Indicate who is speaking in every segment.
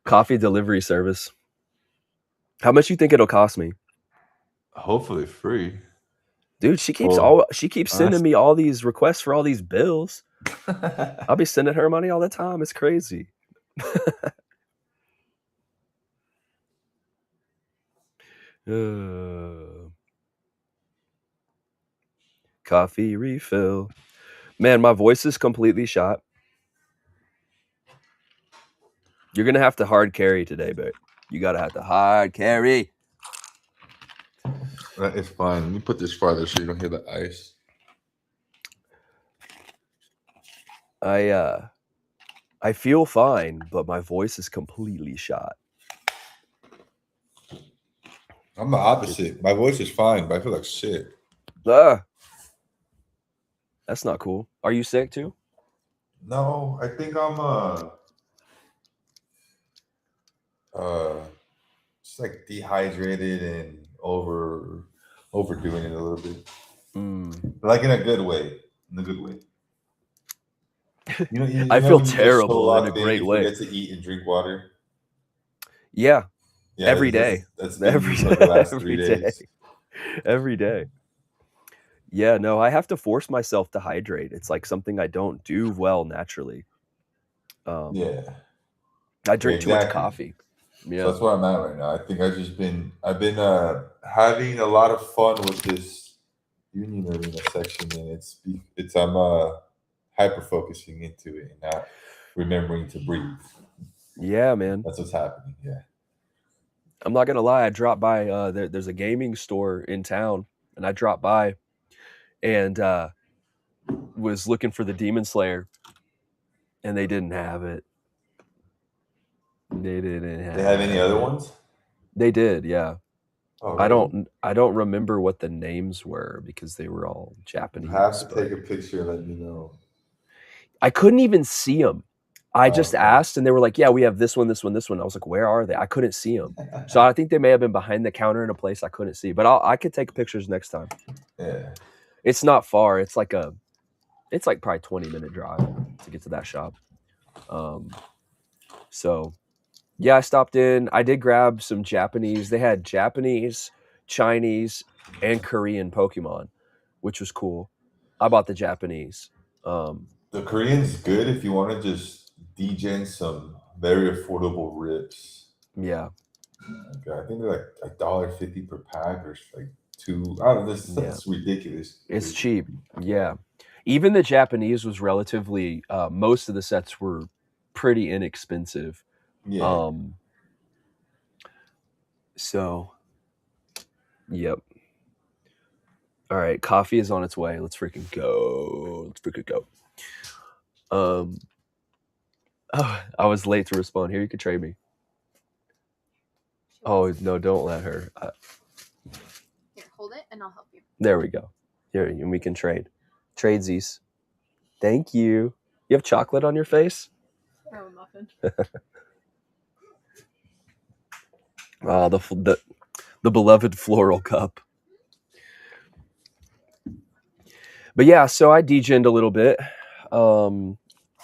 Speaker 1: Coffee delivery service. How much you think it'll cost me?
Speaker 2: Hopefully free.
Speaker 1: Dude, she keeps
Speaker 2: Well,
Speaker 1: sending me all these requests for all these bills. I'll be sending her money all the time. It's crazy. Coffee refill. Man, my voice is completely shot. You're gonna have to hard carry today, but you gotta have to hard carry.
Speaker 2: It's fine. Let me put this farther so you don't hear the ice.
Speaker 1: I feel fine, but my voice is completely shot.
Speaker 2: I'm the opposite. My voice is fine, but I feel like shit.
Speaker 1: That's not cool. Are you sick too?
Speaker 2: No, I think I'm just like dehydrated and overdoing it a little bit. Like in a good way. In a good way.
Speaker 1: I feel terrible in a great way.
Speaker 2: Forget to eat and drink water.
Speaker 1: Yeah. Every day.
Speaker 2: That's been me for the last 3 days.
Speaker 1: Every day. Yeah, no, I have to force myself to hydrate. It's like something I don't do well naturally.
Speaker 2: Yeah.
Speaker 1: I drink too much coffee. Yeah.
Speaker 2: So that's where I'm at right now. I think I've been having a lot of fun with this Union Arena section, and I'm hyper focusing into it and not remembering to breathe.
Speaker 1: Yeah, man.
Speaker 2: That's what's happening. Yeah.
Speaker 1: I'm not gonna lie. I dropped by. There's a gaming store in town, and I dropped by, and was looking for the Demon Slayer, and they didn't have it. They didn't have.
Speaker 2: They have any other ones?
Speaker 1: They did, yeah.
Speaker 2: Oh, really?
Speaker 1: I don't remember what the names were because they were all Japanese.
Speaker 2: You have to take a picture and let me know.
Speaker 1: I couldn't even see them. I just asked, and they were like, "Yeah, we have this one, this one, this one." I was like, "Where are they?" I couldn't see them, so I think they may have been behind the counter in a place I couldn't see. But I could take pictures next time.
Speaker 2: Yeah,
Speaker 1: it's not far. It's like probably 20-minute drive to get to that shop. So yeah, I stopped in. I did grab some Japanese. They had Japanese, Chinese, and Korean Pokemon, which was cool. I bought the Japanese.
Speaker 2: The Korean's good if you want to just degen some very affordable rips.
Speaker 1: Yeah.
Speaker 2: Okay, I think they're like $1.50 per pack or like two. I don't know. That's ridiculous.
Speaker 1: It's cheap. Yeah. Even the Japanese was relatively. Most of the sets were pretty inexpensive.
Speaker 2: Yeah.
Speaker 1: So. Yep. All right, coffee is on its way. Let's freaking go. Let's freaking go. Oh, I was late to respond. Here, you could trade me. Oh no, don't let her.
Speaker 3: Here, hold it, and I'll help you.
Speaker 1: There we go. Here, and we can trade. Tradesies. Thank you. You have chocolate on your face?
Speaker 3: Oh, a muffin.
Speaker 1: Oh, the beloved floral cup. But yeah, so I degened a little bit.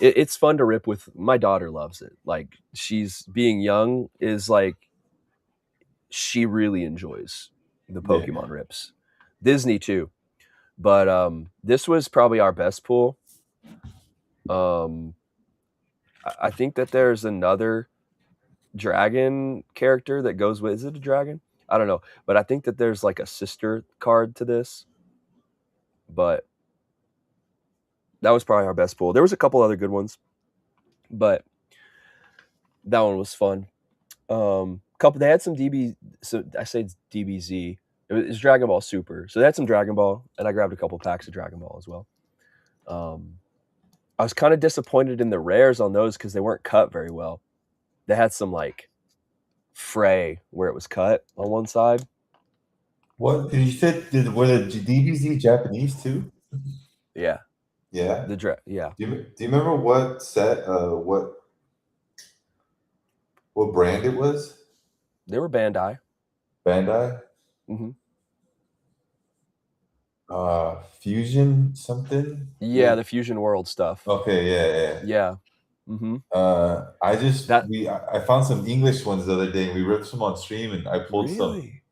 Speaker 1: It's fun to rip with. My daughter loves it. Like, she's being young is like, she really enjoys the Pokemon rips. Disney too. But this was probably our best pool. I think that there's another dragon character that goes with. Is it a dragon? I don't know. But I think that there's like a sister card to this. But that was probably our best pool. There was a couple other good ones, but that one was fun. They had some DB. So I say DBZ. It was Dragon Ball Super. So they had some Dragon Ball, and I grabbed a couple packs of Dragon Ball as well. I was kind of disappointed in the rares on those because they weren't cut very well. They had some like fray where it was cut on one side.
Speaker 2: What you said? Were the DBZ Japanese too?
Speaker 1: Yeah.
Speaker 2: Yeah.
Speaker 1: Yeah.
Speaker 2: Do you remember what set? What brand it was?
Speaker 1: They were Bandai.
Speaker 2: Bandai.
Speaker 1: Mm-hmm.
Speaker 2: Fusion something.
Speaker 1: Yeah, the Fusion World stuff.
Speaker 2: Okay. Yeah.
Speaker 1: Yeah. Mm-hmm. That
Speaker 2: I found some English ones the other day, and we ripped some on stream, and I pulled
Speaker 1: really,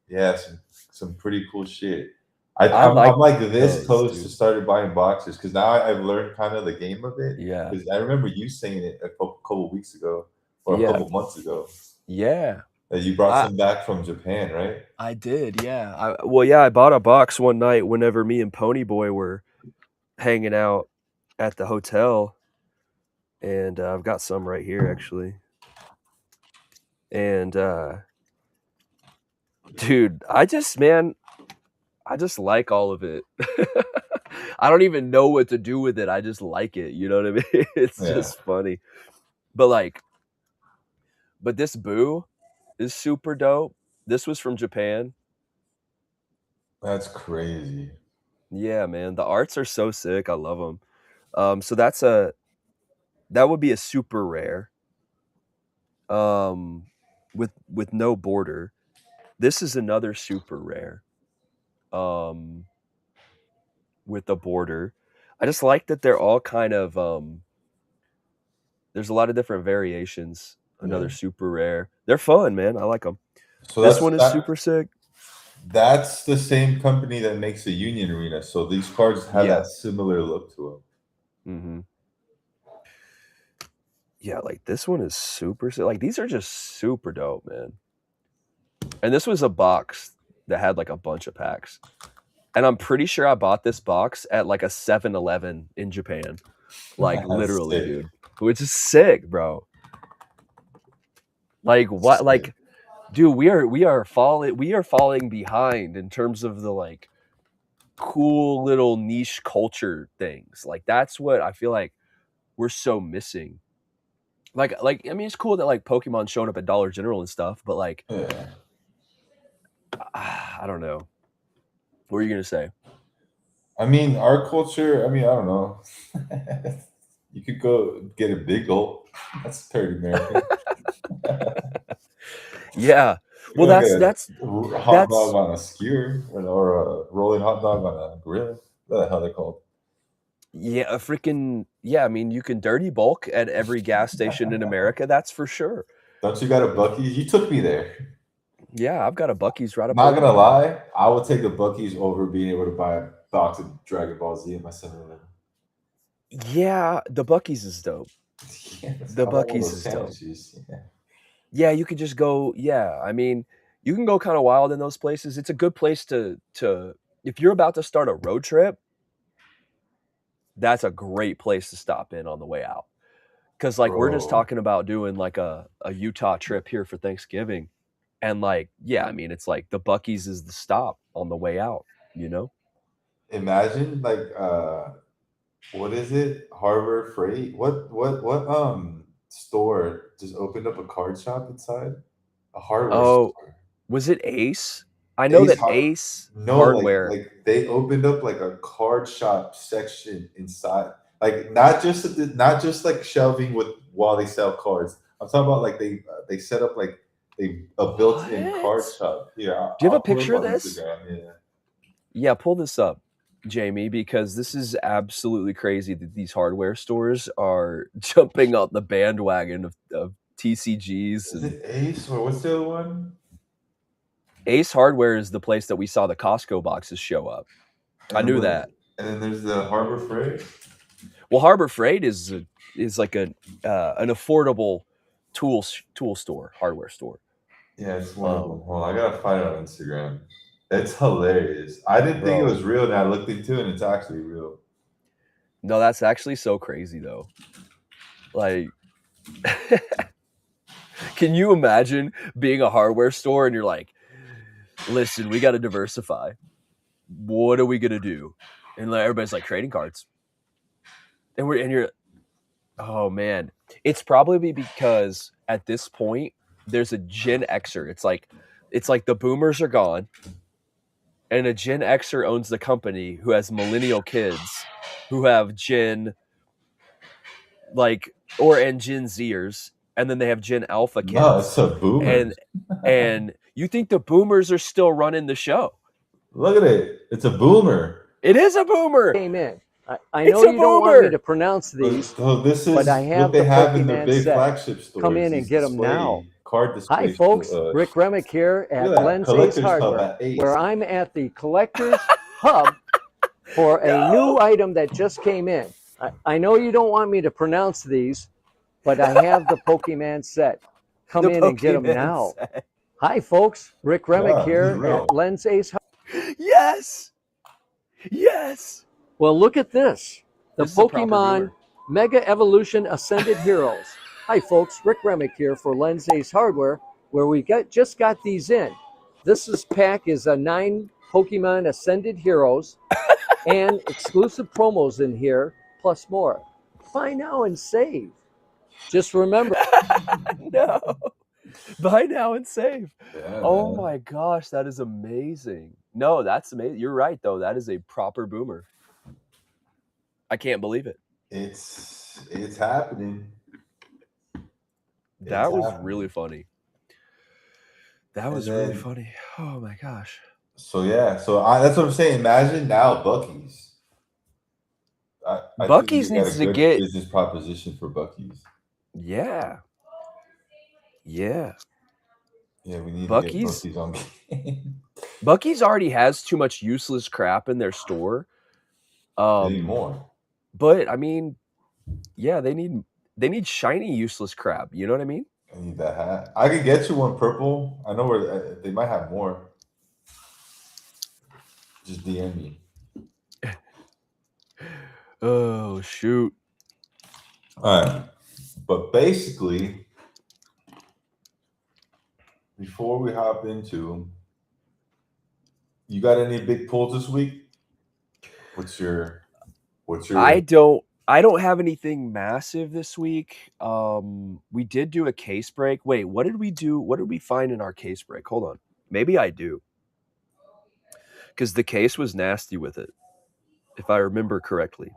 Speaker 2: some pretty cool shit.
Speaker 1: I
Speaker 2: I'm
Speaker 1: like
Speaker 2: like this
Speaker 1: those,
Speaker 2: close to
Speaker 1: dude.
Speaker 2: started buying boxes because now I've learned kind of the game of it.
Speaker 1: Yeah,
Speaker 2: Because I remember you saying it a couple weeks ago or a
Speaker 1: yeah,
Speaker 2: couple months ago
Speaker 1: yeah.
Speaker 2: that you brought
Speaker 1: I
Speaker 2: some back from Japan, right?
Speaker 1: I did, yeah. I bought a box one night whenever me and Ponyboy were hanging out at the hotel, and I've got some right here actually. And dude, I just like all of it. I don't even know what to do with it. I just like it. You know what I mean? It's
Speaker 2: Yeah,
Speaker 1: just funny. But like, but this Boo is super dope. This was from Japan.
Speaker 2: that's crazy.
Speaker 1: Yeah, man. The arts are so sick. I love them. So that would be a super rare. With no border. This is another super rare. Um, with a border. I just like that they're all kind of there's a lot of different variations.
Speaker 2: Yeah.
Speaker 1: Another super rare. They're fun, man. I like them.
Speaker 2: So
Speaker 1: This one is
Speaker 2: that
Speaker 1: super sick.
Speaker 2: that's the same company that makes the Union Arena. So these cards have
Speaker 1: Yeah.
Speaker 2: that similar look to
Speaker 1: Mm-hmm. Yeah, like this one is super sick. Like these are just super dope, man. And this was a box that had like a bunch of packs. And I'm pretty sure I bought this box at like a 7-Eleven in Japan. Like
Speaker 2: them. That's
Speaker 1: literally,
Speaker 2: sick.
Speaker 1: dude. Which is sick, bro. Like what
Speaker 2: Sick.
Speaker 1: like dude, we are falling behind in terms of the like cool little niche culture things. Like that's what I feel like we're so missing. Like I mean it's cool that like Pokemon showing up at Dollar General and stuff, but like
Speaker 2: Yeah.
Speaker 1: I don't know. What are you gonna say?
Speaker 2: I mean, our culture, I mean, I don't know. You could go get a big gulp. That's very American.
Speaker 1: Yeah.
Speaker 2: You
Speaker 1: Well
Speaker 2: go get a hot dog
Speaker 1: that's
Speaker 2: on a skewer or a rolling hot dog on a grill. What the hell they're called?
Speaker 1: yeah, a freaking yeah, I mean you can dirty bulk at every gas station in America, that's for sure.
Speaker 2: Don't you got a Bucky's? You took me there.
Speaker 1: Yeah, I've got a Bucky's right up
Speaker 2: Not
Speaker 1: over
Speaker 2: gonna
Speaker 1: here.
Speaker 2: lie, I would take a Bucky's over being able to buy a box of Dragon Ball Z at my 7-Eleven.
Speaker 1: Yeah, the Bucky's is dope.
Speaker 2: Yes,
Speaker 1: The
Speaker 2: I want one of
Speaker 1: Bucky's
Speaker 2: those
Speaker 1: is dope.
Speaker 2: sandwiches. Yeah.
Speaker 1: Yeah, you could just go. Yeah, I mean, you can go kind of wild in those places. It's a good place to if you're about to start a road trip. That's a great place to stop in on the way out. Because like we're just
Speaker 2: Bro,
Speaker 1: talking about doing like a Utah trip here for Thanksgiving, and like yeah, I mean it's like the Bucky's is the stop on the way out. You know?
Speaker 2: imagine like what is it? Harbor Freight? What store just opened up a card shop inside? A hardware
Speaker 1: Oh,
Speaker 2: store.
Speaker 1: was it Ace? I know
Speaker 2: Ace
Speaker 1: that
Speaker 2: Har
Speaker 1: Ace
Speaker 2: No,
Speaker 1: Hardware.
Speaker 2: like they opened up like a card shop section inside. Like not just like shelving with while they sell cards. I'm talking about like they set up like a built-in card
Speaker 1: What?
Speaker 2: shop. Yeah,
Speaker 1: Do you have a
Speaker 2: I'll put them
Speaker 1: picture of
Speaker 2: on
Speaker 1: this?
Speaker 2: Instagram. Yeah.
Speaker 1: Yeah, pull this up, Jamie, because this is absolutely crazy that these hardware stores are jumping on the bandwagon of TCGs
Speaker 2: Is
Speaker 1: and
Speaker 2: it Ace or what's the other one?
Speaker 1: Ace Hardware is the place that we saw the Costco boxes show up.
Speaker 2: And
Speaker 1: I
Speaker 2: then
Speaker 1: knew
Speaker 2: what?
Speaker 1: that.
Speaker 2: And then there's the Harbor Freight.
Speaker 1: Well, Harbor Freight is like an affordable tool store, hardware store.
Speaker 2: Yeah, it's one of them.
Speaker 1: Um,
Speaker 2: Hold on, I gotta find it on Instagram. It's hilarious. I didn't think it
Speaker 1: bro,
Speaker 2: was real, and I looked into it, and it's actually real.
Speaker 1: no, that's actually so crazy though. Like, can you imagine being a hardware store and you're like, listen, we got to diversify. What are we gonna do? And like, everybody's like trading cards, and you're, oh man, it's probably because at this point there's a Gen Xer. It's like the boomers are gone, and a Gen Xer owns the company who has millennial kids who have Gen like and Gen Zers, and then they have Gen Alpha
Speaker 2: No,
Speaker 1: kids,
Speaker 2: it's a boomer.
Speaker 1: and you think the boomers are still running the show?
Speaker 2: Look at it. It's a boomer.
Speaker 1: It is a boomer. Amen.
Speaker 4: I
Speaker 1: It's
Speaker 4: know
Speaker 1: a
Speaker 4: you don't want me
Speaker 1: boomer!
Speaker 4: to pronounce these,
Speaker 2: So this
Speaker 4: but I
Speaker 2: is
Speaker 4: have
Speaker 2: what they
Speaker 4: the
Speaker 2: have in their
Speaker 4: Pokemon
Speaker 2: big
Speaker 4: set.
Speaker 2: flagship stores.
Speaker 4: Come in and
Speaker 2: these
Speaker 4: get them now.
Speaker 2: card
Speaker 4: Hi,
Speaker 2: display.
Speaker 4: folks. Rick Remick here
Speaker 2: Look
Speaker 4: at
Speaker 2: at that,
Speaker 4: Lens Ace
Speaker 2: Collector's Hub
Speaker 4: Hardware,
Speaker 2: at Ace.
Speaker 4: where I'm at the Collector's Hub for a new item that just came in. I know you don't want me to pronounce these, but I have the Pokemon set. Come in and get them now.
Speaker 1: Set.
Speaker 4: Hi, folks. Rick Remick
Speaker 2: Yeah,
Speaker 4: here at Lens Ace Hardware.
Speaker 1: Yes! Yes!
Speaker 4: Well, look at this. The
Speaker 1: This is a proper
Speaker 4: Pokemon
Speaker 1: boomer.
Speaker 4: Mega Evolution Ascended Heroes. Hi, folks. Rick Remick here for Lens Ace Hardware, where we just got these in. This pack is a 9 Pokemon Ascended Heroes and exclusive promos in here, plus more. Buy now and save. Just remember.
Speaker 1: No. Buy now and save.
Speaker 2: Yeah,
Speaker 1: oh
Speaker 2: man.
Speaker 1: my gosh, that is amazing. No, that's amazing. You're right, though. That is a proper boomer. I can't believe it.
Speaker 2: It's happening.
Speaker 1: That was
Speaker 2: happening.
Speaker 1: really funny. That was really funny. Oh my gosh.
Speaker 2: So yeah, that's what I'm saying. Imagine now Buc-ee's. I
Speaker 1: Buc-ee's
Speaker 2: think we
Speaker 1: needs
Speaker 2: got a
Speaker 1: to
Speaker 2: good
Speaker 1: get
Speaker 2: business proposition for Buc-ee's.
Speaker 1: Yeah. Yeah.
Speaker 2: Yeah, we need
Speaker 1: Buc-ee's
Speaker 2: to get Buc-ee's on game.
Speaker 1: Buc-ee's already has too much useless crap in their store.
Speaker 2: They need more.
Speaker 1: But I mean, yeah, they need shiny useless crap. You know what I mean?
Speaker 2: I need that hat. I could get you one purple. I know where they might have more. Just DM me.
Speaker 1: Oh shoot.
Speaker 2: All right. But basically, before we hop into, you got any big pulls this week? What's your
Speaker 1: I don't have anything massive this week. We did do a case break. Wait, what did we do? What did we find in our case break? Hold on. Maybe I do. Because the case was nasty with it, if I remember correctly.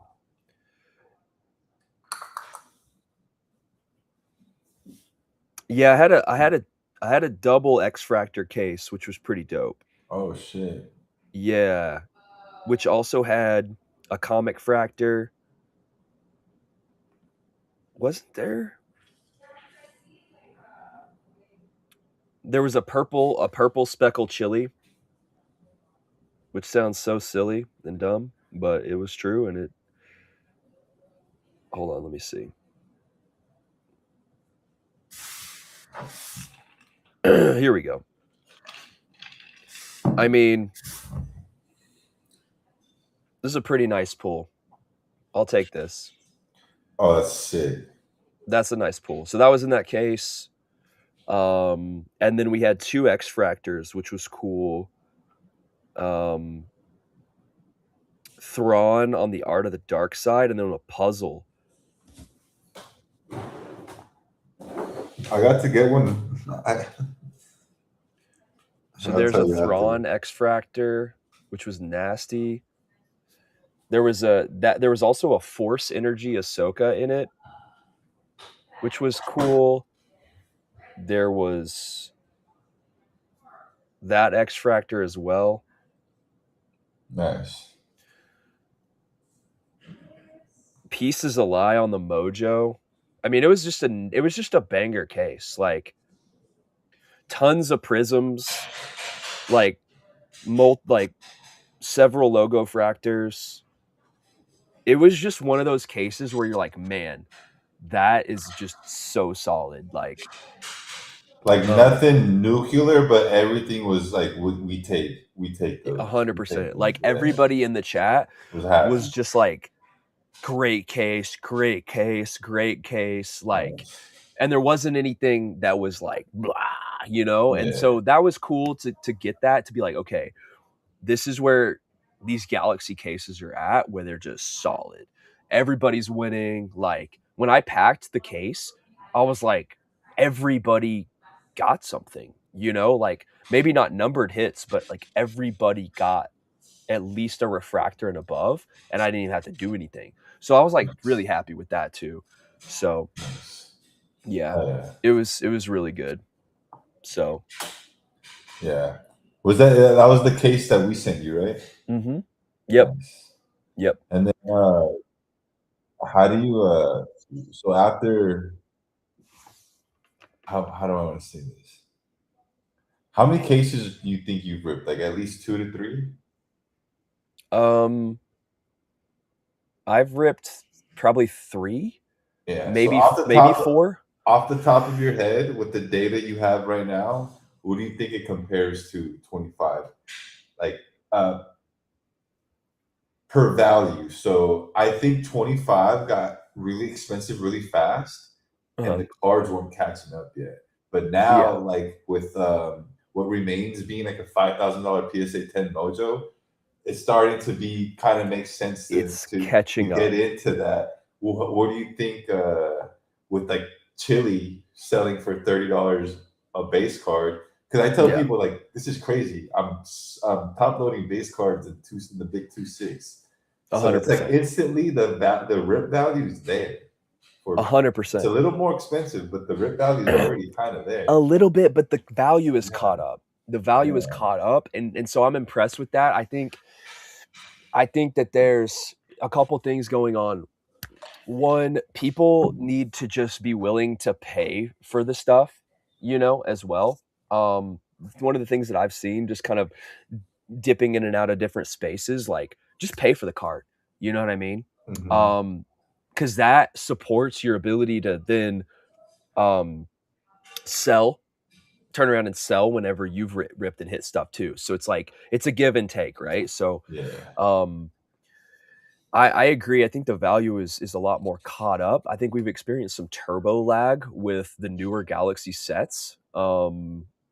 Speaker 1: Yeah, I had a double X-Fractor case, which was pretty dope.
Speaker 2: Oh shit.
Speaker 1: Yeah. Which also had a comic fractor. Wasn't there? There was a purple speckled chili, which sounds so silly and dumb, but it was true. And it, hold on, let me see. Here we go. I mean, this is a pretty nice pull. I'll take this.
Speaker 2: Oh, that's sick.
Speaker 1: That's a nice pull. So that was in that case. And then we had 2 X-Fractors, which was cool. Thrawn on the Art of the Dark Side, and then a puzzle.
Speaker 2: I got to get one.
Speaker 1: So there's a Thrawn X-Fractor, which was nasty. There was also a Force Energy Ahsoka in it, which was cool. There was that X-Fractor as well.
Speaker 2: Nice.
Speaker 1: Pieces of Lie on the Mojo. I mean, it was just a banger case. Like tons of prisms, like several logo fractors. It was just one of those cases where you're like, man, that is just so solid. Like
Speaker 2: nothing nuclear, but everything was like we take those
Speaker 1: 100%. Like everybody in the chat was just like, great case. Like, and there wasn't anything that was like blah, you know. And so that was cool to get that, to be like, okay, this is where these Galaxy cases are at, where they're just solid. Everybody's winning. Like when I packed the case, I was like, everybody got something, you know, like maybe not numbered hits, but like everybody got at least a refractor and above, and I didn't even have to do anything. So I was like really happy with that too. So yeah, it was really good. So
Speaker 2: yeah. Was that was the case that we sent you, right?
Speaker 1: Mm-hmm. Yep. Nice. Yep.
Speaker 2: And then how do you so after how do I want to say this? How many cases do you think you've ripped? Like at least 2 to 3?
Speaker 1: I've ripped probably 3,
Speaker 2: Yeah. So
Speaker 1: maybe maybe 4.
Speaker 2: off the top of your head, with the data you have right now, what do you think it compares to 25? Like uh per value. So I think 25 got really expensive really fast, and
Speaker 1: Uh-huh.
Speaker 2: the cards weren't catching up yet. But now,
Speaker 1: Yeah.
Speaker 2: like with what remains being like a $5,000 PSA 10 Mojo, it's starting to be kind of makes sense
Speaker 1: It's
Speaker 2: to
Speaker 1: catching
Speaker 2: get
Speaker 1: up.
Speaker 2: into that. What do you think with like Chili selling for $30 a base card? Because I tell
Speaker 1: Yeah.
Speaker 2: people like this is crazy. I'm top loading base cards in the big 2.6. So it's like
Speaker 1: 100%.
Speaker 2: instantly the rip value is there for me. It's a
Speaker 1: 100%.
Speaker 2: little more expensive, but the rip value is already kind of there.
Speaker 1: A little bit, but the value is
Speaker 2: Yeah.
Speaker 1: caught up. The value is
Speaker 2: Yeah.
Speaker 1: caught up, and so I'm impressed with that. I think that there's a couple things going on. One, people need to just be willing to pay for the stuff, as well. One of the things that I've seen, just kind of dipping in and out of different spaces, like just pay for the card. You know what I mean?
Speaker 2: Mhm.
Speaker 1: Because that supports your ability to then sell, turn around and sell whenever you've ripped and hit stuff too. So it's like it's a give and take, right? So
Speaker 2: Yeah.
Speaker 1: um, I agree. I think the value is a lot more caught up. I think we've experienced some turbo lag with the newer Galaxy sets.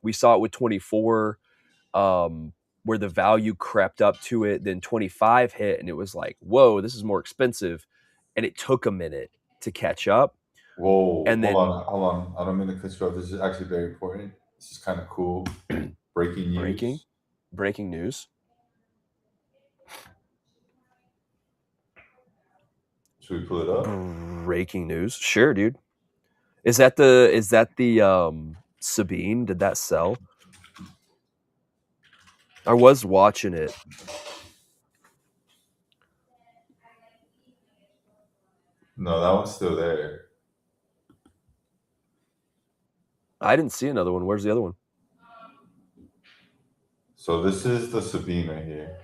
Speaker 1: We saw it with 24, where the value crept up to it. Then 25 hit, and it was like, whoa, this is more expensive, and it took a minute to catch up.
Speaker 2: Whoa,
Speaker 1: And then
Speaker 2: hold on. I don't mean to cut you off. This is actually very important. This is kind of cool. Breaking
Speaker 1: breaking
Speaker 2: news.
Speaker 1: news.
Speaker 2: Should we pull it up?
Speaker 1: Breaking news. Sure, dude. Is that the Sabine? Did that sell? I was watching it.
Speaker 2: No, that one's still there.
Speaker 1: I didn't see another one. Where's the other one?
Speaker 2: So this is the Sabine right here.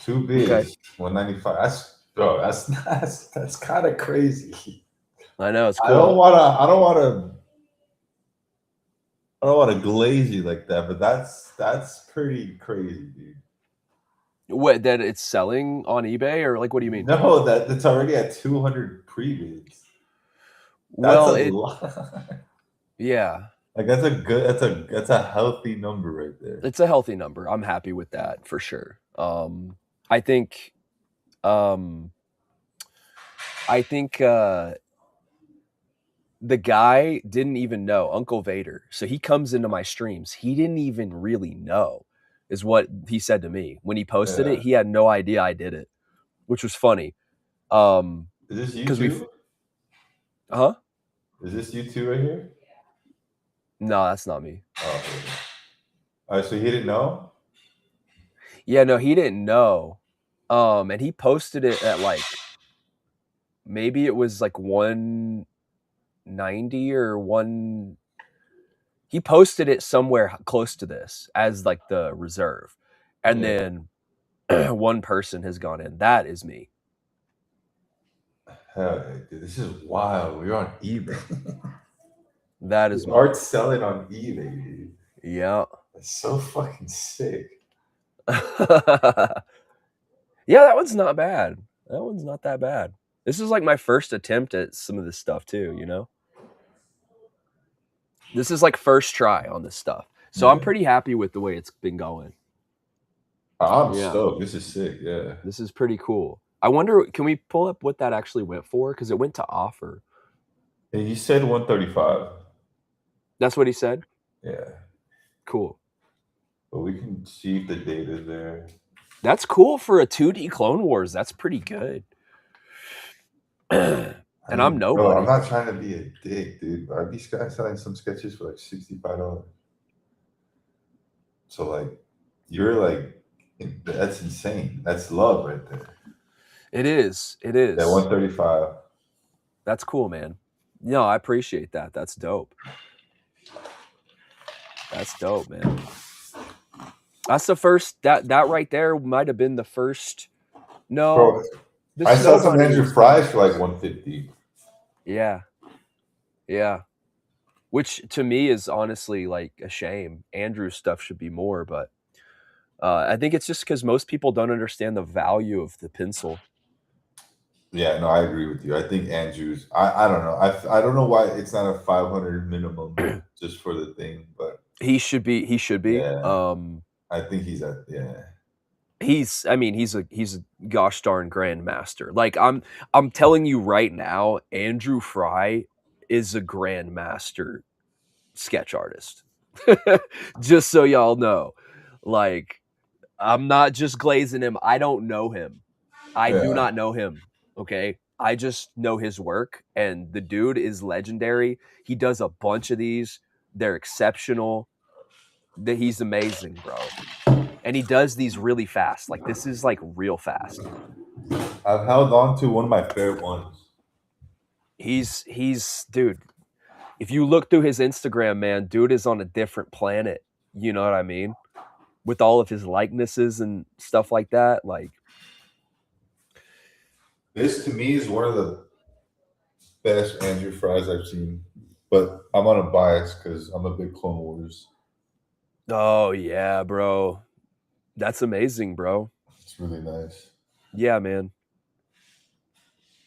Speaker 2: Two
Speaker 1: Okay.
Speaker 2: bids, 195. That's kind of crazy.
Speaker 1: I know it's
Speaker 2: I
Speaker 1: cool.
Speaker 2: don't wanna glaze you like that, but that's pretty crazy, dude.
Speaker 1: What, that it's selling on eBay, or like, what do you mean?
Speaker 2: No, that's already at 200 pre-bids. That's a
Speaker 1: Well,
Speaker 2: lot.
Speaker 1: yeah,
Speaker 2: Like that's a healthy number right there.
Speaker 1: it's a healthy number. I'm happy with that for sure. I think, um, the guy didn't even know, Uncle Vader. So he comes into my streams. He didn't even really know, is what he said to me. When he posted it,
Speaker 2: Yeah.
Speaker 1: he had no idea I did it, which was funny.
Speaker 2: Is this you
Speaker 1: Because
Speaker 2: two?
Speaker 1: huh?
Speaker 2: Is this you two right here?
Speaker 1: No, that's not me.
Speaker 2: Oh, okay. All right, so he didn't know?
Speaker 1: Yeah, no, he didn't know. And he posted it at like, maybe it was like 190 or one. He posted it somewhere close to this as like the reserve. And
Speaker 2: Yeah.
Speaker 1: then one person has gone in. That is me.
Speaker 2: Hell yeah, dude. This is wild. We're on eBay.
Speaker 1: That is me.
Speaker 2: Art selling on eBay, dude.
Speaker 1: Yeah.
Speaker 2: That's so fucking sick.
Speaker 1: Yeah, that one's not bad. That one's not that bad. This is like my first attempt at some of this stuff too, This is like first try on this stuff. So I'm
Speaker 2: Yeah.
Speaker 1: pretty happy with the way it's been going.
Speaker 2: I'm
Speaker 1: Yeah.
Speaker 2: stoked. This is sick. Yeah.
Speaker 1: This is pretty cool. I wonder, can we pull up what that actually went for? Because it went to offer.
Speaker 2: And he said 135.
Speaker 1: That's what he said?
Speaker 2: Yeah.
Speaker 1: Cool.
Speaker 2: But we can see if the data's there.
Speaker 1: That's cool for a 2D Clone Wars. That's pretty good. And I'm nobody.
Speaker 2: Bro, I'm not trying to be a dick, dude. But I'd be selling some sketches for like $65. So like, you're like, that's insane. That's love right there.
Speaker 1: It is. It
Speaker 2: That
Speaker 1: is.
Speaker 2: 135.
Speaker 1: That's cool, man. No, I appreciate that. That's dope. That's dope, man. That's the first that right there might have been the first. No,
Speaker 2: Bro,
Speaker 1: the
Speaker 2: I
Speaker 1: snow
Speaker 2: saw some
Speaker 1: bunny
Speaker 2: Andrew
Speaker 1: was
Speaker 2: Fries for
Speaker 1: kinda
Speaker 2: like
Speaker 1: crazy.
Speaker 2: 150.
Speaker 1: Yeah, yeah. Which to me is honestly like a shame. Andrew's stuff should be more, but I think it's just because most people don't understand the value of the pencil.
Speaker 2: Yeah, no, I agree with you. I think Andrews. I don't know. I don't know why it's not a 500 minimum just for the thing, but
Speaker 1: He should be. He should be.
Speaker 2: yeah, I think he's at
Speaker 1: He's. I mean, he's a gosh darn grandmaster. Like I'm telling you right now, Andrew Fry is a grandmaster sketch artist. Just so y'all know, like I'm not just glazing him. I don't know him. I do
Speaker 2: yeah.
Speaker 1: not know him. Okay. I just know his work, and the dude is legendary. He does a bunch of these. They're exceptional. That he's amazing, bro. And he does these really fast. Like this is like real fast.
Speaker 2: I've held on to one of my favorite ones.
Speaker 1: He's dude. If you look through his Instagram, man, dude is on a different planet. You know what I mean? With all of his likenesses and stuff like that. Like
Speaker 2: This to me is one of the best Andrew Fries I've seen, but I'm on a bias because I'm a big Clone Wars.
Speaker 1: oh yeah, bro. That's amazing, bro.
Speaker 2: It's really nice.
Speaker 1: Yeah, man.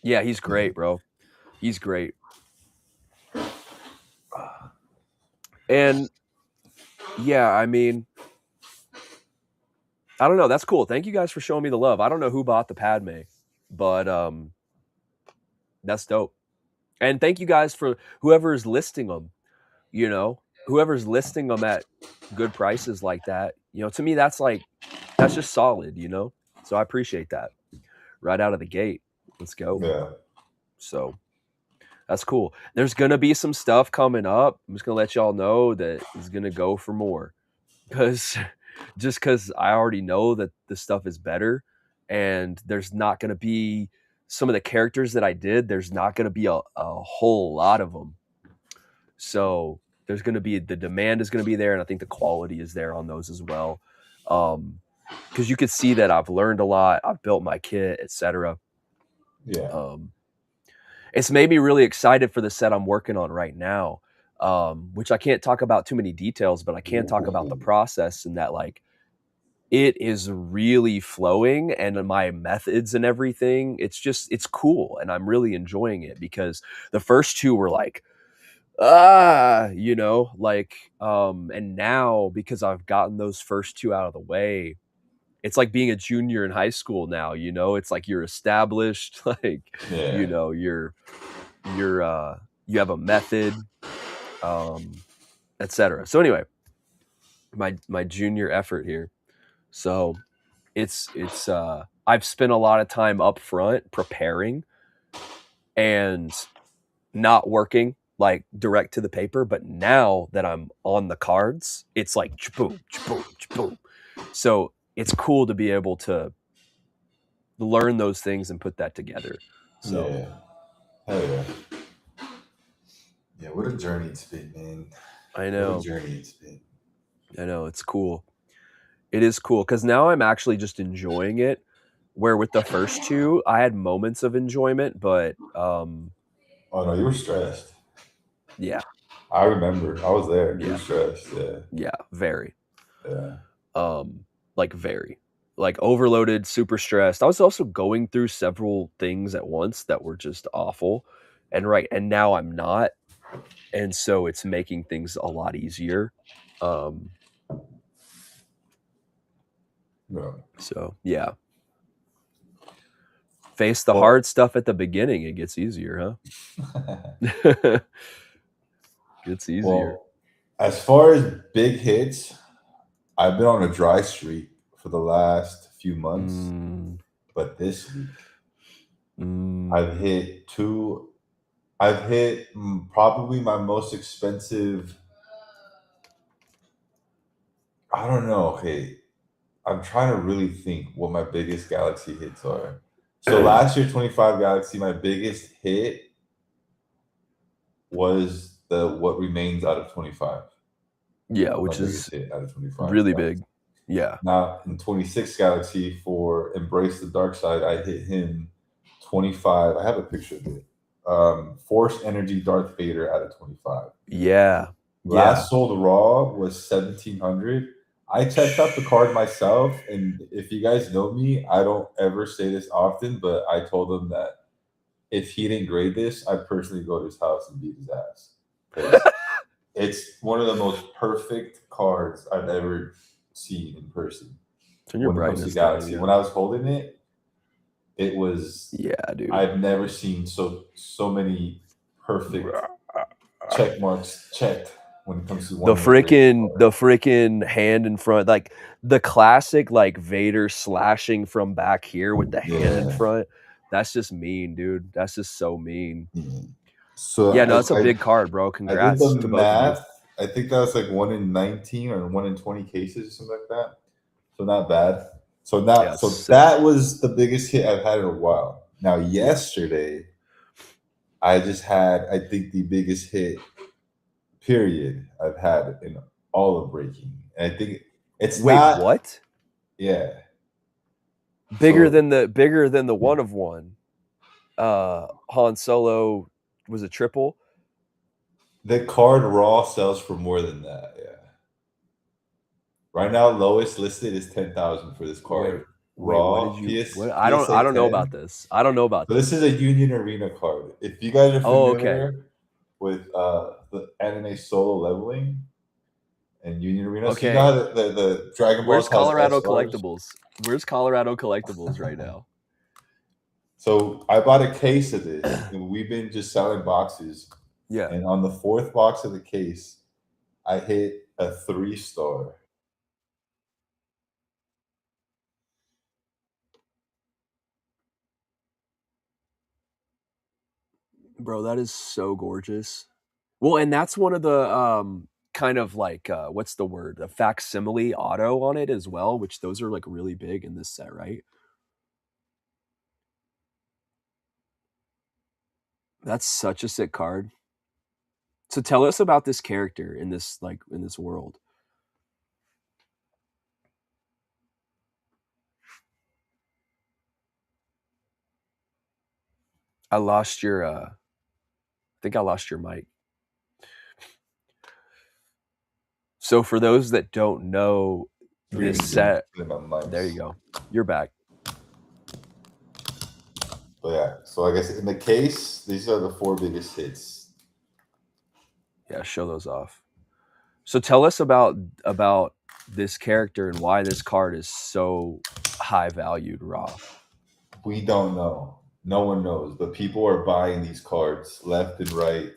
Speaker 1: Yeah, he's great, bro. He's great. And yeah, I mean, I don't know. That's cool. Thank you guys for showing me the love. I don't know who bought the Padme, but that's dope. And thank you guys for whoever is listing them. You know, whoever's listing them at good prices like that. You know, to me, that's just solid. You know, so I appreciate that right out of the gate. Let's go.
Speaker 2: Yeah.
Speaker 1: So that's cool. There's gonna be some stuff coming up. I'm just gonna let y'all know that is gonna go for more, because I already know that the stuff is better, and there's not gonna be some of the characters that I did. There's not gonna be a whole lot of them. So there's gonna be the demand is gonna be there, and I think the quality is there on those as well. Because you could see that I've learned a lot. I've built my kit, etc.
Speaker 2: Yeah.
Speaker 1: It's made me really excited for the set I'm working on right now, which I can't talk about too many details, but I can talk about the process, and that like it is really flowing, and my methods and everything. It's cool, and I'm really enjoying it, because the first two were like, you know, like, and now because I've gotten those first two out of the way, it's like being a junior in high school now, you know, it's like you're established, like,
Speaker 2: Yeah.
Speaker 1: you know, you're you have a method, etc. So anyway, my junior effort here. So it's I've spent a lot of time up front preparing and not working like direct to the paper, but now that I'm on the cards, it's like boom, boom, boom. So it's cool to be able to learn those things and put that together. So
Speaker 2: Yeah. Hell yeah. Yeah, what a journey it's been, man.
Speaker 1: I know.
Speaker 2: What a journey it's been.
Speaker 1: I know, it's cool. It is cool because now I'm actually just enjoying it. Where with the first two, I had moments of enjoyment, but
Speaker 2: Oh no, you were stressed.
Speaker 1: yeah,
Speaker 2: I remember. I was there. You
Speaker 1: Yeah.
Speaker 2: were stressed. Yeah.
Speaker 1: yeah, very,
Speaker 2: Yeah.
Speaker 1: like very, like overloaded, super stressed. I was also going through several things at once that were just awful, and now I'm not, and so it's making things a lot easier.
Speaker 2: No.
Speaker 1: So yeah. Face the
Speaker 2: Well-
Speaker 1: hard stuff at the beginning, it gets easier, huh? Gets easier.
Speaker 2: Well, as far as big hits, I've been on a dry streak for the last few months, but this week I've hit two. I've hit probably my most expensive I don't know. Okay, I'm trying to really think what my biggest Galaxy hits are. So last year, 25 Galaxy, my biggest hit was the what remains out of 25.
Speaker 1: Yeah,
Speaker 2: That was
Speaker 1: which
Speaker 2: my biggest
Speaker 1: is
Speaker 2: hit out of 25
Speaker 1: really
Speaker 2: Galaxy.
Speaker 1: big. Yeah.
Speaker 2: Now in 26 Galaxy for Embrace the Dark Side, I hit him 25. I have a picture of it. Force Energy Darth Vader out of 25.
Speaker 1: Yeah. Yeah.
Speaker 2: Last sold raw was 1700. I checked out the card myself, and if you guys know me, I don't ever say this often, but I told him that if he didn't grade this, I'd personally go to his house and beat his ass. 'Cause it's one of the most perfect cards I've ever seen in person
Speaker 1: Turn your
Speaker 2: when it comes to
Speaker 1: brightness down.
Speaker 2: Galaxy.
Speaker 1: Yeah.
Speaker 2: When I was holding it, it was
Speaker 1: Yeah, dude.
Speaker 2: I've never seen so many perfect check marks checked when it comes to one
Speaker 1: the
Speaker 2: of my favorite
Speaker 1: freaking hand in front, like the classic like Vader slashing from back here with the hand in
Speaker 2: Yeah.
Speaker 1: front. That's just mean, dude. That's just so mean.
Speaker 2: Mhm. So
Speaker 1: Yeah, no, it's a big card, bro.
Speaker 2: I did
Speaker 1: Congrats
Speaker 2: the
Speaker 1: to both of you.
Speaker 2: math. I think that was like 1 in 19 or 1 in 20 cases or something like that. So not bad. So
Speaker 1: Yeah, it's sick.
Speaker 2: that was the biggest hit I've had in a while. Now yesterday, I just had I think the biggest hit period I've had in all of breaking. And I think it's
Speaker 1: Wait,
Speaker 2: not
Speaker 1: what?
Speaker 2: yeah.
Speaker 1: Bigger
Speaker 2: So
Speaker 1: than the one of one. Han Solo was a triple.
Speaker 2: the card raw sells for more than that. Yeah. Right now, lowest listed is 10,000 for this card.
Speaker 1: Wait, what
Speaker 2: Raw
Speaker 1: did you
Speaker 2: PS
Speaker 1: what I
Speaker 2: PSA
Speaker 1: don't know
Speaker 2: 10.
Speaker 1: about this. I don't know about
Speaker 2: So this
Speaker 1: this.
Speaker 2: is a Union Arena card. If you guys are
Speaker 1: Oh,
Speaker 2: familiar
Speaker 1: okay.
Speaker 2: with the anime solo leveling and Union Arena, so
Speaker 1: Okay.
Speaker 2: you know how the Dragon Ball
Speaker 1: Where's Colorado
Speaker 2: has SRs?
Speaker 1: Collectibles? Where's Colorado Collectibles right now?
Speaker 2: So I bought a case of this, and we've been just selling boxes.
Speaker 1: Yeah.
Speaker 2: And on the fourth box of the case, I hit a 3-star.
Speaker 1: Bro, that is so gorgeous. Well, and that's one of the kind of like what's the word? A facsimile auto on it as well, which those are like really big in this set, right? That's such a sick card. So tell us about this character in this world. I lost your I think I lost your mic. So for those that don't know this set, there you go. You're back.
Speaker 2: But yeah, so I guess in the case, these are the 4 biggest hits.
Speaker 1: Yeah, show those off. So tell us about this character and why this card is so high valued raw.
Speaker 2: We don't know. No one knows, but people are buying these cards left and right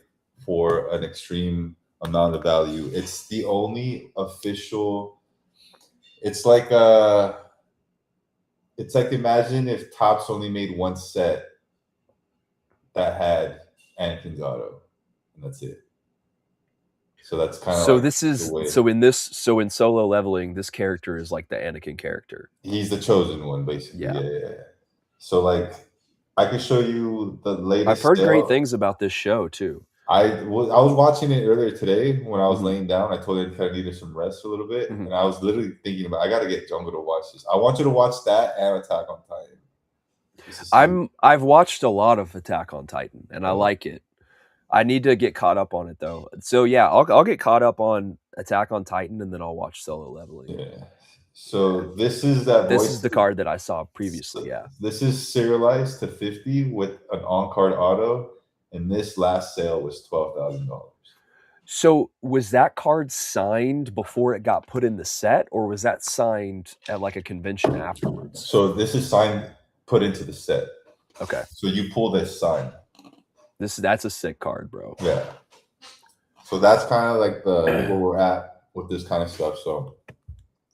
Speaker 2: for an extreme amount of value. It's the only official. It's like imagine if Topps only made one set that had Anakin's auto, and that's it. So that's kind of
Speaker 1: So
Speaker 2: like
Speaker 1: this is
Speaker 2: the way.
Speaker 1: so in solo leveling, this character is like the Anakin character.
Speaker 2: He's the chosen one, basically.
Speaker 1: Yeah.
Speaker 2: Yeah. So like, I can show you the latest.
Speaker 1: I've heard
Speaker 2: sale.
Speaker 1: great things about this show too.
Speaker 2: I was watching it earlier today when I was
Speaker 1: Mhm.
Speaker 2: laying down. I told her I needed some rest a little bit,
Speaker 1: Mhm.
Speaker 2: and I was literally thinking about I got to get Jungle to watch this. I want you to watch that and Attack on Titan.
Speaker 1: I've watched a lot of Attack on Titan and I like it. I need to get caught up on it though. So yeah, I'll get caught up on Attack on Titan and then I'll watch Solo Leveling.
Speaker 2: Yeah. So this is that.
Speaker 1: This is the card that I saw previously. Yeah.
Speaker 2: This is serialized to 50 with an on-card auto, and this last sale was $12,000.
Speaker 1: So was that card signed before it got put in the set, or was that signed at like a convention afterwards?
Speaker 2: So this is signed, put into the set.
Speaker 1: Okay.
Speaker 2: So you pull this sign.
Speaker 1: That's a sick card, bro.
Speaker 2: Yeah. So that's kind of like where we're at with this kind of stuff. So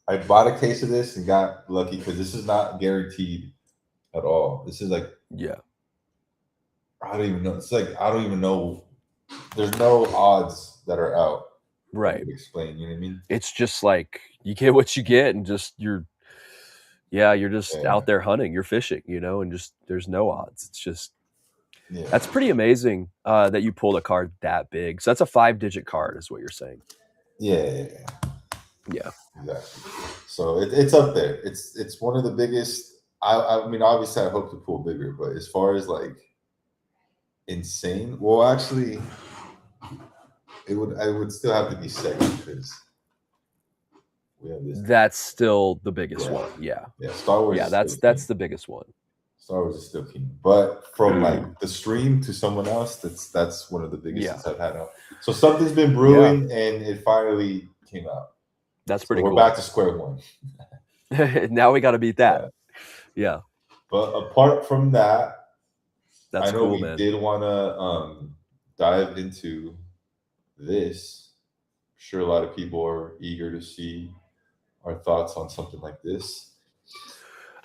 Speaker 2: I bought a case of this and got lucky because this is not guaranteed at all. This is like,
Speaker 1: yeah,
Speaker 2: I don't even know. It's like I don't even know. There's no odds that are out.
Speaker 1: Right.
Speaker 2: would explain. You know what I mean?
Speaker 1: It's just like you get what you get, and just you're just
Speaker 2: Yeah.
Speaker 1: out there hunting, you're fishing, and just there's no odds. It's just
Speaker 2: Yeah.
Speaker 1: that's pretty amazing that you pulled a card that big. So that's a 5-digit card, is what you're saying.
Speaker 2: Yeah.
Speaker 1: Yeah.
Speaker 2: Exactly. So it's up there. It's one of the biggest. I mean, obviously, I hope to pull bigger, but as far as like insane, well, actually, I would still have to be second because we have this.
Speaker 1: That's still the biggest one. Yeah.
Speaker 2: Yeah, Star Wars.
Speaker 1: Yeah,
Speaker 2: is
Speaker 1: that's
Speaker 2: still king.
Speaker 1: the biggest one.
Speaker 2: Star Wars is still king, but from like the stream to someone else, that's one of the biggest
Speaker 1: Yeah.
Speaker 2: since I've had out. So something's been brewing, and it finally came out.
Speaker 1: That's
Speaker 2: So
Speaker 1: pretty
Speaker 2: we're
Speaker 1: cool.
Speaker 2: back to square one.
Speaker 1: Now we got to beat that. Yeah.
Speaker 2: But apart from that,
Speaker 1: That's
Speaker 2: I know
Speaker 1: cool,
Speaker 2: we
Speaker 1: man.
Speaker 2: did want to dive into this. I'm sure a lot of people are eager to see our thoughts on something like this.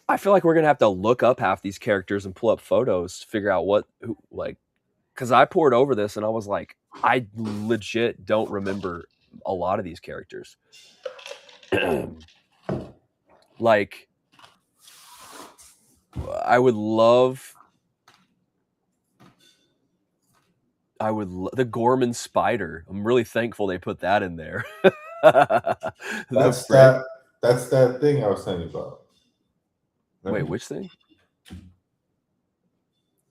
Speaker 1: I feel like we're gonna have to look up half these characters and pull up photos to figure out because I poured over this and I was like, I legit don't remember a lot of these characters. Like, I would love the Gorman spider. I'm really thankful they put that in there.
Speaker 2: That's that thing I was telling you about.
Speaker 1: Wait, which thing?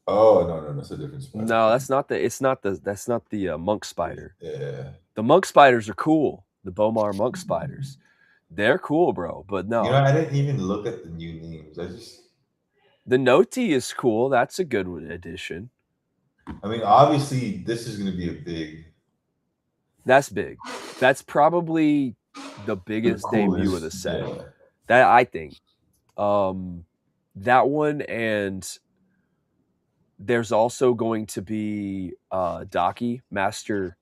Speaker 2: Oh no, it's a different spider.
Speaker 1: No, that's not the monk spider.
Speaker 2: Yeah.
Speaker 1: The monk spiders are cool. The Bomar monk spiders. They're cool, bro. But no.
Speaker 2: I didn't even look at the new names.
Speaker 1: The Noti is cool. That's a good addition.
Speaker 2: I mean, obviously, this is going to be a big.
Speaker 1: That's big. That's probably the biggest debut of the set.
Speaker 2: Yeah.
Speaker 1: That I think. That one, and there's also going to be Daki, Master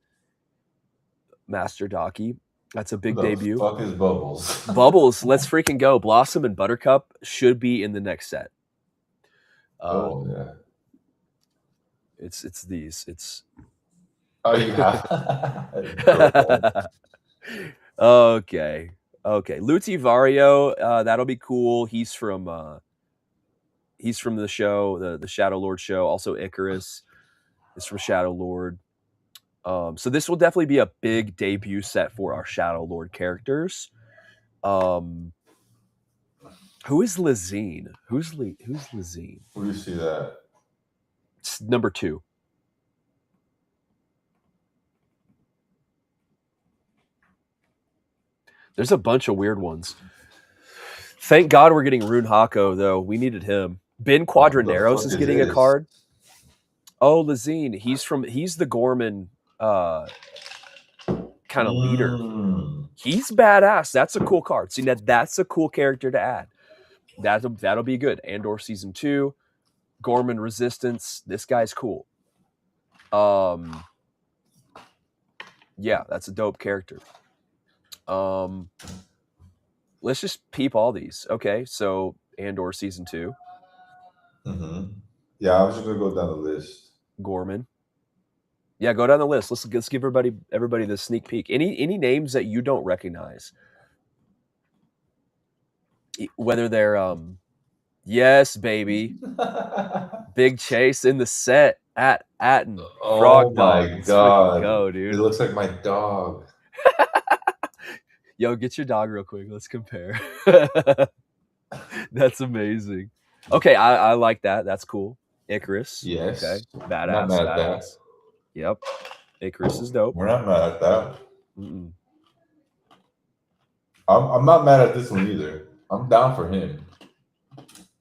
Speaker 1: Daki. That's a big debut.
Speaker 2: Fuck is Bubbles?
Speaker 1: Bubbles, let's freaking go. Blossom and Buttercup should be in the next set.
Speaker 2: Yeah.
Speaker 1: It's these. It's.
Speaker 2: Oh yeah.
Speaker 1: Okay. Luti Vario, that'll be cool. He's from the show, the Shadow Lord show. Also Icarus is from Shadow Lord. So this will definitely be a big debut set for our Shadow Lord characters. Who is Lazine? Who's Lazine?
Speaker 2: Where do you see that?
Speaker 1: It's number 2. There's a bunch of weird ones. Thank God we're getting Rune Hako, though. We needed him. Ben Quadraneros is getting a card. Oh, Lazine. He's the Gorman kind of leader. He's badass. That's a cool card. See, that's a cool character to add. That'll be good. Andor Season 2, Gorman Resistance. This guy's cool. Yeah, that's a dope character. Let's just peep all these. Okay, so Andor Season 2.
Speaker 2: Mm-hmm. Yeah, I was just gonna go down the list.
Speaker 1: Gorman. Yeah, go down the list. Let's give everybody the sneak peek. Any names that you don't recognize, whether they're yes, baby, Big Chase in the set at Atten. Frog Dog.
Speaker 2: My God,
Speaker 1: go, dude!
Speaker 2: It looks like my dog.
Speaker 1: Yo, get your dog real quick. Let's compare. That's amazing. Okay, I like that. That's cool. Icarus.
Speaker 2: Yes.
Speaker 1: Okay. Badass.
Speaker 2: Not mad at
Speaker 1: badass.
Speaker 2: that.
Speaker 1: Yep. Icarus is dope.
Speaker 2: We're not mad at that.
Speaker 1: Mm-mm.
Speaker 2: I'm not mad at this one either. I'm down for him.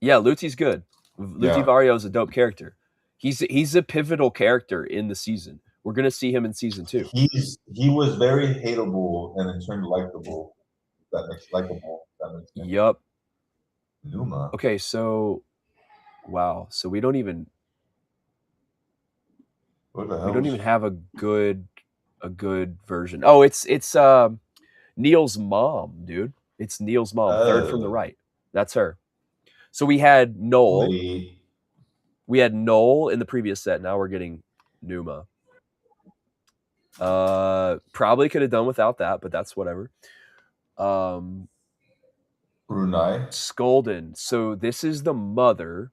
Speaker 1: Yeah, Luti's good. Luti Vario is a dope character. He's a pivotal character in the season. We're gonna see him in season 2.
Speaker 2: He was very hateable and then turned likable. That makes likable. That makes sense.
Speaker 1: Yup.
Speaker 2: Numa.
Speaker 1: Okay, so wow. So we don't even have a good version. Oh, it's Neil's mom, dude. It's Neil's mom, third from the right. That's her. So we had Noel. We had Noel in the previous set. Now we're getting Numa. Probably could have done without that, but that's whatever.
Speaker 2: Brunei.
Speaker 1: Skolden. So this is the mother.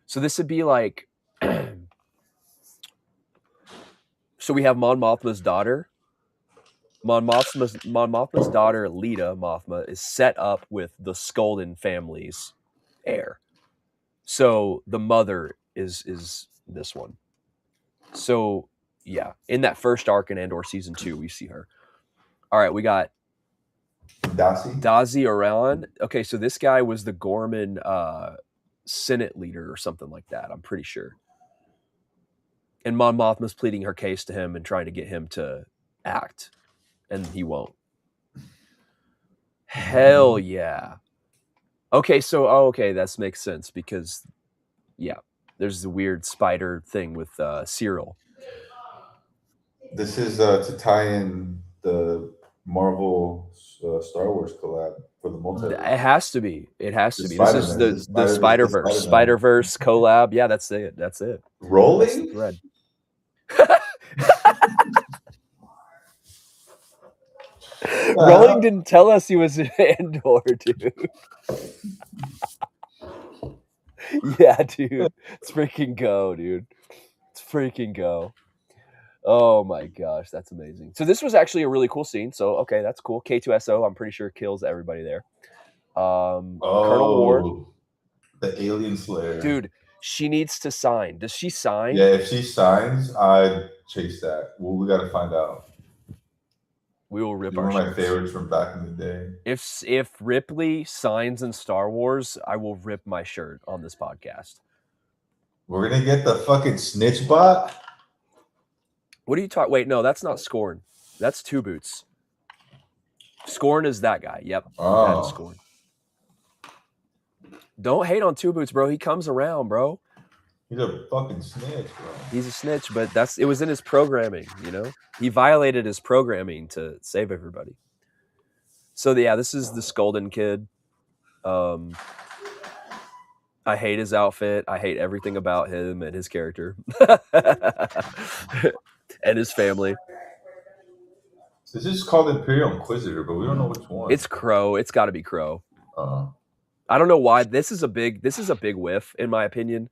Speaker 1: So this would be like. So we have Mon Mothma's daughter. Mon Mothma's daughter, Lita Mothma, is set up with the Skolden family's heir. So the mother is this one. So yeah, in that first arc in Andor season 2, we see her. All right, we got Dazi Oran. Okay, so this guy was the Gorman Senate leader or something like that. I'm pretty sure. And Mon Mothma's pleading her case to him and trying to get him to act, and he won't. Hell yeah. Okay, so okay, that makes sense because yeah, there's the weird spider thing with Cyril.
Speaker 2: This is to tie in the Marvel Star Wars collab for the multiverse.
Speaker 1: It has to be. It has to be.
Speaker 2: Spider-Man.
Speaker 1: This is the
Speaker 2: The
Speaker 1: Spider-Verse.
Speaker 2: Spider-Man.
Speaker 1: Spider-Verse collab. Yeah, that's it. That's it.
Speaker 2: Rolling?
Speaker 1: That's the thread. Rolling didn't tell us he was an Andor, dude. Yeah, dude. It's freaking go, dude. It's freaking go. Oh my gosh, that's amazing. So this was actually a really cool scene. So okay, that's cool. K2SO, I'm pretty sure kills everybody there. Colonel Ward,
Speaker 2: the Alien Slayer,
Speaker 1: dude. She needs to sign. Does she sign?
Speaker 2: Yeah, if she signs, I'd chase that. Well, we got to find out.
Speaker 1: We will rip
Speaker 2: She's
Speaker 1: our
Speaker 2: one of my
Speaker 1: shirts.
Speaker 2: favorites from back in the day.
Speaker 1: If Ripley signs in Star Wars, I will rip my shirt on this podcast.
Speaker 2: We're gonna get the fucking snitch bot.
Speaker 1: What are you talking? Wait, no, that's not Scorn. That's Two Boots. Scorn is that guy. Yep, that is Scorn. Don't hate on Two Boots, bro. He comes around, bro.
Speaker 2: He's a fucking snitch, bro.
Speaker 1: He's a snitch, but it was in his programming, you know? He violated his programming to save everybody. So yeah, this is the Skolden kid. I hate his outfit. I hate everything about him and his character. And his family.
Speaker 2: This is called Imperial Inquisitor, but we don't know which one.
Speaker 1: It's Crow. It's got to be Crow. I don't know why. This is a big whiff, in my opinion.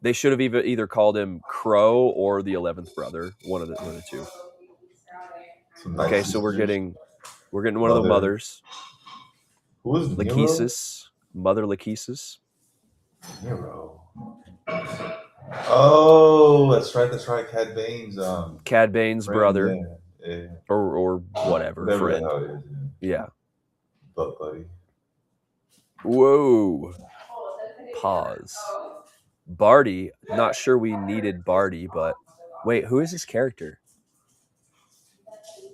Speaker 1: They should have either called him Crow or the 11th brother. One of the two. Okay, so we're getting one of the mothers.
Speaker 2: Who is
Speaker 1: Lachesis? Mother Lachesis.
Speaker 2: Nero. Oh, that's right. Cad Bane's
Speaker 1: Cad Bane's brother.
Speaker 2: Yeah.
Speaker 1: Or whatever friend.
Speaker 2: The hell it is,
Speaker 1: yeah.
Speaker 2: Butt buddy.
Speaker 1: Whoa. Pause. Barty, not sure we needed Barty, but wait, who is his character?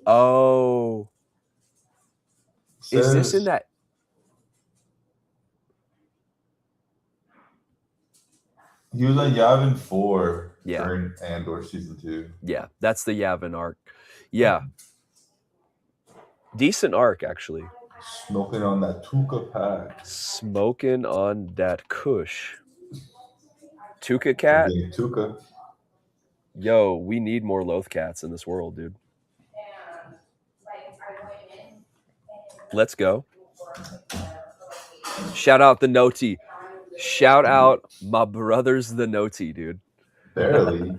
Speaker 1: Oh. Is this in that?
Speaker 2: He was on Yavin 4
Speaker 1: Yeah.
Speaker 2: during Andor season 2.
Speaker 1: Yeah, that's the Yavin arc. Yeah. Decent arc, actually.
Speaker 2: Smoking on that Tuca pack.
Speaker 1: Smoking on that Kush. Tuca cat?
Speaker 2: Tuca.
Speaker 1: Yo, we need more Loth cats in this world, dude. Let's go. Shout out the Noti. Shout out my brothers the Noti, dude.
Speaker 2: Barely.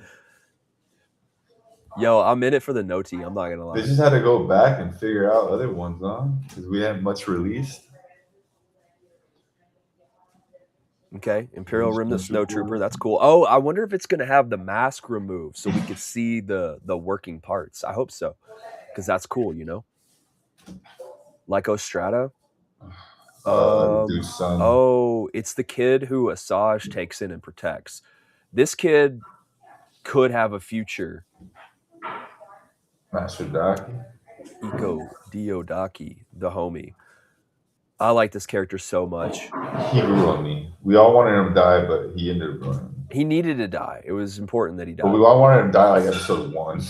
Speaker 1: Yo, I'm in it for the Noti. I'm not gonna lie.
Speaker 2: They just had to go back and figure out other ones, huh? Because we haven't much released.
Speaker 1: Okay, Imperial Remnant Snowtrooper. That's cool. Oh, I wonder if it's gonna have the mask removed so we could see the working parts. I hope so, because that's cool, you know. Lyco Strata.
Speaker 2: Dude's son.
Speaker 1: Oh, it's the kid who Asajj takes in and protects. This kid could have a future.
Speaker 2: Master Daki.
Speaker 1: Iko Diodaki, the homie. I like this character so much.
Speaker 2: He grew on me. We all wanted him to die, but he ended up growing on me.
Speaker 1: He needed to die. It was important that he died.
Speaker 2: But we all wanted him to die like episode 1.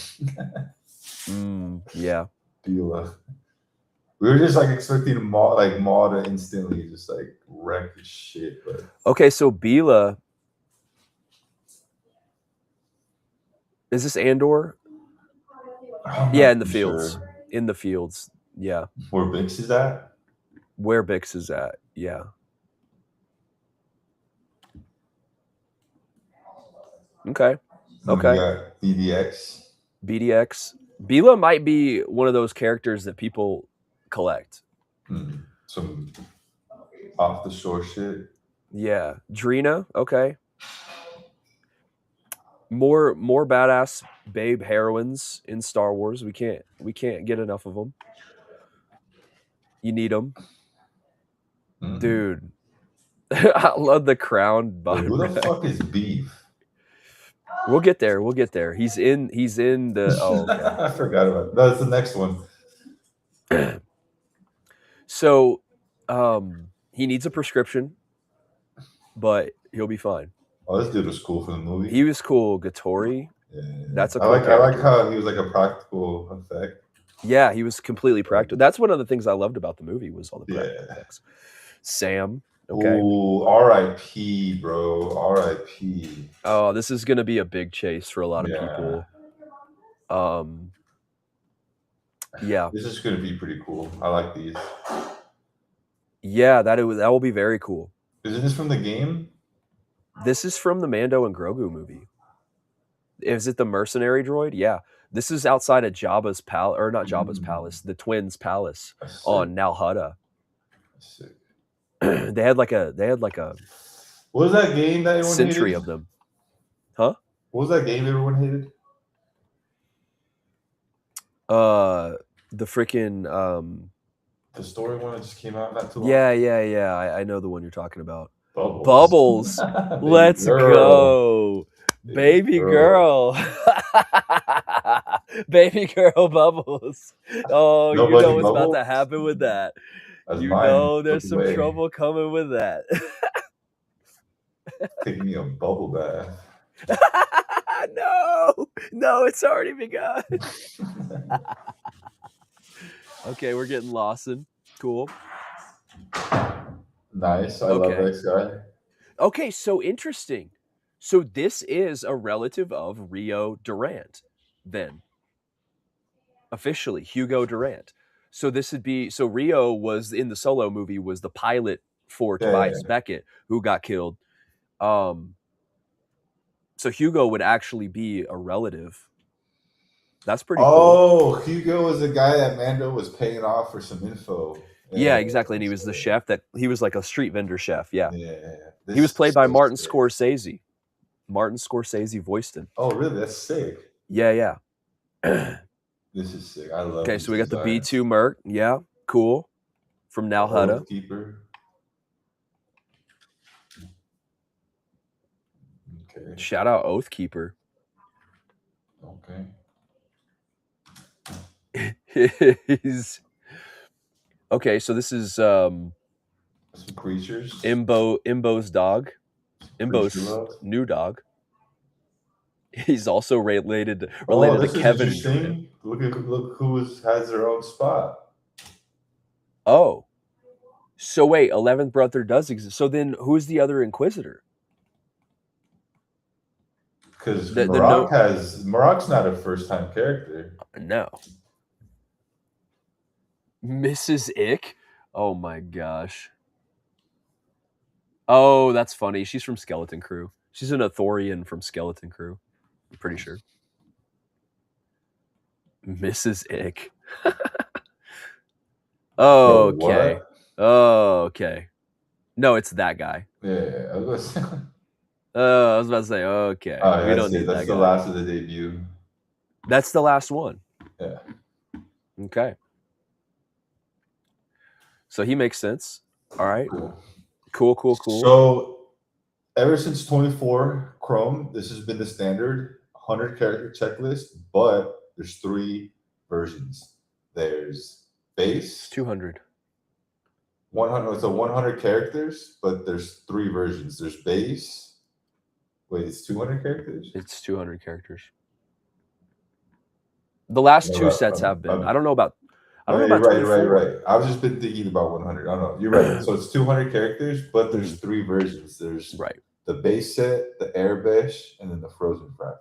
Speaker 1: Yeah.
Speaker 2: Bila. We were just like expecting Maul to instantly just like wreck his shit. But
Speaker 1: okay, so Bila. Is this Andor?
Speaker 2: I'm
Speaker 1: Yeah,
Speaker 2: not
Speaker 1: in the
Speaker 2: too
Speaker 1: fields.
Speaker 2: sure.
Speaker 1: In the fields. Yeah.
Speaker 2: Where Bix is at?
Speaker 1: Where Bix is at. Yeah. Okay.
Speaker 2: Then we
Speaker 1: Okay.
Speaker 2: got BDX.
Speaker 1: BDX. Bila might be one of those characters that people collect.
Speaker 2: Some off the shore shit.
Speaker 1: Yeah. Drina. Okay. More badass babe heroines in Star Wars. We can't get enough of them. You need them, dude. I love the crown.
Speaker 2: Wait, who the fuck is Beef?
Speaker 1: We'll get there. We'll get there. He's in the. Oh, okay.
Speaker 2: I forgot about that. That's the next one.
Speaker 1: So, he needs a prescription, but he'll be fine.
Speaker 2: Oh, this dude was cool for the movie.
Speaker 1: He was cool. Gattori.
Speaker 2: Yeah.
Speaker 1: That's a cool
Speaker 2: I like
Speaker 1: character.
Speaker 2: how he was like a practical effect.
Speaker 1: Yeah, he was completely practical. That's one of the things I loved about the movie was all the practical effects. Sam. Okay.
Speaker 2: Ooh, R.I.P., bro. R.I.P.
Speaker 1: Oh, this is gonna be a big chase for a lot of people. Yeah.
Speaker 2: This is gonna be pretty cool. I like these.
Speaker 1: Yeah, that will be very cool.
Speaker 2: Isn't this from the game?
Speaker 1: This is from the Mando and Grogu movie. Is it the mercenary droid? Yeah. This is outside of Jabba's palace, or not Jabba's palace, the twins' palace on Nal Hutta.
Speaker 2: Sick.
Speaker 1: They had like a
Speaker 2: what was that game that everyone
Speaker 1: century
Speaker 2: hated?
Speaker 1: of them. Huh?
Speaker 2: What was that game everyone hated?
Speaker 1: The freaking
Speaker 2: the story one that just came out not too long.
Speaker 1: Yeah. I know the one you're talking about.
Speaker 2: Bubbles.
Speaker 1: Let's go. Baby girl. Baby girl Bubbles. Oh,
Speaker 2: Nobody
Speaker 1: you know what's
Speaker 2: Bubbles?
Speaker 1: about to happen with that.
Speaker 2: That's
Speaker 1: you
Speaker 2: mine.
Speaker 1: know there's some
Speaker 2: away.
Speaker 1: trouble coming with that.
Speaker 2: Take me a bubble bath.
Speaker 1: No, it's already begun. Okay, we're getting Lawson. Cool.
Speaker 2: Nice. I love this guy.
Speaker 1: Okay, so interesting. So this is a relative of Rio Durant, then. Officially, Hugo Durant. So this would be, so Rio was in the Solo movie, was the pilot for Tobias Beckett, who got killed. So Hugo would actually be a relative. That's pretty cool.
Speaker 2: Oh, Hugo was the guy that Mando was paying off for some info.
Speaker 1: Yeah, exactly. And he was the chef he was like a street vendor chef. Yeah.
Speaker 2: This
Speaker 1: he was played by Martin Scorsese. Martin Scorsese voiced him.
Speaker 2: Oh, really? That's sick.
Speaker 1: Yeah.
Speaker 2: This is sick. I love it.
Speaker 1: Okay, so we got the B2 Merc. Yeah, cool. From Nal Hutta.
Speaker 2: Keeper. Okay.
Speaker 1: Shout out Oathkeeper.
Speaker 2: Okay.
Speaker 1: He's okay, so this is
Speaker 2: some creatures.
Speaker 1: Imbo's dog. Imbo's new dog. He's also related to Kevin.
Speaker 2: Look who has their own spot.
Speaker 1: Oh. So wait, 11th brother does exist. So then who's the other Inquisitor?
Speaker 2: Because Marok's not a first-time character.
Speaker 1: No. Mrs. Ick? Oh my gosh. Oh, that's funny. She's from Skeleton Crew. She's an Athorian from Skeleton Crew. I'm pretty sure. Mrs. Ick. Okay. Okay. No, it's that guy.
Speaker 2: Yeah. I was
Speaker 1: about to say, okay.
Speaker 2: We don't need that. That's the last of the debut.
Speaker 1: That's the last one.
Speaker 2: Yeah.
Speaker 1: Okay. So he makes sense. All right. Cool.
Speaker 2: So ever since 24 Chrome, this has been the standard 100 character checklist, but there's 3 versions. There's base.
Speaker 1: 200.
Speaker 2: 100. So 100 characters, but there's 3 versions. There's base. Wait, it's 200 characters?
Speaker 1: It's 200 characters. The last 2 sets have been. I don't know about.
Speaker 2: Right. I've just been thinking about 100. I don't know. You're right. So it's 200 characters, but there's 3 versions. There's the base set, the airbrush, and then the frozen fractor.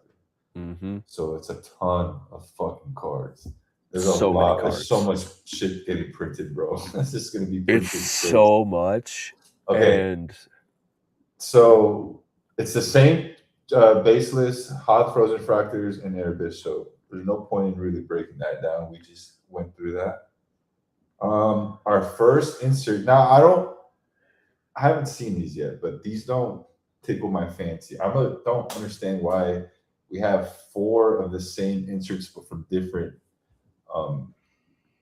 Speaker 1: Mm-hmm.
Speaker 2: So it's a ton of fucking cards. There's
Speaker 1: So many
Speaker 2: There's so
Speaker 1: cards.
Speaker 2: much shit getting printed, bro. This is gonna be
Speaker 1: It's
Speaker 2: printed crazy.
Speaker 1: so much.
Speaker 2: Okay,
Speaker 1: And
Speaker 2: so it's the same baseless, hot frozen fractors, and Airbus. So there's no point in really breaking that down. We just went through that. Our first insert. Now I haven't seen these yet, but these don't tickle my fancy. Don't understand why we have 4 of the same inserts but from different um,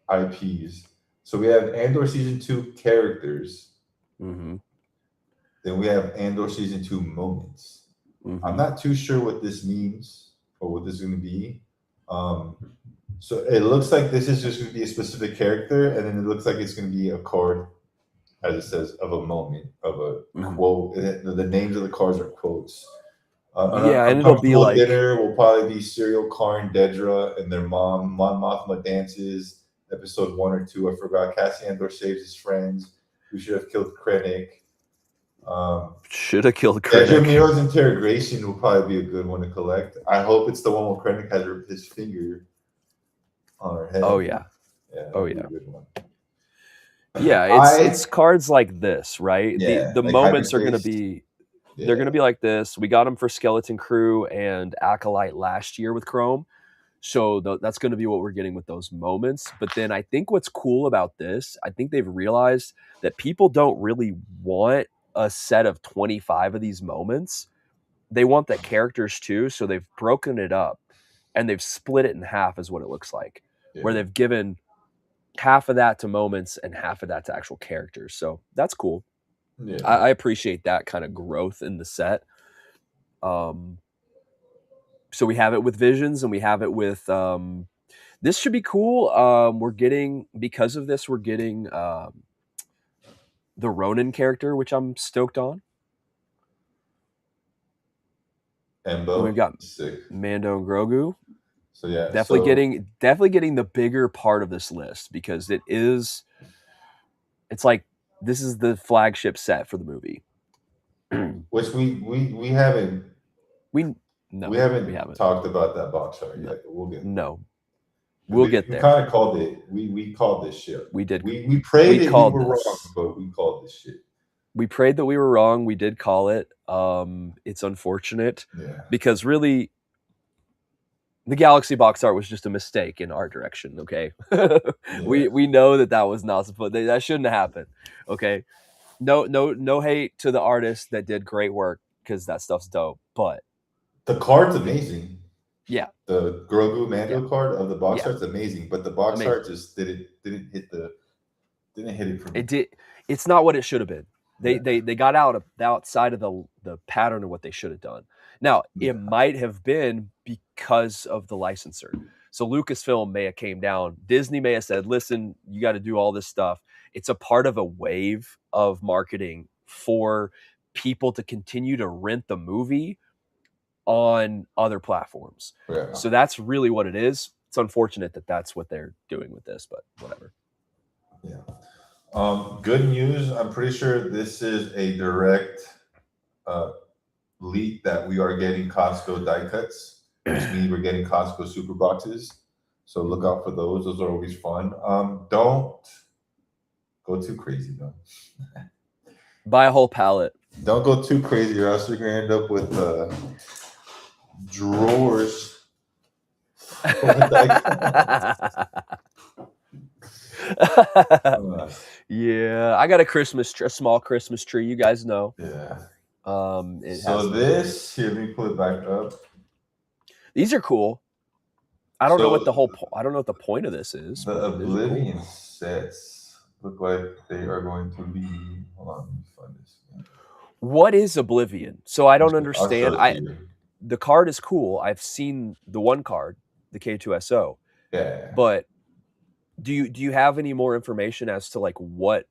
Speaker 2: IPs. So we have Andor season 2 characters.
Speaker 1: mm-hmm.
Speaker 2: Then we have Andor season 2 moments.
Speaker 1: Mm-hmm.
Speaker 2: I'm not too sure what this means or what this is going to be. So it looks like this is just going to be a specific character, and then it looks like it's going to be a card, as it says, of a moment, of a
Speaker 1: Mhm.
Speaker 2: quote. The names of the cards are quotes.
Speaker 1: Yeah, and it'll be
Speaker 2: Uncomfortable
Speaker 1: like-
Speaker 2: dinner will probably be Serial, Karn, Dedra, and their mom. Mon Mothma dances. Episode 1 or 2, I forgot. Cassian Andor saves his friends. We should have killed Krennic.
Speaker 1: Should have killed
Speaker 2: Dedra
Speaker 1: Krennic.
Speaker 2: Miro's interrogation will probably be a good one to collect. I hope it's the one where Krennic has his finger on her head.
Speaker 1: Oh yeah.
Speaker 2: Yeah.
Speaker 1: Oh,
Speaker 2: that'd be
Speaker 1: yeah.
Speaker 2: a good one.
Speaker 1: Yeah, it's cards like this, right?
Speaker 2: Yeah,
Speaker 1: the
Speaker 2: like
Speaker 1: moments are going to
Speaker 2: hypertext.
Speaker 1: be
Speaker 2: Yeah.
Speaker 1: they're going to be like this. We got them for Skeleton Crew and Acolyte last year with Chrome. So that's going to be what we're getting with those moments. But then I think what's cool about this, I think they've realized that people don't really want a set of 25 of these moments. They want the characters too. So they've broken it up and they've split it in half is what it looks like,
Speaker 2: Yeah.
Speaker 1: where they've given half of that to moments and half of that to actual characters. So that's cool.
Speaker 2: Yeah.
Speaker 1: I appreciate that kind of growth in the set. So we have it with Visions and we have it with this should be cool. We're getting, because of this, we're getting the Ronin character, which I'm stoked on.
Speaker 2: Embo.
Speaker 1: And we've got
Speaker 2: Sick.
Speaker 1: Mando and Grogu.
Speaker 2: So yeah,
Speaker 1: Definitely getting the bigger part of this list because it's like this is the flagship set for the movie.
Speaker 2: Which we haven't
Speaker 1: we
Speaker 2: haven't talked about that box art yet. We'll get
Speaker 1: we'll get there.
Speaker 2: We kind of called it. We called this shit.
Speaker 1: We did.
Speaker 2: We prayed that we were wrong, but we called this shit.
Speaker 1: We prayed that we were wrong. We did call it. It's unfortunate because really the Galaxy box art was just a mistake in art direction. Okay. We know that was not supposed, that shouldn't have happened. Okay. No hate to the artist that did great work because that stuff's dope, but
Speaker 2: the card's amazing.
Speaker 1: Yeah.
Speaker 2: The Grogu Mando card of the box art's amazing, but the box art just didn't hit it for me.
Speaker 1: It did. It's not what it should have been. They got outside of the pattern of what they should have done. Now, it might have been because of the licensor. So Lucasfilm may have came down. Disney may have said, listen, you got to do all this stuff. It's a part of a wave of marketing for people to continue to rent the movie on other platforms.
Speaker 2: Yeah.
Speaker 1: So that's really what it is. It's unfortunate that that's what they're doing with this, but whatever.
Speaker 2: Yeah. Good news. I'm pretty sure this is a direct leak that we are getting Costco die cuts, which means we're getting Costco super boxes. So look out for those. Those are always fun. Don't go too crazy though.
Speaker 1: Buy a whole pallet.
Speaker 2: Don't go too crazy, or else you're gonna end up with drawers.
Speaker 1: Yeah, I got a small Christmas tree. You guys know.
Speaker 2: Yeah.
Speaker 1: So
Speaker 2: this, here, let me pull it back up.
Speaker 1: These are cool. I don't know what the point of this is.
Speaker 2: The Oblivion sets look like they are going to be. Hold on, let me find this.
Speaker 1: What is Oblivion? So I don't understand. The card is cool. I've seen the one card, the K2SO.
Speaker 2: Yeah.
Speaker 1: But do you have any more information as to like what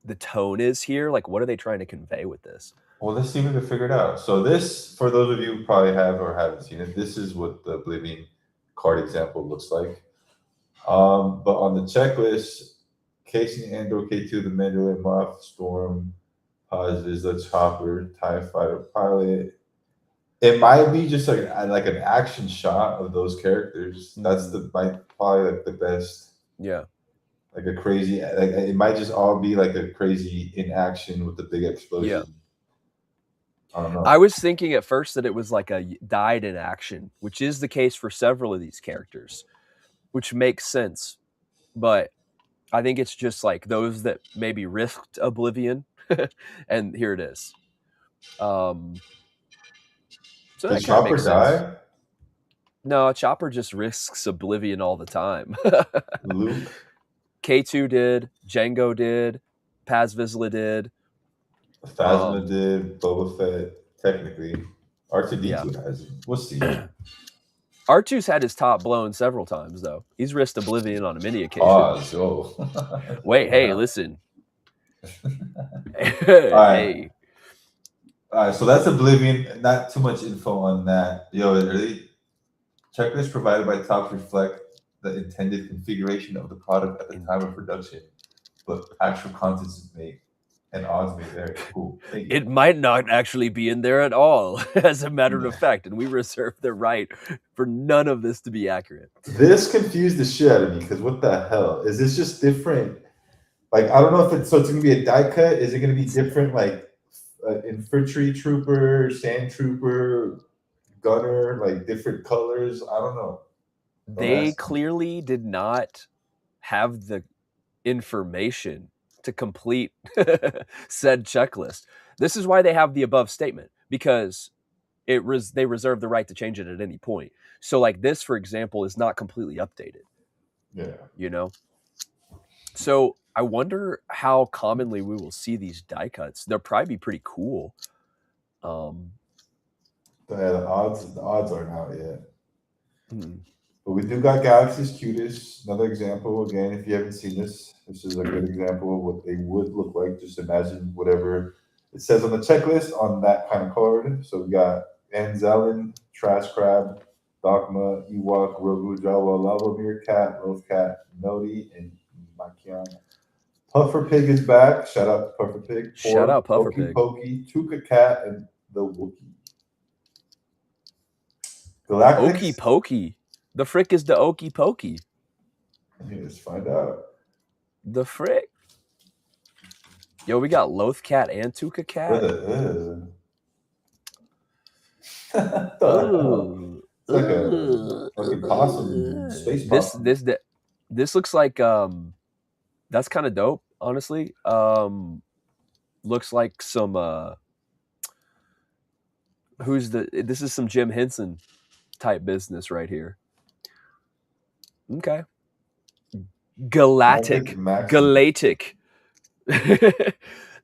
Speaker 1: the tone is here? Like, what are they trying to convey with this?
Speaker 2: Well, let's see if we can figure it out. So this, for those of you who probably have or haven't seen it, this is what the Oblivion card example looks like. But on the checklist, Casey Andor, K2, the Mandalorian Moth, Storm, Paz, Vizsla, Chopper, TIE Fighter Pilot, It might be just like an action shot of those characters. That's probably like the best.
Speaker 1: Yeah.
Speaker 2: Like a crazy, like it might just all be like a crazy in action with the big explosion.
Speaker 1: Yeah.
Speaker 2: I don't know.
Speaker 1: I was thinking at first that it was like a died in action, which is the case for several of these characters, which makes sense. But I think it's just like those that maybe risked oblivion, and here it is. So
Speaker 2: Did
Speaker 1: that kind of
Speaker 2: Chopper
Speaker 1: makes sense.
Speaker 2: die?
Speaker 1: No, Chopper just risks oblivion all the time.
Speaker 2: Luke,
Speaker 1: K2 did, Django did, Paz Vizsla did.
Speaker 2: Phasma did, Boba Fett, technically. R2D2
Speaker 1: Yeah.
Speaker 2: hasn't. We'll see.
Speaker 1: R2's had his top blown several times, though. He's risked oblivion on many occasions.
Speaker 2: Pause. Oh.
Speaker 1: Wait, hey, listen.
Speaker 2: Hey. All right, so that's Oblivion. Not too much info on that. Yo, really, checklists provided by Topps reflect the intended configuration of the product at the time of production, but actual contents is made and odds made there. Cool.
Speaker 1: It might not actually be in there at all, as a matter of fact, and we reserve the right for none of this to be accurate.
Speaker 2: This confused the shit out of me because what the hell is this? Just different? Like I don't know if it's gonna be a die cut. Is it gonna be different? Like infantry trooper, sand trooper, gunner, like different colors. I don't know.
Speaker 1: They clearly did not have the information to complete said checklist. This is why they have the above statement, because they reserve the right to change it at any point. So like this, for example, is not completely updated.
Speaker 2: Yeah.
Speaker 1: You know? So I wonder how commonly we will see these die cuts. They'll probably be pretty cool.
Speaker 2: The odds aren't out yet. But we do got Galaxy's Cutest. Another example. Again, if you haven't seen this is a good example of what they would look like. Just imagine whatever it says on the checklist on that kind of card. So we got Anzelin, Trash Crab, Dogma, Ewok, Rogu, Jawa, Lava Meerkat, Lothcat, Nodi, and Makian. Puffer Pig is back. Shout out to Puffer Pig.
Speaker 1: Shout out Puffer Pig.
Speaker 2: Pokey, Tuka Cat, and the Wookiee. Galactic.
Speaker 1: Okey pokey. The frick is the okey pokey?
Speaker 2: Let's find out.
Speaker 1: The frick? Yo, we got Lothcat and Tuka Cat.
Speaker 2: It's like a fucking possum space possum.
Speaker 1: This looks like that's kind of dope, honestly. Looks like some this is some Jim Henson type business right here. Okay. Galactic.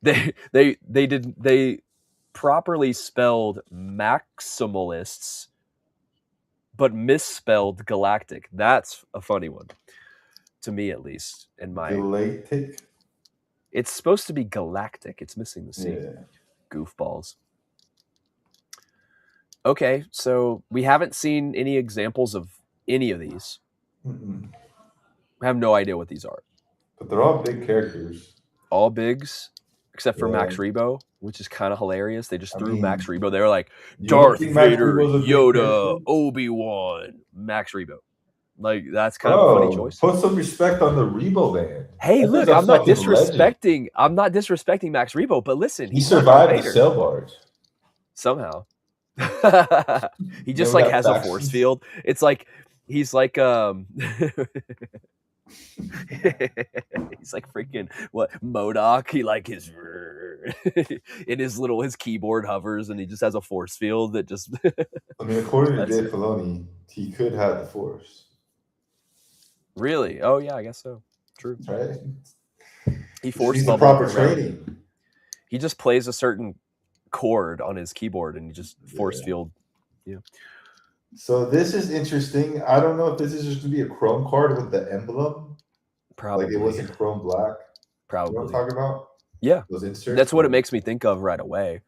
Speaker 1: They properly spelled maximalists, but misspelled galactic. That's a funny one, to me at least. In my
Speaker 2: galactic.
Speaker 1: It's supposed to be galactic. It's missing the C.
Speaker 2: Yeah.
Speaker 1: Goofballs. Okay, so we haven't seen any examples of any of these. I have no idea what these are.
Speaker 2: But they're all big characters.
Speaker 1: All bigs, except for Max Rebo, which is kind of hilarious. They just threw Max Rebo. They were like, Darth Vader, Yoda, Obi-Wan, Max Rebo. Like, that's kind of a funny choice.
Speaker 2: Put some respect on the Rebo band.
Speaker 1: Hey, look, I'm not disrespecting Max Rebo, but listen.
Speaker 2: He survived the sail barge.
Speaker 1: Somehow. He just like has a force field. It's like he's like he's like freaking what MODOK. He like his in his keyboard hovers and he just has a force field that just
Speaker 2: I mean, according to Dave Filoni, he could have the force.
Speaker 1: Really? Oh yeah, I guess so. True.
Speaker 2: Right?
Speaker 1: He forced
Speaker 2: the proper training.
Speaker 1: He just plays a certain chord on his keyboard and he just force field. Yeah.
Speaker 2: So this is interesting. I don't know if this is just gonna be a chrome card with the emblem.
Speaker 1: Probably.
Speaker 2: Like it wasn't chrome black.
Speaker 1: Probably.
Speaker 2: You know what I'm talking about?
Speaker 1: Yeah.
Speaker 2: Those inserts.
Speaker 1: That's what it makes me think of right away.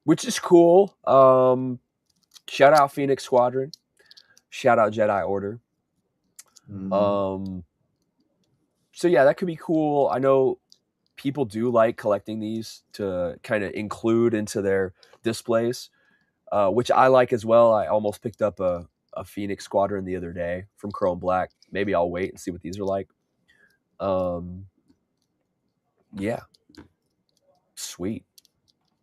Speaker 1: Which is cool. Shout out Phoenix Squadron. Shout out Jedi Order. So yeah, that could be cool. I know people do like collecting these to kind of include into their displays, which I like as well. I almost picked up a Phoenix Squadron the other day from Chrome Black. Maybe I'll wait and see what these are like. Yeah, sweet.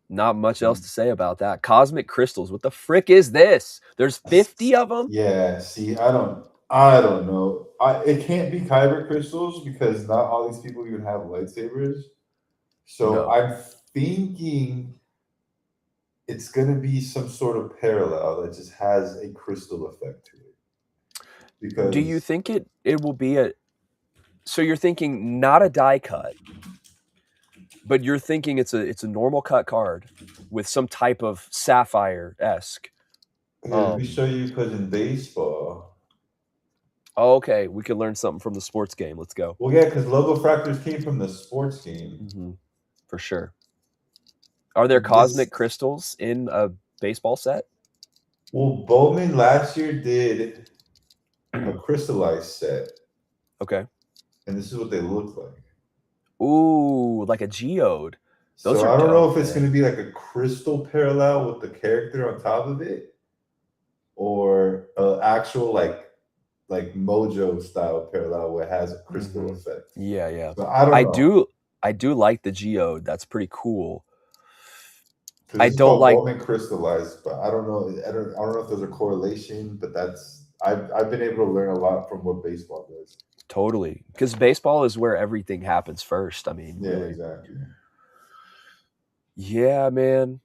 Speaker 1: Not much else to say about that. Cosmic crystals. What the frick is this? There's 50 of them.
Speaker 2: Yeah. See, I don't know. It can't be kyber crystals because not all these people even have lightsabers. So
Speaker 1: No.
Speaker 2: I'm thinking it's gonna be some sort of parallel that just has a crystal effect to it. Because
Speaker 1: Do you think it will be a? So you're thinking not a die cut, but you're thinking it's a normal cut card with some type of sapphire esque.
Speaker 2: here, let me show you because in baseball.
Speaker 1: Oh, okay, we could learn something from the sports game. Let's go.
Speaker 2: Well, yeah, because logo fractors came from the sports game.
Speaker 1: For sure. Are there cosmic crystals in a baseball set?
Speaker 2: Well, Bowman last year did a crystallized set.
Speaker 1: Okay.
Speaker 2: And this is what they look like.
Speaker 1: Ooh, like a geode.
Speaker 2: Those so I don't know if it's going to be like a crystal parallel with the character on top of it, or an actual like Mojo style parallel where it has a crystal effect.
Speaker 1: Yeah, yeah.
Speaker 2: So I don't know.
Speaker 1: I do like the geode. That's pretty cool.
Speaker 2: I don't like Bowman crystallized, but I don't know. I don't know if there's a correlation, but that's I've been able to learn a lot from what baseball does.
Speaker 1: Totally, because baseball is where everything happens first. I mean,
Speaker 2: yeah,
Speaker 1: really.
Speaker 2: Exactly.
Speaker 1: Yeah, man,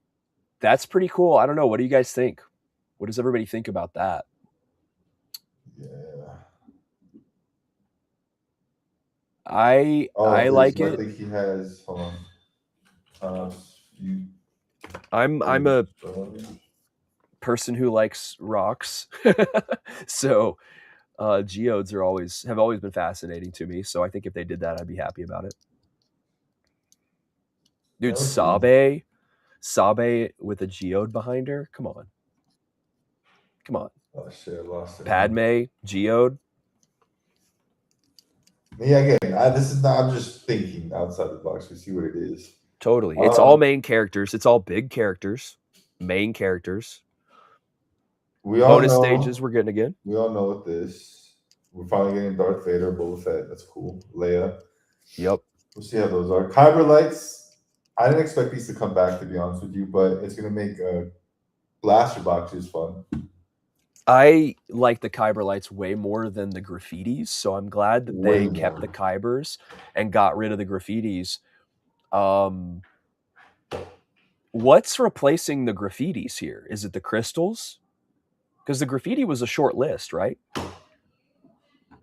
Speaker 1: that's pretty cool. I don't know. What do you guys think? What does everybody think about that?
Speaker 2: Yeah,
Speaker 1: I like it.
Speaker 2: I think he has. Hold on.
Speaker 1: I'm a person who likes rocks, so geodes have always been fascinating to me. So I think if they did that, I'd be happy about it. Dude, Sabe with a geode behind her. Come on.
Speaker 2: Oh shit, I lost it.
Speaker 1: Padme geode.
Speaker 2: Yeah, again, this is not. I'm just thinking outside the box to see what it is.
Speaker 1: Totally, it's all main characters. It's all big characters, main characters.
Speaker 2: We all
Speaker 1: bonus
Speaker 2: know,
Speaker 1: stages we're getting again.
Speaker 2: We all know what this. We're finally getting Darth Vader, Boba Fett. That's cool. Leia.
Speaker 1: Yep.
Speaker 2: We'll see how those are. Kyber lights. I didn't expect these to come back, to be honest with you, but it's gonna make blaster boxes fun.
Speaker 1: I like the Kyber lights way more than the graffitis, so I'm glad that they kept the Kybers and got rid of the graffitis. What's replacing the graffitis here? Is it the crystals? Because the graffiti was a short list, right?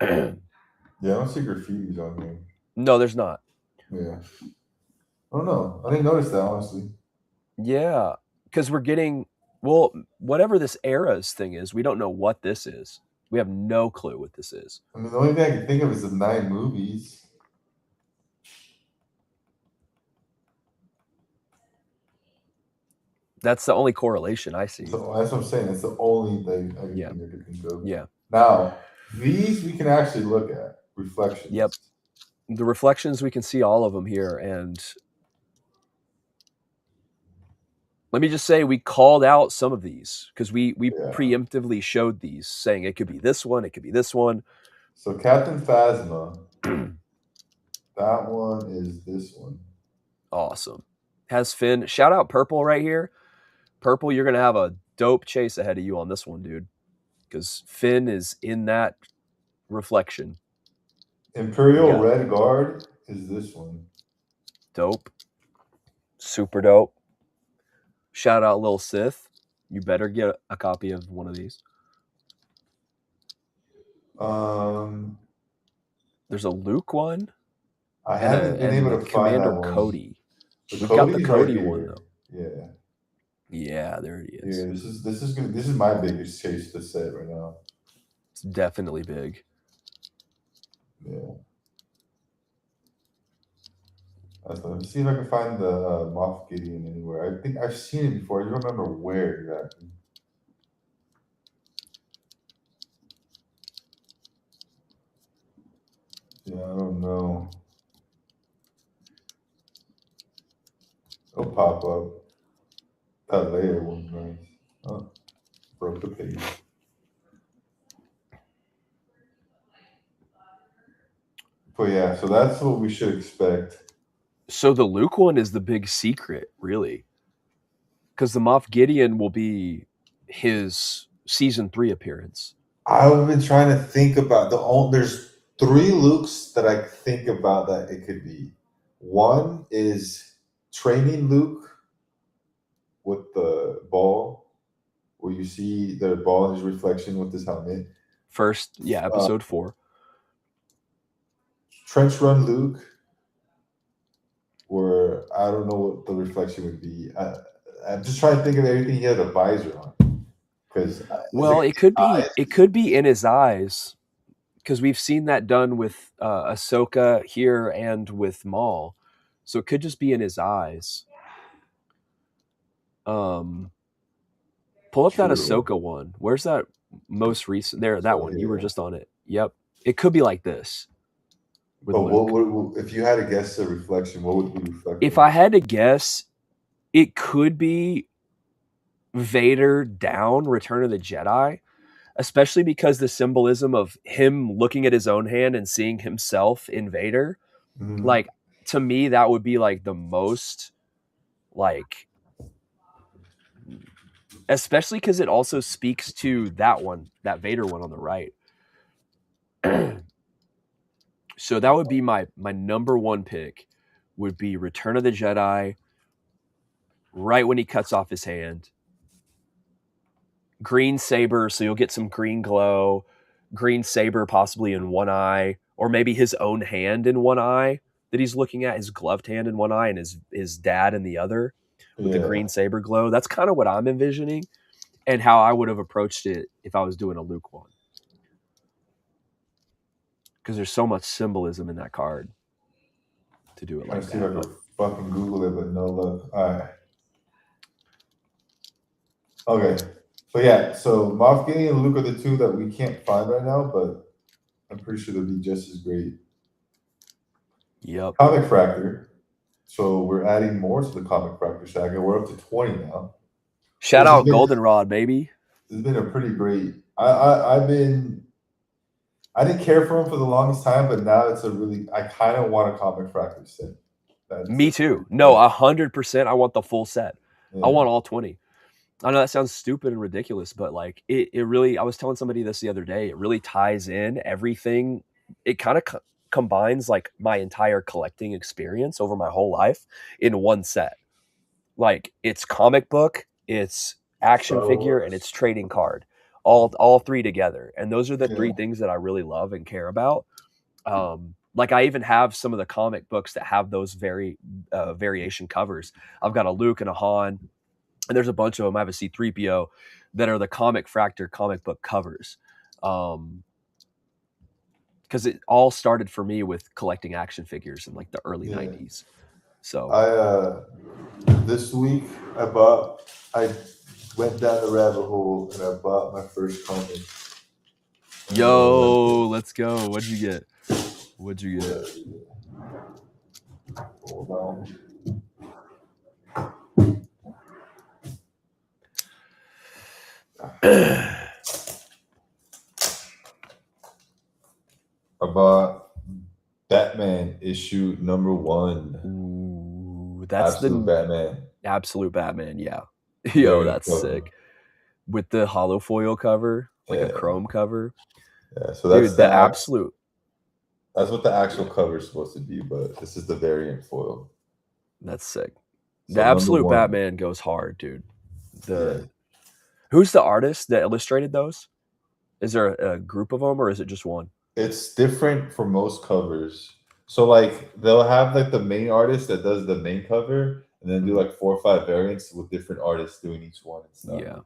Speaker 2: Yeah, I don't see graffitis on here.
Speaker 1: No, there's not.
Speaker 2: Yeah. I don't know. I didn't notice that, honestly.
Speaker 1: Yeah, because we're getting... Well, whatever this Eras thing is, we don't know what this is. We have no clue what this is.
Speaker 2: I mean, the only thing I can think of is the 9 movies.
Speaker 1: That's the only correlation I see.
Speaker 2: So that's what I'm saying. It's the only thing I can think of.
Speaker 1: Yeah.
Speaker 2: Now, these we can actually look at. Reflections.
Speaker 1: Yep. The reflections, we can see all of them here. And let me just say, we called out some of these because we preemptively showed these, saying it could be this one, it could be this one.
Speaker 2: So Captain Phasma, that one is this one.
Speaker 1: Awesome. Has Finn. Shout out Purple right here. Purple, you're going to have a dope chase ahead of you on this one, dude. Because Finn is in that reflection.
Speaker 2: Imperial Red Guard is this one.
Speaker 1: Dope. Super dope. Shout out Lil Sith. You better get a copy of one of these. There's a Luke one.
Speaker 2: I haven't been able to find
Speaker 1: Commander
Speaker 2: that one.
Speaker 1: Cody.
Speaker 2: We've got the Cody one though.
Speaker 1: Yeah. Yeah, there he is.
Speaker 2: Yeah, this is my biggest chase to set right now.
Speaker 1: It's definitely big.
Speaker 2: Yeah. Let me see if I can find the Moff Gideon anywhere. I think I've seen it before. I don't remember where exactly. Yeah, I don't know. It'll pop up. That layer one's nice. Oh, broke the page. But yeah, so that's what we should expect.
Speaker 1: So the Luke one is the big secret, really, because the Moff Gideon will be his season 3 appearance.
Speaker 2: I've been trying to think about there's 3 Lukes that I think about that it could be. One is training Luke with the ball, where you see the ball in his reflection with his helmet.
Speaker 1: First, episode 4.
Speaker 2: Trench Run Luke, where I don't know what the reflection would be. I'm just trying to think of everything he had a visor on. Because
Speaker 1: it could be in his eyes, because we've seen that done with Ahsoka here and with Maul, so it could just be in his eyes. Pull up that Ahsoka one. Where's that most recent? There, that one. You were just on it. Yep. It could be like this.
Speaker 2: But what, if you had to guess the reflection, what would be reflecting?
Speaker 1: If I had to guess, it could be Vader down, Return of the Jedi, especially because the symbolism of him looking at his own hand and seeing himself in Vader.
Speaker 2: Mhm.
Speaker 1: Like, to me, that would be like the most, like, especially because it also speaks to that one, that Vader one on the right. So that would be my number one pick, would be Return of the Jedi, right when he cuts off his hand. Green saber, so you'll get some green glow. Green saber possibly in one eye, or maybe his own hand in one eye that he's looking at, his gloved hand in one eye and his dad in the other, with the green saber glow. That's kind of what I'm envisioning, and how I would have approached it if I was doing a Luke one. Because there's so much symbolism in that card to do it like that.
Speaker 2: I see if I could fucking Google it, but no luck. All right. Okay. But yeah, so Moff Gideon and Luke are the 2 that we can't find right now, but I'm pretty sure they'll be just as great.
Speaker 1: Yep.
Speaker 2: Comic Fractor. So we're adding more to the Comic Fractor saga. We're up to 20 now.
Speaker 1: Shout out Goldenrod, baby.
Speaker 2: It's been a pretty great. I didn't care for him for the longest time, but now it's I kind of want a Comic Fractor set.
Speaker 1: Me too. No, 100%. I want the full set. Yeah. I want all 20. I know that sounds stupid and ridiculous, but like it really, I was telling somebody this the other day, it really ties in everything. It kind of combines like my entire collecting experience over my whole life in one set. Like, it's comic book, it's action figure, and it's trading card. All 3 together. And those are the 3 things that I really love and care about. Like, I even have some of the comic books that have those variation covers. I've got a Luke and a Han, and there's a bunch of them. I have a C-3PO that are the Comic Fractor comic book covers. Because it all started for me with collecting action figures in like the early 90s. So
Speaker 2: this week I went down the rabbit hole and I bought my first comic.
Speaker 1: Yo, let's go. What'd you get?
Speaker 2: Hold on. I bought Batman issue number 1.
Speaker 1: Ooh, that's
Speaker 2: Absolute Batman.
Speaker 1: Absolute Batman, yeah. Yo, that's sick. With the hollow foil cover, like a chrome cover.
Speaker 2: Yeah, so that's
Speaker 1: the absolute.
Speaker 2: That's what the actual cover is supposed to be, but this is the variant foil.
Speaker 1: That's sick. So the absolute Batman goes hard, dude. Who's the artist that illustrated those? Is there a group of them, or is it just one?
Speaker 2: It's different for most covers. So like they'll have like the main artist that does the main cover, and then do like 4 or 5 variants with different artists doing each one and stuff.
Speaker 1: Yeah.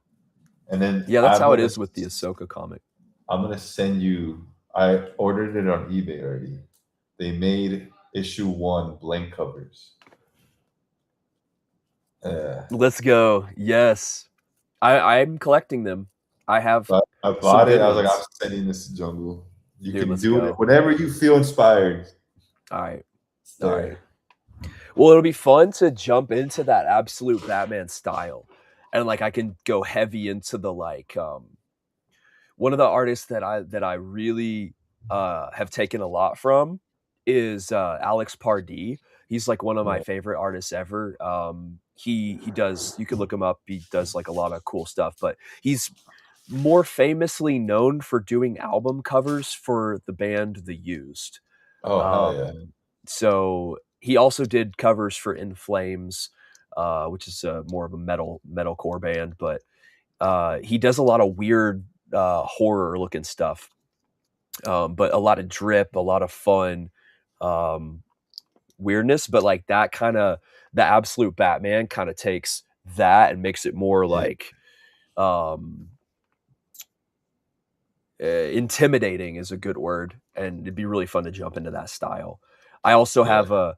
Speaker 2: And then
Speaker 1: that's how it is with the Ahsoka comic.
Speaker 2: I'm gonna send you. I ordered it on eBay already. They made issue 1 blank covers.
Speaker 1: Let's go. Yes, I'm collecting them. I have.
Speaker 2: I bought it. I was like, I'm sending this to Jungle. You can do it whenever you feel inspired.
Speaker 1: All right. Well, it'll be fun to jump into that absolute Batman style, and like I can go heavy into the like one of the artists that I really have taken a lot from is Alex Pardee. He's like one of my favorite artists ever. He does, you could look him up. He does like a lot of cool stuff, but he's more famously known for doing album covers for the band The Used.
Speaker 2: Oh hell yeah!
Speaker 1: So he also did covers for In Flames, which is more of a metalcore band, but he does a lot of weird horror looking stuff, but a lot of drip, a lot of fun weirdness. But like that kind of, the absolute Batman kind of takes that and makes it more like intimidating is a good word, and it'd be really fun to jump into that style. I also have a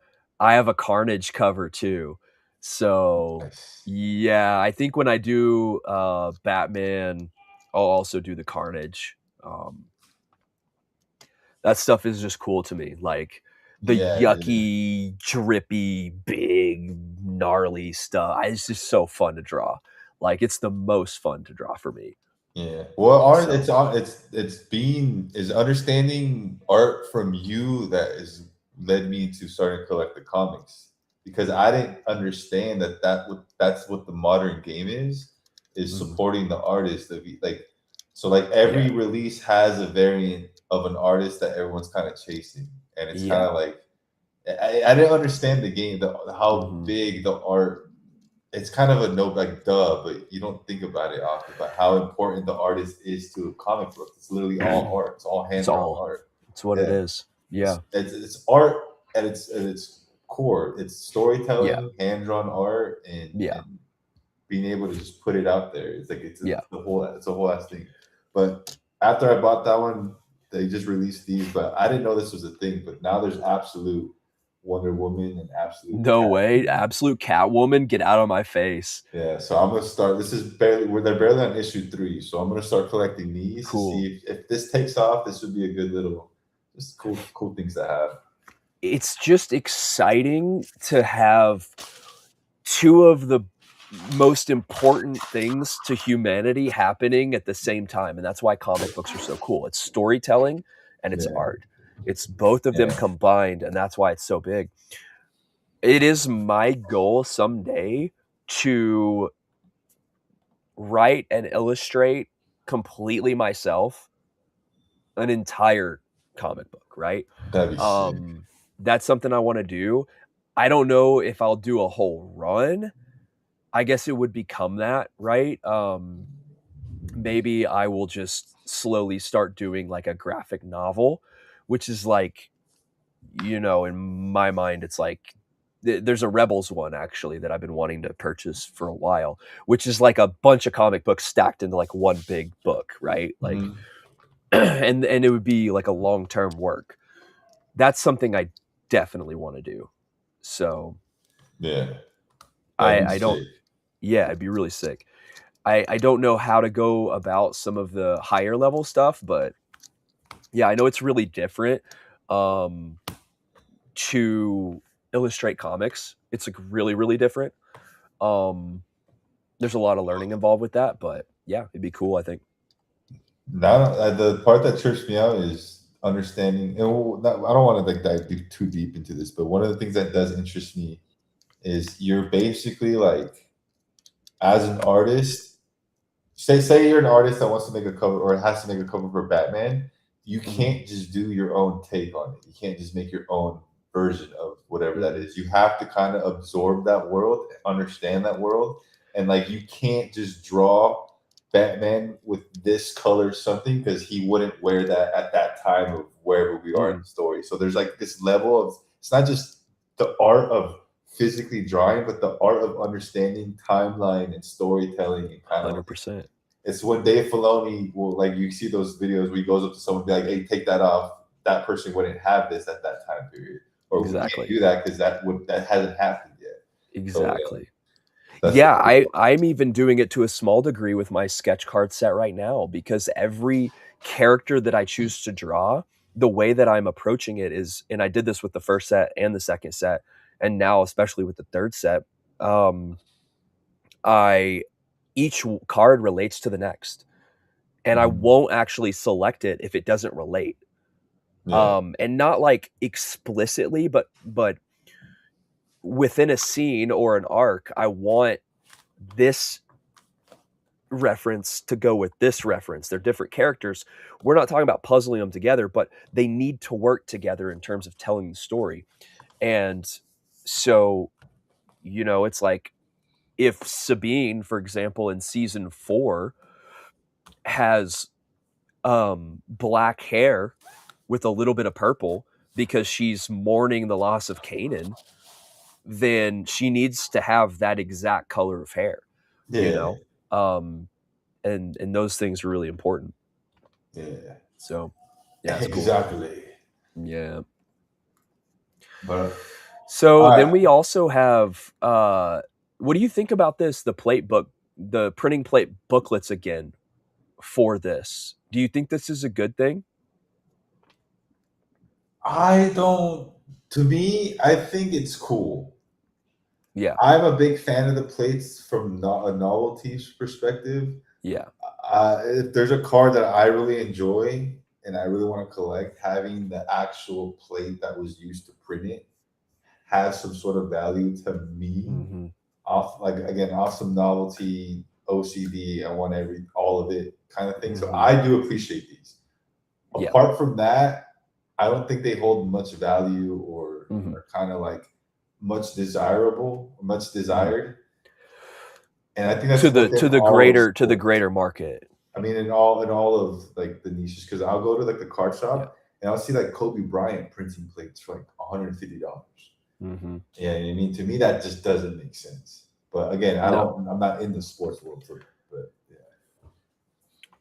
Speaker 1: Carnage cover too, so
Speaker 2: Nice.
Speaker 1: yeah, I think when I do Batman, I'll also do the Carnage. That stuff is just cool to me, like the yucky, drippy, big, gnarly stuff. It's just so fun to draw. Like it's the most fun to draw for me.
Speaker 2: Yeah. Well, art,
Speaker 1: So-
Speaker 2: it's understanding art from you that has led me to starting to collect the comics, because I didn't understand that's what the modern game is supporting the artist of like, so like every release has a variant of an artist that everyone's kind of chasing, and it's kind of like I didn't understand the game, how big the art. It's kind of a no, like duh, but you don't think about it often, but how important the artist is to a comic book. It's literally all art. It's all hand-drawn art.
Speaker 1: It's what it is. Yeah.
Speaker 2: It's art at its core. It's storytelling, hand-drawn art, and being able to just put it out there. It's like it's a whole ass thing. But after I bought that one, they just released these, but I didn't know this was a thing. But now there's absolute Wonder Woman and absolute
Speaker 1: way, absolute Catwoman, get out of my face.
Speaker 2: Yeah, so I'm gonna start. This is they're barely on issue 3, so I'm gonna start collecting these to see if this takes off. This would be a good little, just cool things to have.
Speaker 1: It's just exciting to have two of the most important things to humanity happening at the same time, and that's why comic books are so cool. It's storytelling and it's art. It's both of them combined, and that's why it's so big. It is my goal someday to write and illustrate completely myself an entire comic book, right?
Speaker 2: That'd be sick.
Speaker 1: That's something I want to do. I don't know if I'll do a whole run. I guess it would become that, right? Maybe I will just slowly start doing like a graphic novel, which is like, you know, in my mind, it's like there's a Rebels one actually that I've been wanting to purchase for a while, which is like a bunch of comic books stacked into like one big book, right? Like, and it would be like a long-term work. That's something I definitely want to do. So I don't, it'd be really sick. I don't know how to go about some of the higher level stuff, but yeah, I know it's really different to illustrate comics. It's like really, really different. There's a lot of learning involved with that, but yeah, it'd be cool, I think.
Speaker 2: Now, the part that trips me out is understanding. And I don't want to like dive too deep into this, but one of the things that does interest me is you're basically like, as an artist, say you're an artist that wants to make a cover or has to make a cover for Batman. You can't just do your own take on it. You can't just make your own version of whatever that is. You have to kind of absorb that world, understand that world, and like you can't just draw Batman with this color something because he wouldn't wear that at that time of wherever we are in the story. So there's like this level of, it's not just the art of physically drawing, but the art of understanding timeline and storytelling and kind of
Speaker 1: 100%.
Speaker 2: It's when Dave Filoni will, like, you see those videos where he goes up to someone and be like, "Hey, take that off. That person wouldn't have this at that time period, or we can't do that because that hasn't happened yet."
Speaker 1: Exactly.
Speaker 2: So,
Speaker 1: I'm even doing it to a small degree with my sketch card set right now, because every character that I choose to draw, the way that I'm approaching it is, and I did this with the first set and the second set, and now especially with the third set, each card relates to the next, and I won't actually select it if it doesn't relate.
Speaker 2: Yeah.
Speaker 1: And not like explicitly, but within a scene or an arc, I want this reference to go with this reference. They're different characters. We're not talking about puzzling them together, but they need to work together in terms of telling the story. And so, it's like if Sabine, for example, in season 4 has black hair with a little bit of purple because she's mourning the loss of Kanan, then she needs to have that exact color of hair,
Speaker 2: Yeah.
Speaker 1: And those things are really important.
Speaker 2: Yeah.
Speaker 1: So, yeah, it's cool.
Speaker 2: Exactly.
Speaker 1: Yeah.
Speaker 2: But
Speaker 1: So then
Speaker 2: right.
Speaker 1: we also have, what do you think about this? The printing plate booklets again for this. Do you think this is a good thing?
Speaker 2: To me, I think it's cool.
Speaker 1: Yeah.
Speaker 2: I'm a big fan of the plates from a novelty perspective.
Speaker 1: Yeah.
Speaker 2: If there's a card that I really enjoy and I really want to collect, having the actual plate that was used to print it has some sort of value to me.
Speaker 1: Mm-hmm.
Speaker 2: Off some novelty, OCD, I want all of it kind of thing. So
Speaker 1: Mm-hmm.
Speaker 2: I do appreciate these.
Speaker 1: Yeah.
Speaker 2: Apart from that, I don't think they hold much value or
Speaker 1: Mm-hmm.
Speaker 2: are kind of like much desired. And I think that's
Speaker 1: to the greater market.
Speaker 2: I mean, in all of like the niches, because I'll go to like the card shop and I'll see like Kobe Bryant printing plates for like $150.
Speaker 1: Mm-hmm.
Speaker 2: Yeah, I mean, to me that just doesn't make sense. But again, I'm not in the sports world for it. But yeah,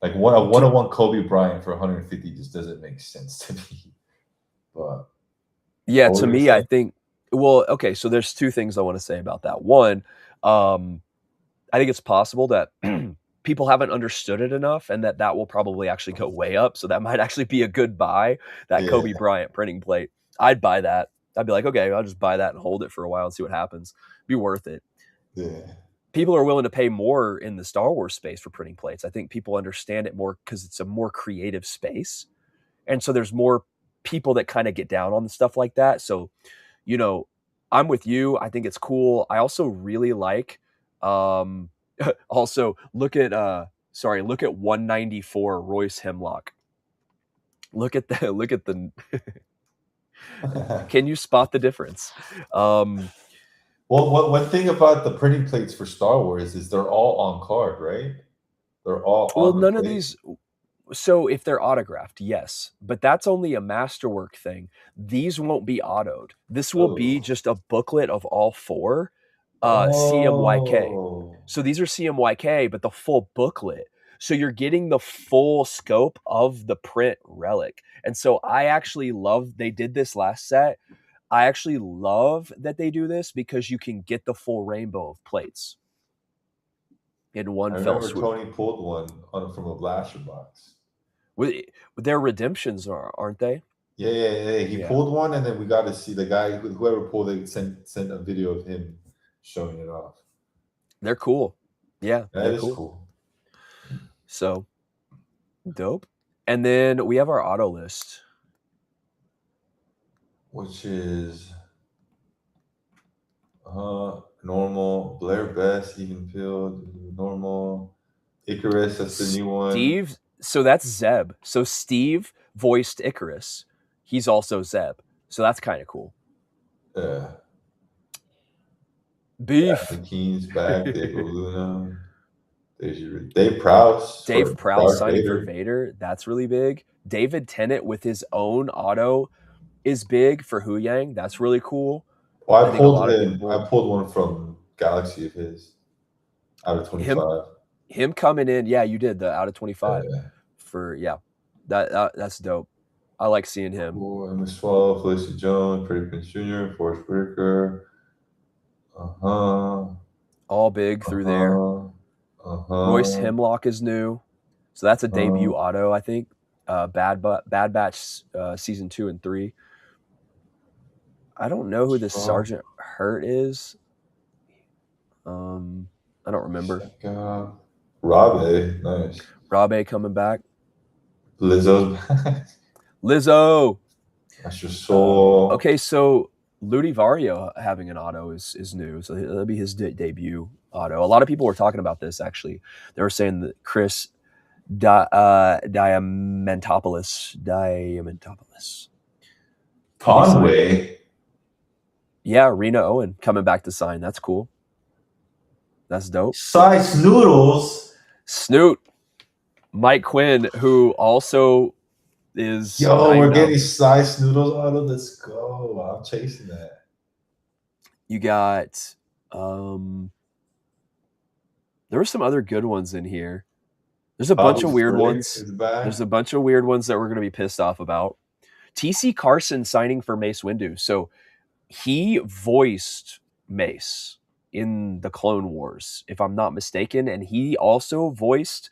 Speaker 2: like a one-on-one Kobe Bryant for $150 just doesn't make sense to me. But
Speaker 1: yeah, to me, I think. Well, okay, so there's two things I want to say about that. One, I think it's possible that people haven't understood it enough, and that will probably actually go way up. So that might actually be a good buy. That Kobe Bryant printing plate, I'd buy that. I'd be like, okay, I'll just buy that and hold it for a while and see what happens. Be worth it.
Speaker 2: Yeah.
Speaker 1: People are willing to pay more in the Star Wars space for printing plates. I think people understand it more because it's a more creative space, and so there's more people that kind of get down on the stuff like that. So, I'm with you. I think it's cool. I also really like. Also, look at 194 Royce Hemlock. Look at the. Can you spot the difference?
Speaker 2: Well, one thing about the printing plates for Star Wars is they're all on card, right? They're all on
Speaker 1: none of these. So if they're autographed, yes, but that's only a masterwork thing. These won't be autoed. This will be just a booklet of all 4 CMYK. So these are CMYK, but the full booklet. So you're getting the full scope of the print relic. And so I actually love they did this last set. I actually love that they do this because you can get the full rainbow of plates in one fell swoop.
Speaker 2: Tony pulled one from a blaster box.
Speaker 1: Their redemptions aren't they?
Speaker 2: Yeah. He pulled one, and then we got to see the guy, whoever pulled it, sent a video of him showing it off.
Speaker 1: They're cool. Yeah,
Speaker 2: that is cool.
Speaker 1: So dope. And then we have our auto list,
Speaker 2: which is normal, Blair Best, even field, normal, Icarus. That's the new one.
Speaker 1: Steve. So that's Zeb. So Steve voiced Icarus. He's also Zeb. So that's kind of cool.
Speaker 2: Yeah.
Speaker 1: Beef.
Speaker 2: The Keen's back. Dave Luna. Dave Prowse.
Speaker 1: Dave Prowse signing for Vader. That's really big. David Tennant with his own auto is big for Hu Yang. That's really cool.
Speaker 2: Well, I pulled one from Galaxy of his out of 25.
Speaker 1: Him coming in, yeah, you did the out of 25 for that's dope. I like seeing him.
Speaker 2: Cool. MS12, Felicity Jones, Freddie Prinze Jr., Forrest Whitaker.
Speaker 1: All big through there. Royce Hemlock is new, so that's a debut auto, I think. Bad Batch season 2 and 3. I don't know who this
Speaker 2: Strong.
Speaker 1: Sergeant Hurt is. I don't remember.
Speaker 2: Check out Robbie. Nice.
Speaker 1: Robbie coming back.
Speaker 2: Lizzo's back.
Speaker 1: Lizzo.
Speaker 2: That's your soul.
Speaker 1: Okay, so Ludivario having an auto is new, so that'll be his debut auto. A lot of people were talking about this actually. They were saying that Chris Diamantopoulos.
Speaker 2: Conway.
Speaker 1: Yeah, Rena Owen coming back to sign. That's cool. That's dope.
Speaker 2: Size Noodles.
Speaker 1: Snoot. Mike Quinn, who also is.
Speaker 2: Yo, we're getting Size Noodles auto. Let's go. I'm chasing that.
Speaker 1: You got there were some other good ones in here. There's a bunch of weird ones. There's a bunch of weird ones that we're going to be pissed off about. TC Carson signing for Mace Windu. So he voiced Mace in the Clone Wars, if I'm not mistaken. And he also voiced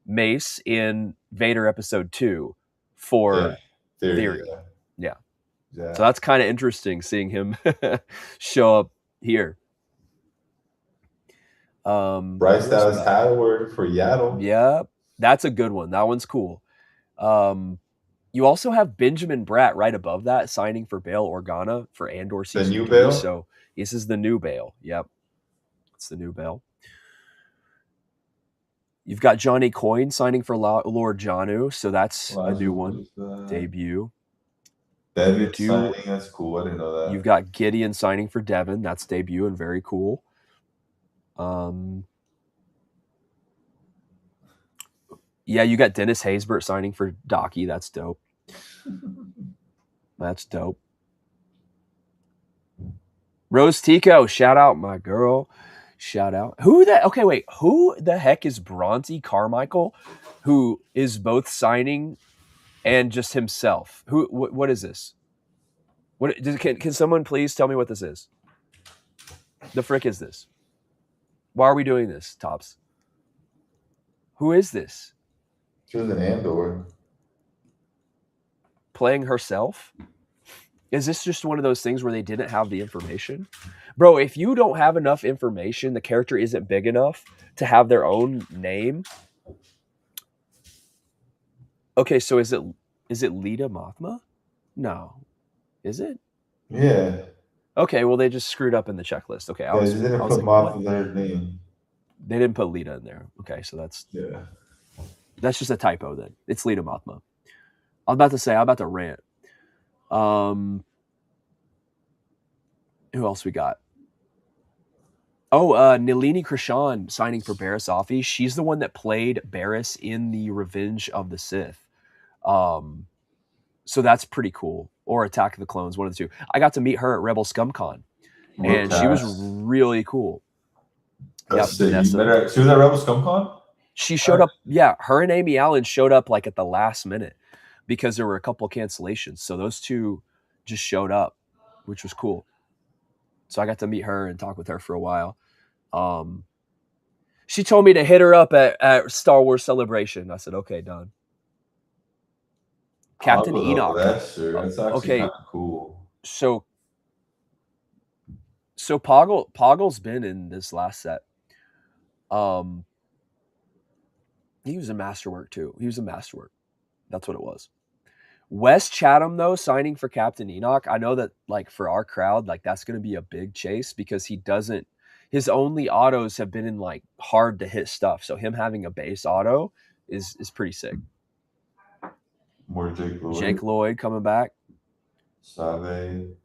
Speaker 1: Mace in Vader Episode 2 for Theory. Yeah. So that's kind of interesting seeing him show up here.
Speaker 2: Bryce Dallas Howard for Yaddle.
Speaker 1: Yeah, that's a good one. That one's cool. You also have Benjamin Bratt right above that, signing for Bail Organa for Andor Season 3.
Speaker 2: Bail?
Speaker 1: So this is the new Bail. Yep. It's the new Bail. You've got Johnny Coyne signing for Lord Janu. So that's a new one. Debut.
Speaker 2: Devin signing, that's cool. I didn't know that.
Speaker 1: You've got Gideon signing for Devin. That's debut and very cool. Yeah, you got Dennis Haysbert signing for Docky. That's dope. That's dope. Rose Tico, shout out my girl. Shout out. Who the heck is Bronte Carmichael, who is both signing and just himself? What is this? Can someone please tell me what this is? The frick is this? Why are we doing this, Tops? Who is this?
Speaker 2: She was an Andor.
Speaker 1: Playing herself? Is this just one of those things where they didn't have the information? Bro, if you don't have enough information, the character isn't big enough to have their own name. Okay, so is it Lita Mothma? No. Is it?
Speaker 2: Yeah.
Speaker 1: Okay, well they just screwed up in the checklist. Okay,
Speaker 2: they didn't put Mothma in their name.
Speaker 1: They didn't put Lita in there. Okay, so that's just a typo then. It's Lita Mothma. I'm about to rant. Who else we got? Nalini Krishan signing for Barriss Offee. She's the one that played Barriss in the Revenge of the Sith. So that's pretty cool. Or Attack of the Clones, one of the two. I got to meet her at Rebel ScumCon, and she was really cool.
Speaker 2: Yep, she was at Rebel ScumCon?
Speaker 1: She showed up. Yeah, her and Amy Allen showed up like at the last minute because there were a couple cancellations. So those two just showed up, which was cool. So I got to meet her and talk with her for a while. She told me to hit her up at Star Wars Celebration. I said, okay, done. Captain Enoch.
Speaker 2: That's actually kind of cool.
Speaker 1: So Poggle's been in this last set. He was a masterwork too. He was a masterwork. That's what it was. Wes Chatham, though, signing for Captain Enoch. I know that, like, for our crowd, like, that's going to be a big chase because his only autos have been in, like, hard to hit stuff. So him having a base auto is pretty sick.
Speaker 2: More Jake Lloyd.
Speaker 1: Jake Lloyd coming back.
Speaker 2: Save.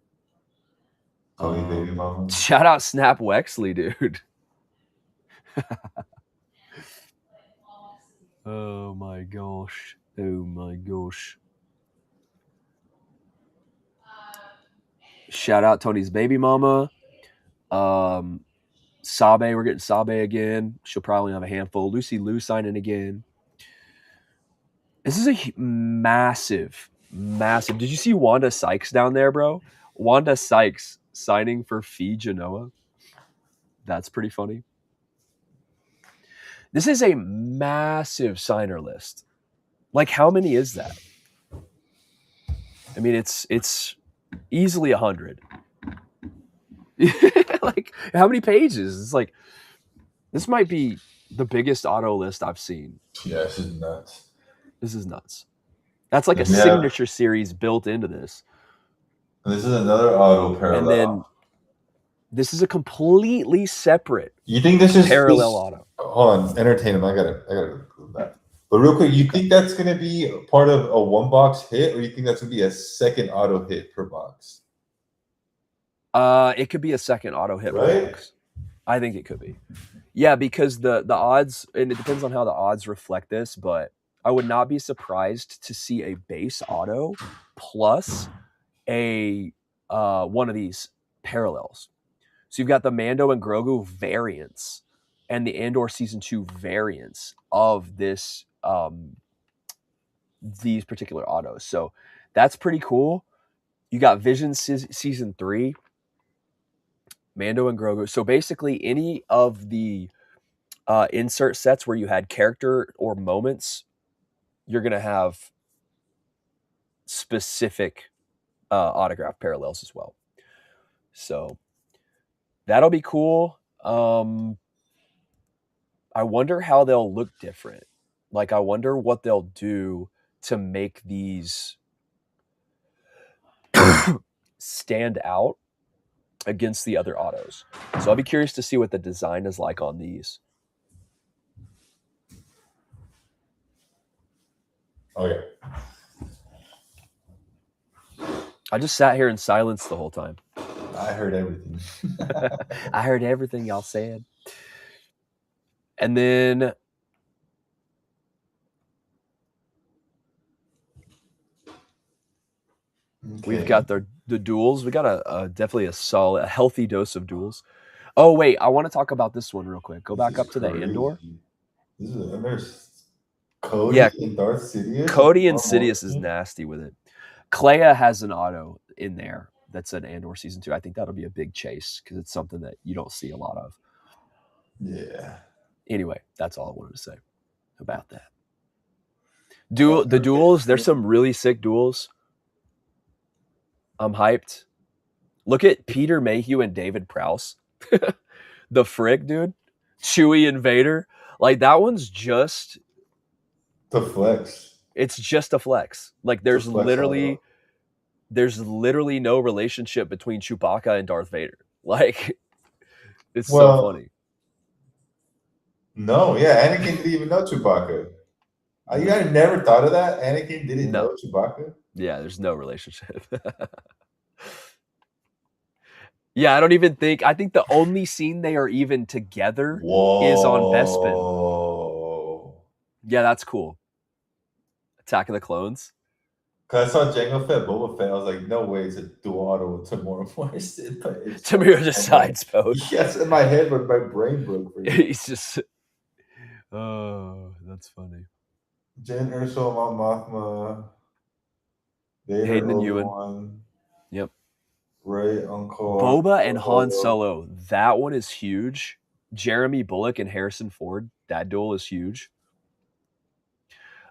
Speaker 2: Baby Mama.
Speaker 1: Shout out Snap Wexley, dude. Oh my gosh. Shout out Tony's baby mama. Sabe, we're getting Sabe again. She'll probably have a handful. Lucy Liu signing again. This is a massive. Did you see Wanda Sykes down there, bro? Wanda Sykes signing for Fee Genoa. That's pretty funny. This is a massive signer list. Like, how many is that? I mean, it's Easily 100. Like, how many pages? It's like, this might be the biggest auto list I've seen.
Speaker 2: Yeah, this is nuts.
Speaker 1: This is nuts. That's like a
Speaker 2: Yeah.
Speaker 1: signature series built into this.
Speaker 2: This is another auto parallel.
Speaker 1: And then this is a completely separate
Speaker 2: you think this is
Speaker 1: parallel auto.
Speaker 2: Hold on, entertain him. I gotta go back. But real quick, you think that's gonna be part of a one box hit, or you think that's gonna be a second auto hit per box?
Speaker 1: It could be a second auto hit per box. I think it could be. Yeah, because the odds, and it depends on how the odds reflect this, but I would not be surprised to see a base auto plus a one of these parallels. So you've got the Mando and Grogu variants and the Andor Season 2 variants of this these particular autos. So that's pretty cool. You got Vision Season 3, Mando and Grogu. So basically any of the insert sets where you had character or moments, you're going to have specific autograph parallels as well. So that'll be cool. I wonder how they'll look different. Like, I wonder what they'll do to make these stand out against the other autos. So I'll be curious to see what the design is like on these.
Speaker 2: Okay.
Speaker 1: I just sat here in silence the whole time.
Speaker 2: I heard everything.
Speaker 1: I heard everything y'all said. And then we've got the duels. We got a definitely a healthy dose of duels. Oh wait, I want to talk about this one real quick. Go back up to the Andor.
Speaker 2: This is Cody and Darth Sidious.
Speaker 1: Cody and Sidious is nasty with it. Clea has an auto in there that's an Andor Season 2. I think that'll be a big chase because it's something that you don't see a lot of.
Speaker 2: Yeah.
Speaker 1: Anyway, that's all I wanted to say about that. The duels, there's some really sick duels. I'm hyped. Look at Peter Mayhew and David Prowse. The frick, dude. Chewie and Vader. Like, that one's just
Speaker 2: the flex.
Speaker 1: It's just a flex. Like, there's literally no relationship between Chewbacca and Darth Vader. Like, it's so funny.
Speaker 2: No, yeah, Anakin didn't even know Chewbacca. You guys never thought of that? Anakin didn't know Chewbacca?
Speaker 1: Yeah, there's no relationship. Yeah, I think the only scene they are even together is on Bespin. Yeah, that's cool. Attack of the Clones.
Speaker 2: Because I saw Jango Fett, Boba Fett, I was like, no way it's a dual auto with Tamora Morrison.
Speaker 1: Tamora decides both.
Speaker 2: Yes, in my head, but my brain broke for you.
Speaker 1: He's just... Oh, that's funny.
Speaker 2: Jen Erso, Mount Mothma,
Speaker 1: Hayden and Ewan. Yep.
Speaker 2: Ray, Uncle.
Speaker 1: Boba and Han Solo. That one is huge. Jeremy Bullock and Harrison Ford. That duel is huge.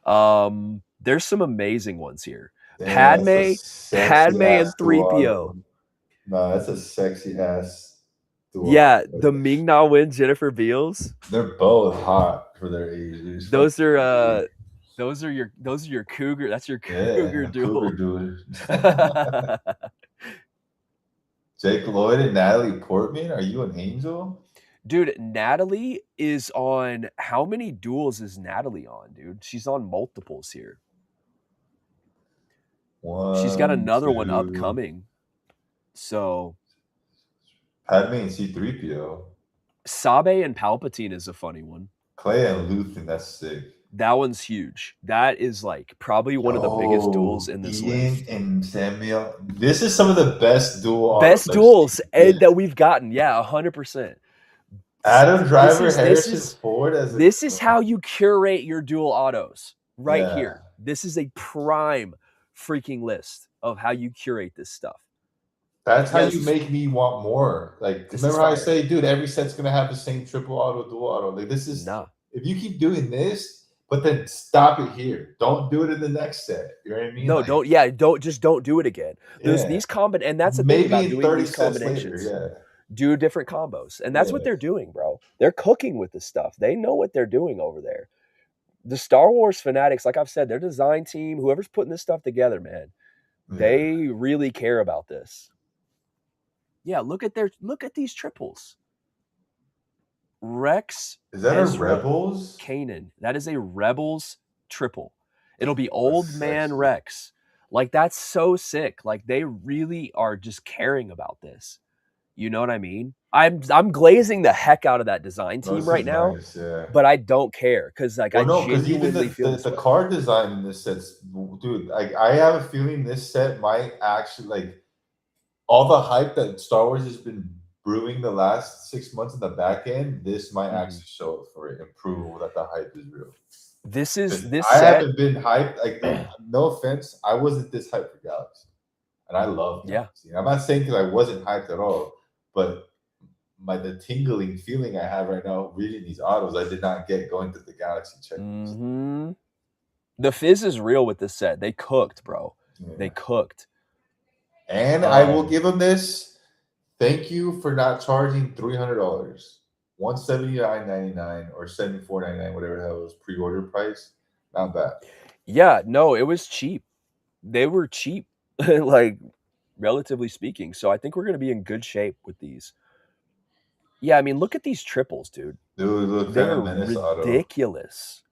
Speaker 1: There's some amazing ones here.
Speaker 2: Damn,
Speaker 1: Padme and 3PO.
Speaker 2: No, that's a sexy ass duel.
Speaker 1: Yeah, the Ming-Na Wen, Jennifer Beals.
Speaker 2: They're both hot for their age.
Speaker 1: Those are your cougar. That's your cougar duel.
Speaker 2: Jake Lloyd and Natalie Portman. Are you an angel?
Speaker 1: Dude, Natalie is on... How many duels is Natalie on, dude? She's on multiples here. She's got another one upcoming. So...
Speaker 2: Padme and C-3PO.
Speaker 1: Sabe and Palpatine is a funny one.
Speaker 2: Clay and Luthen, that's sick.
Speaker 1: That one's huge. That is like probably one of the biggest duels in this list.
Speaker 2: And Samuel. This is some of the best duels
Speaker 1: that we've gotten. Yeah, 100%.
Speaker 2: Adam Driver, Harrison Ford.
Speaker 1: This is how you curate your dual autos right here. This is a prime freaking list of how you curate this stuff.
Speaker 2: That's how you make me want more. Like, remember how I say, dude, every set's gonna have the same triple auto, dual auto. Like, this is if you keep doing this, but then stop it here. Don't do it in the next set. You know what I mean?
Speaker 1: No,
Speaker 2: Like,
Speaker 1: don't do it again. There's
Speaker 2: yeah.
Speaker 1: these and that's the thing
Speaker 2: Maybe
Speaker 1: about
Speaker 2: in
Speaker 1: doing
Speaker 2: 30
Speaker 1: these
Speaker 2: sets
Speaker 1: combinations.
Speaker 2: later, yeah.
Speaker 1: Do different combos. And that's what
Speaker 2: Yeah.
Speaker 1: they're doing, bro. They're cooking with this stuff. They know what they're doing over there. The Star Wars fanatics, like I've said, their design team, whoever's putting this stuff together, man, they really care about this. Yeah, look at these triples. Rex,
Speaker 2: Is that
Speaker 1: Ezra,
Speaker 2: a Rebels?
Speaker 1: Kanan. That is a Rebels triple. It'll be old man
Speaker 2: sexy.
Speaker 1: Rex. Like, that's so sick. Like, they really are just caring about this. You know what I mean? I'm glazing the heck out of that design team right now,
Speaker 2: Nice, yeah.
Speaker 1: but I don't care because like
Speaker 2: Well,
Speaker 1: I
Speaker 2: no, because even
Speaker 1: genuinely feel this
Speaker 2: the
Speaker 1: way.
Speaker 2: card design in this set, dude. Like, I have a feeling this set might actually, like, all the hype that Star Wars has been brewing the last 6 months in the back end. This might actually show for it and prove that the hype is real.
Speaker 1: This
Speaker 2: I
Speaker 1: set,
Speaker 2: haven't been hyped. Like, no offense, I wasn't this hyped for Galaxy, and I love Galaxy. I'm not saying because I wasn't hyped at all, but the tingling feeling I have right now reading these autos, I did not get going to the Galaxy checklist.
Speaker 1: The fizz is real with this set. They cooked, bro.
Speaker 2: Yeah.
Speaker 1: They cooked.
Speaker 2: And I will give them this. Thank you for not charging $300, $179.99 or $74.99, whatever the hell was pre-order price. Not bad.
Speaker 1: Yeah, no, it was cheap. They were cheap, like relatively speaking. So I think we're gonna be in good shape with these. Yeah, I mean, look at these triples, dude.
Speaker 2: Dude, look,
Speaker 1: They're ridiculous.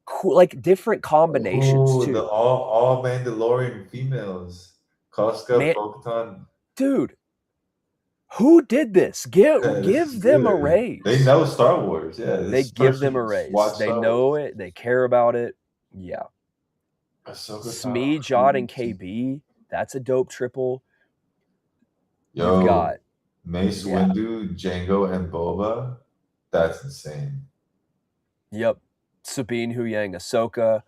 Speaker 1: Cool, like different combinations too.
Speaker 2: The all Mandalorian females. Koska, Bo-Katan.
Speaker 1: Dude, who did this? Give them a raise.
Speaker 2: They know Star Wars. Yeah,
Speaker 1: they give them a raise. They know it. They care about it. Yeah. Smee, Jod, and KB. That's a dope triple.
Speaker 2: Yo,
Speaker 1: you've got
Speaker 2: Mace Windu, Jango, and Boba. That's insane.
Speaker 1: Yep. Sabine, Huyang, Ahsoka.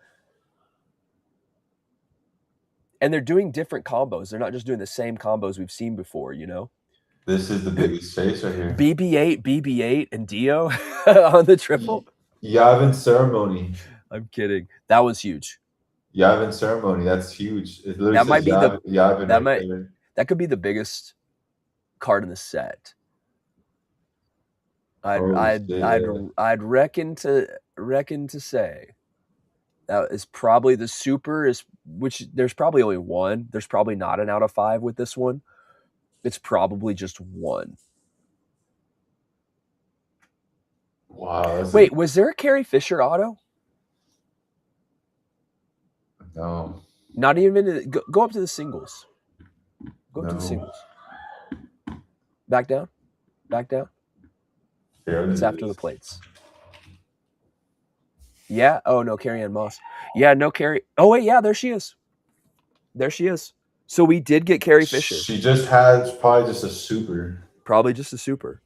Speaker 1: And they're doing different combos. They're not just doing the same combos we've seen before, you know?
Speaker 2: This is the biggest face right here.
Speaker 1: BB-8, and Dio on the triple.
Speaker 2: Yavin Ceremony.
Speaker 1: I'm kidding. That was huge.
Speaker 2: Yavin Ceremony. That's huge. It literally
Speaker 1: that might be
Speaker 2: Yavin
Speaker 1: that right there. That could be the biggest card in the set. I'd reckon to say that is probably the super which there's probably only one. There's probably not an out of 5 with this one. It's probably just one.
Speaker 2: Wow.
Speaker 1: Wait, was there a Carrie Fisher auto?
Speaker 2: No.
Speaker 1: Not even go up to the singles. Go up to the singles. Back down. It's after the plates. Yeah. Oh no, Carrie Ann Moss. Yeah, no Carrie. Oh wait, yeah, there she is. So we did get Carrie Fisher.
Speaker 2: She just has probably just a super.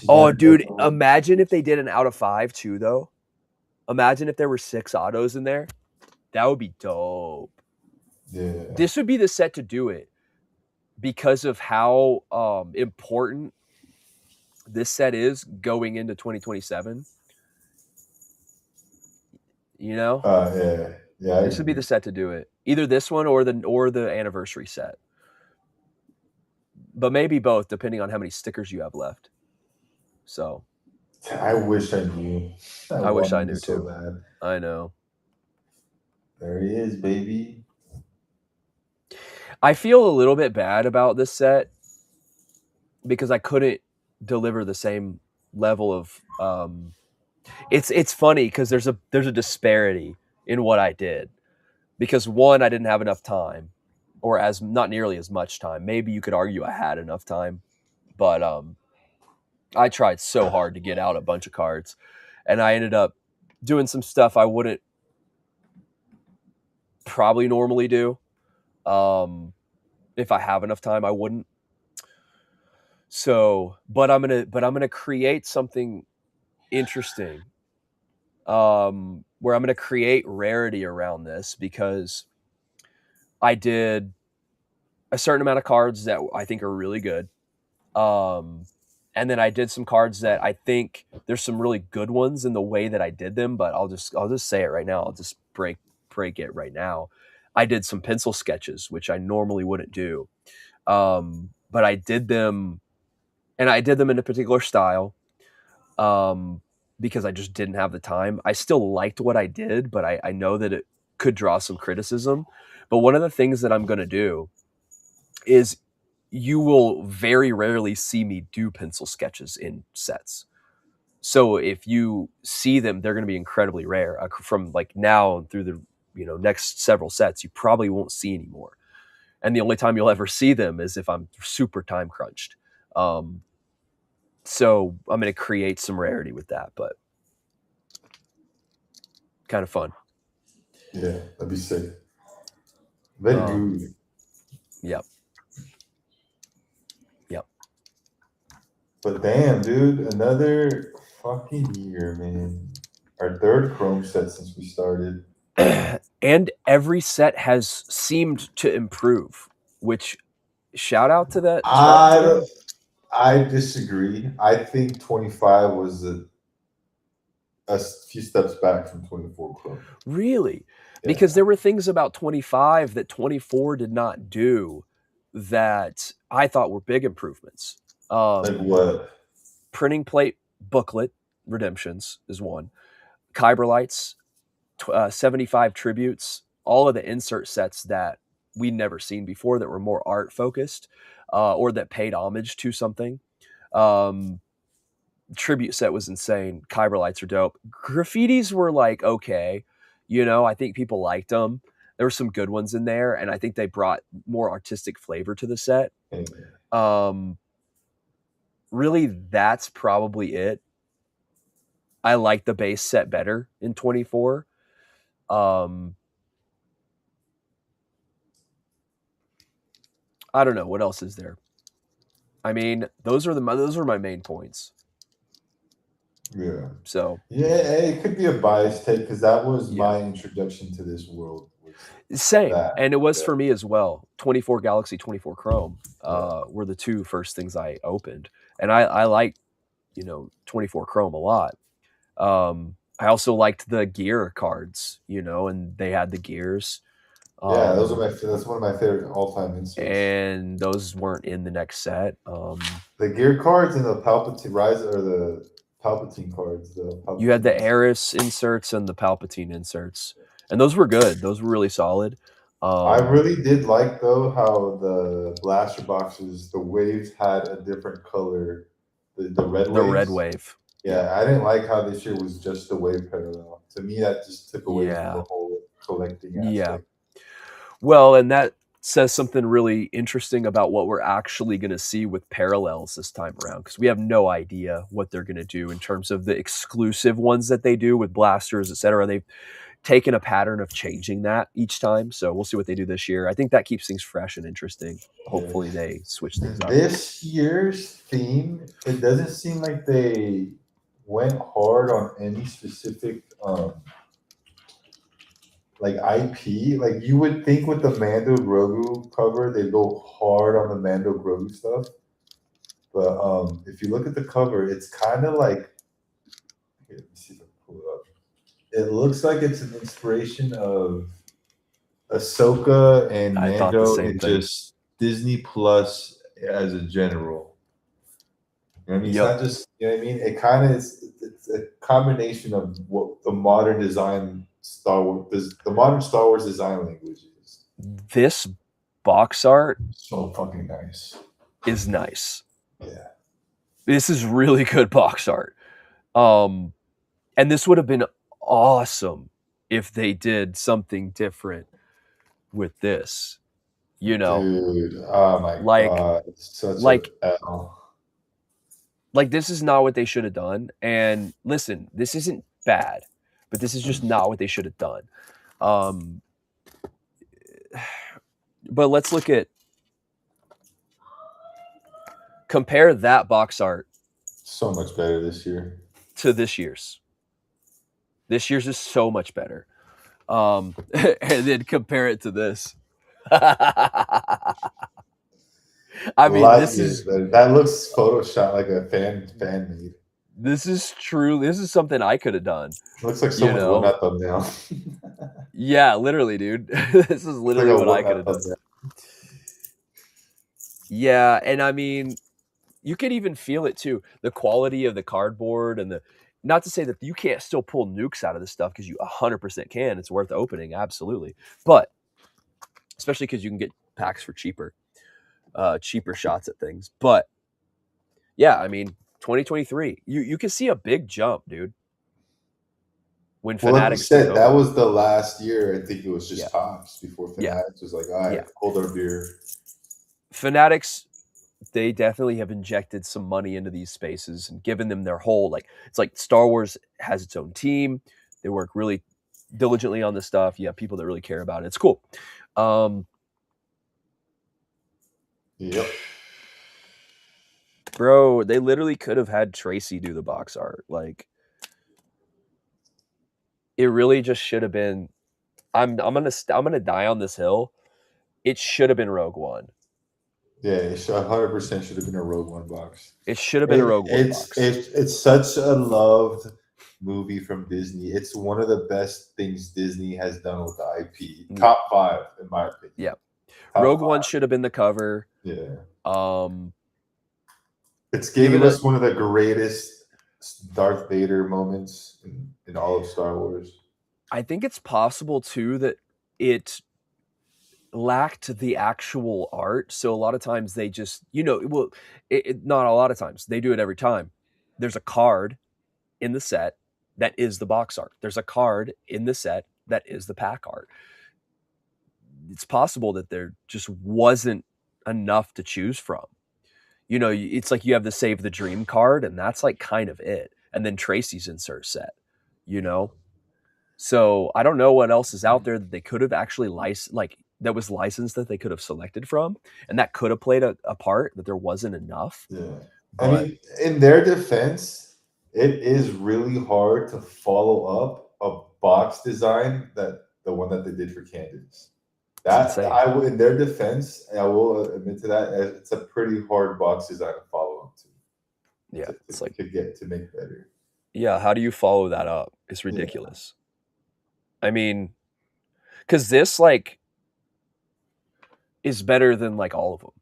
Speaker 1: Oh, dude, imagine if they did an out of 5 too, though. Imagine if there were 6 autos in there. That would be dope.
Speaker 2: Yeah.
Speaker 1: This would be the set to do it because of how important this set is going into 2027. You know?
Speaker 2: Yeah.
Speaker 1: This would be the set to do it. Either this one or the anniversary set. But maybe both, depending on how many stickers you have left. So
Speaker 2: I wish I knew.
Speaker 1: I wish I knew
Speaker 2: so
Speaker 1: too.
Speaker 2: Bad.
Speaker 1: I know.
Speaker 2: There he is, baby.
Speaker 1: I feel a little bit bad about this set because I couldn't deliver the same level of it's funny because there's a disparity in what I did. Because one, I didn't have enough time, or not nearly as much time. Maybe you could argue I had enough time, but I tried so hard to get out a bunch of cards, and I ended up doing some stuff I wouldn't probably normally do. If I have enough time, I wouldn't. So, but I'm gonna create something interesting. Where I'm gonna create rarity around this because I did a certain amount of cards that I think are really good. And And then I did some cards that I think there's some really good ones in the way that I did them, but I'll just say it right now. I'll just break it right now. I did some pencil sketches, which I normally wouldn't do. But I did them, and I did them in a particular style, because I just didn't have the time. I still liked what I did, but I know that it could draw some criticism. But one of the things that I'm going to do is, you will very rarely see me do pencil sketches in sets. So if you see them, they're going to be incredibly rare. From like now through the next several sets, you probably won't see anymore. And the only time you'll ever see them is if I'm super time crunched. So I'm going to create some rarity with that, but kind of fun.
Speaker 2: Yeah, that'd be sick. Very good.
Speaker 1: Yep.
Speaker 2: But damn, dude, another fucking year, man. Our third Chrome set since we started.
Speaker 1: And every set has seemed to improve, which, shout out to that.
Speaker 2: I disagree. I think 25 was a few steps back from 24 Chrome.
Speaker 1: Really? Yeah. Because there were things about 25 that 24 did not do that I thought were big improvements.
Speaker 2: Like what?
Speaker 1: Printing plate booklet redemptions is one. Kyberlights, 75 tributes, all of the insert sets that we'd never seen before that were more art focused, or that paid homage to something. Tribute set was insane. Kyberlights are dope. Graffitis were like, okay, I think people liked them. There were some good ones in there, and I think they brought more artistic flavor to the set. Really, that's probably it. I like the base set better in 24. I don't know what else is there. I mean, those are my main points.
Speaker 2: Yeah.
Speaker 1: So
Speaker 2: yeah, it could be a biased take because that was my introduction to this world.
Speaker 1: Same, and it was for me as well. 24 Galaxy, 24 Chrome were the two first things I opened, and I like 24 Chrome a lot. I also liked the gear cards, and they had the gears.
Speaker 2: Yeah, that's one of my favorite all-time inserts.
Speaker 1: And those weren't in the next set.
Speaker 2: The gear cards and the Palpatine Rise or the Palpatine cards.
Speaker 1: You had the Eris inserts and the Palpatine inserts, and those were good. Those were really solid.
Speaker 2: I really did like though how the blaster boxes, the waves had a different color. The red waves.
Speaker 1: The red wave.
Speaker 2: Yeah, I didn't like how this year was just the wave parallel. To me, that just took away from the whole collecting aspect.
Speaker 1: Yeah. Well, and that says something really interesting about what we're actually going to see with parallels this time around, because we have no idea what they're going to do in terms of the exclusive ones that they do with blasters, etc. They've taken a pattern of changing that each time, so we'll see what they do this year. I think that keeps things fresh and interesting. Hopefully they switch things up.
Speaker 2: This year's theme, it doesn't seem like they went hard on any specific like IP. Like you would think with the Mando Grogu cover, they go hard on the Mando Grogu stuff. But if you look at the cover, it's kind of like, let me see if I can pull it up. It looks like it's an inspiration of Ahsoka and Mando and just Disney Plus as a general. You know what I mean? It's not just, you know what I mean? It kind of is, it's a combination of what the modern design the modern Star Wars design language is.
Speaker 1: This box art
Speaker 2: so fucking nice.
Speaker 1: Is nice.
Speaker 2: Yeah.
Speaker 1: This is really good box art. And this would have been awesome if they did something different with this.
Speaker 2: Dude, oh my god. Such
Speaker 1: like this is not what they should have done. And listen, this isn't bad, but this is just not what they should have done. But let's look at, compare that box art
Speaker 2: so much better this year
Speaker 1: to this year's. This year's is so much better. And then compare it to this. I mean,
Speaker 2: Light
Speaker 1: this
Speaker 2: years
Speaker 1: is
Speaker 2: better. That looks Photoshop like a fan made.
Speaker 1: this is true. This is something I could have done.
Speaker 2: Looks like
Speaker 1: You
Speaker 2: someone's
Speaker 1: know?
Speaker 2: Whatnot thumbnail.
Speaker 1: Yeah, literally, dude. This is
Speaker 2: Looks
Speaker 1: literally
Speaker 2: like a
Speaker 1: what I
Speaker 2: Whatnot
Speaker 1: could have done.
Speaker 2: thumbnail.
Speaker 1: Yeah, and I mean, you can even feel it too. The quality of the cardboard and the not to say that you can't still pull nukes out of this stuff because you 100% can. It's worth opening, absolutely. But especially because you can get packs for cheaper shots at things. But yeah, I mean, 2023, you can see a big jump, dude. When
Speaker 2: Well, like you
Speaker 1: Fanatics took
Speaker 2: said, that
Speaker 1: over.
Speaker 2: was the last year. I think it was just
Speaker 1: Yeah.
Speaker 2: Topps before
Speaker 1: Yeah.
Speaker 2: Fanatics was like, all right,
Speaker 1: Yeah.
Speaker 2: hold our beer.
Speaker 1: Fanatics, they definitely have injected some money into these spaces and given them their whole, like, it's like Star Wars has its own team. They work really diligently on this stuff. You have people that really care about it. It's cool.
Speaker 2: Yep.
Speaker 1: Bro, they literally could have had Tracy do the box art. Like, it really just should have been. I'm gonna die on this hill. It should have been Rogue One.
Speaker 2: Yeah, it 100% should have been a Rogue One box.
Speaker 1: It should have been a Rogue One box.
Speaker 2: It's such a loved movie from Disney. It's one of the best things Disney has done with the IP. Top 5, in my opinion.
Speaker 1: Yeah.
Speaker 2: Top
Speaker 1: Rogue
Speaker 2: 5.
Speaker 1: One should have been the cover.
Speaker 2: Yeah.
Speaker 1: It's
Speaker 2: gave us one of the greatest Darth Vader moments in all of Star Wars.
Speaker 1: I think it's possible too that it lacked the actual art. So a lot of times they just, not a lot of times, they do it every time. There's a card in the set that is the box art. There's a card in the set that is the pack art. It's possible that there just wasn't enough to choose from. It's like you have the Save the Dream card, and that's like kind of it. And then Tracy's insert set, So I don't know what else is out there that they could have actually that was licensed that they could have selected from, and that could have played a part, that there wasn't enough.
Speaker 2: Yeah. I mean, in their defense, it is really hard to follow up a box design that the one that they did for Candace. In their defense, I will admit to that, it's a pretty hard box design to follow up to.
Speaker 1: Yeah, it's like
Speaker 2: to make better.
Speaker 1: Yeah, how do you follow that up? It's ridiculous. Yeah. I mean, because this is better than all of them.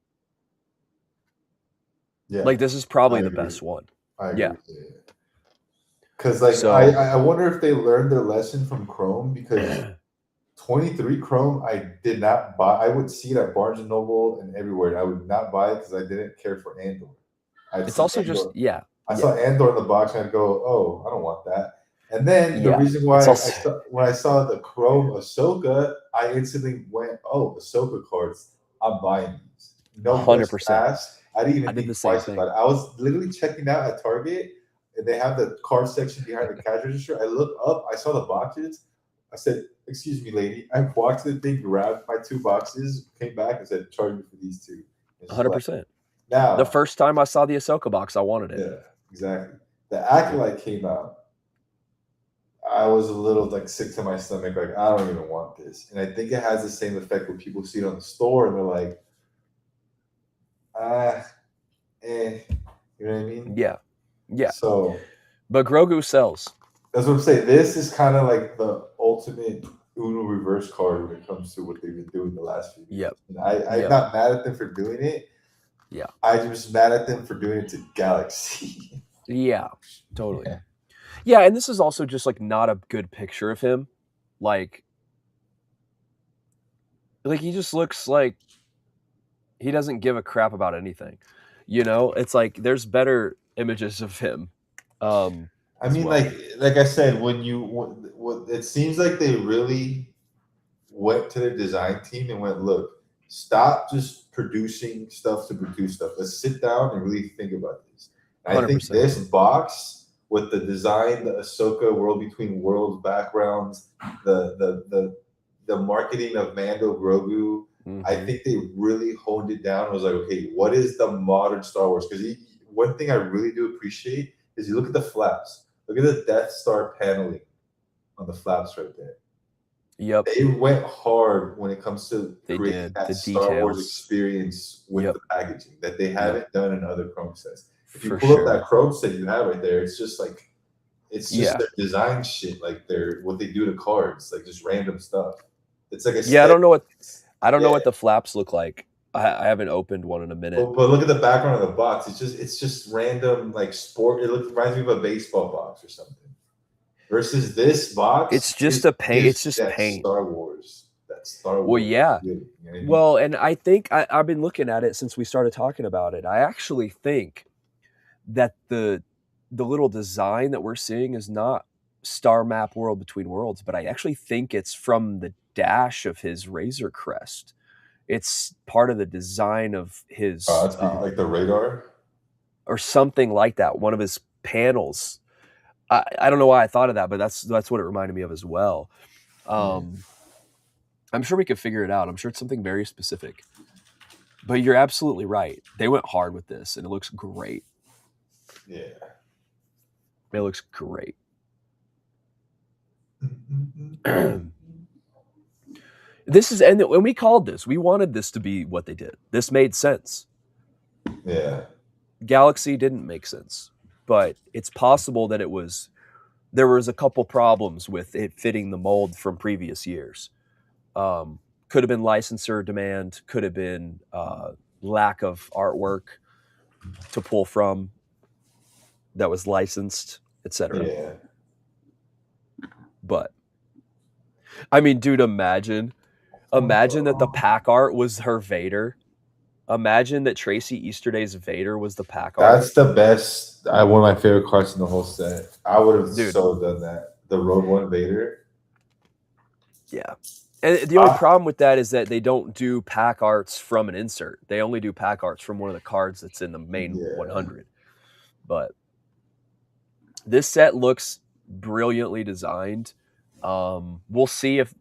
Speaker 2: Yeah,
Speaker 1: this is probably the best one.
Speaker 2: I agree. Yeah, because I wonder if they learned their lesson from Chrome, because 23 Chrome I did not buy. I would see it at Barnes and Noble and everywhere. I would not buy it because I didn't care for Andor.
Speaker 1: It's also Andor.
Speaker 2: I saw Andor in the box and I'd go, oh, I don't want that. And then the reason why when I saw the Chrome Ahsoka, I instantly went, oh, Ahsoka cards, I'm buying these. No 100%. I didn't even think twice about it. I was literally checking out at Target, and they have the card section behind the cash register. I looked up, I saw the boxes. I said, excuse me, lady. I walked to the thing, grabbed my 2 boxes, came back and said, charge me for these 2.
Speaker 1: 100%.
Speaker 2: Now,
Speaker 1: the first time I saw the Ahsoka box, I wanted it.
Speaker 2: Yeah, exactly. The Acolyte came out. I was a little sick to my stomach. I don't even want this. And I think it has the same effect when people see it on the store and they're like, you know what I mean?
Speaker 1: Yeah. Yeah.
Speaker 2: So,
Speaker 1: but Grogu sells.
Speaker 2: That's what I'm saying. This is kind of like the ultimate Uno reverse card when it comes to what they've been doing the last few years.
Speaker 1: Yep.
Speaker 2: And I'm not mad at them for doing it.
Speaker 1: Yeah.
Speaker 2: I'm just mad at them for doing it to Galaxy.
Speaker 1: Yeah, totally. Yeah, and this is also just not a good picture of him. He just looks like he doesn't give a crap about anything. It's there's better images of him.
Speaker 2: I mean, like I said, when it seems like they really went to their design team and went, look, stop just producing stuff to produce stuff. Let's sit down and really think about this. And I think this box with the design, the Ahsoka World Between Worlds backgrounds, the marketing of Mando Grogu, I think they really honed it down. I was like, okay, what is the modern Star Wars? Because one thing I really do appreciate is you look at the flaps. Look at the Death Star paneling on the flaps right there.
Speaker 1: Yep,
Speaker 2: They went hard when it comes to
Speaker 1: they
Speaker 2: creating
Speaker 1: did.
Speaker 2: that
Speaker 1: The
Speaker 2: Star Wars
Speaker 1: details.
Speaker 2: experience with
Speaker 1: Yep,
Speaker 2: the packaging that they
Speaker 1: yep,
Speaker 2: haven't done in other Chrome sets. If you
Speaker 1: for
Speaker 2: pull up that
Speaker 1: sure.
Speaker 2: Chrome set you have right there, it's just like it's just
Speaker 1: Yeah,
Speaker 2: their design shit, like their what they do to cards, like just random stuff. It's like
Speaker 1: yeah.
Speaker 2: aesthetic.
Speaker 1: I don't
Speaker 2: Yeah,
Speaker 1: know what the flaps look like. I haven't opened one in a minute.
Speaker 2: but look at the background of the box. It's just random like sport. It looks reminds me of a baseball box or something. Versus this box,
Speaker 1: It's just
Speaker 2: it
Speaker 1: a paint. It's
Speaker 2: gives
Speaker 1: just
Speaker 2: that
Speaker 1: paint.
Speaker 2: Star Wars, that Star
Speaker 1: Well,
Speaker 2: Wars
Speaker 1: yeah.
Speaker 2: feeling. You know what I mean?
Speaker 1: Well, and I think I've been looking at it since we started talking about it. I actually think that the little design that we're seeing is not Star Map World Between Worlds, but I actually think it's from the dash of his Razor Crest. It's part of the design of his
Speaker 2: That's like the radar.
Speaker 1: or something like that. One of his panels. I don't know why I thought of that, but that's what it reminded me of as well. I'm sure we could figure it out. I'm sure it's something very specific. But you're absolutely right. They went hard with this, and it looks great.
Speaker 2: Yeah.
Speaker 1: It looks great. This is, and when we called this, we wanted this to be what they did. This made sense.
Speaker 2: Yeah.
Speaker 1: Galaxy didn't make sense, but it's possible that there was a couple problems with it fitting the mold from previous years. Could have been licensor demand, could have been lack of artwork to pull from that was licensed, etc.
Speaker 2: Yeah.
Speaker 1: But I mean, dude, imagine that the pack art was her Vader. Imagine that Tracy Easterday's Vader was the pack art.
Speaker 2: That's the best. One of my favorite cards in the whole set. I would have
Speaker 1: Dude.
Speaker 2: so done that. The Rogue One Vader.
Speaker 1: Yeah. And the only problem with that is that they don't do pack arts from an insert. They only do pack arts from one of the cards that's in the main 100. But this set looks brilliantly designed. We'll see if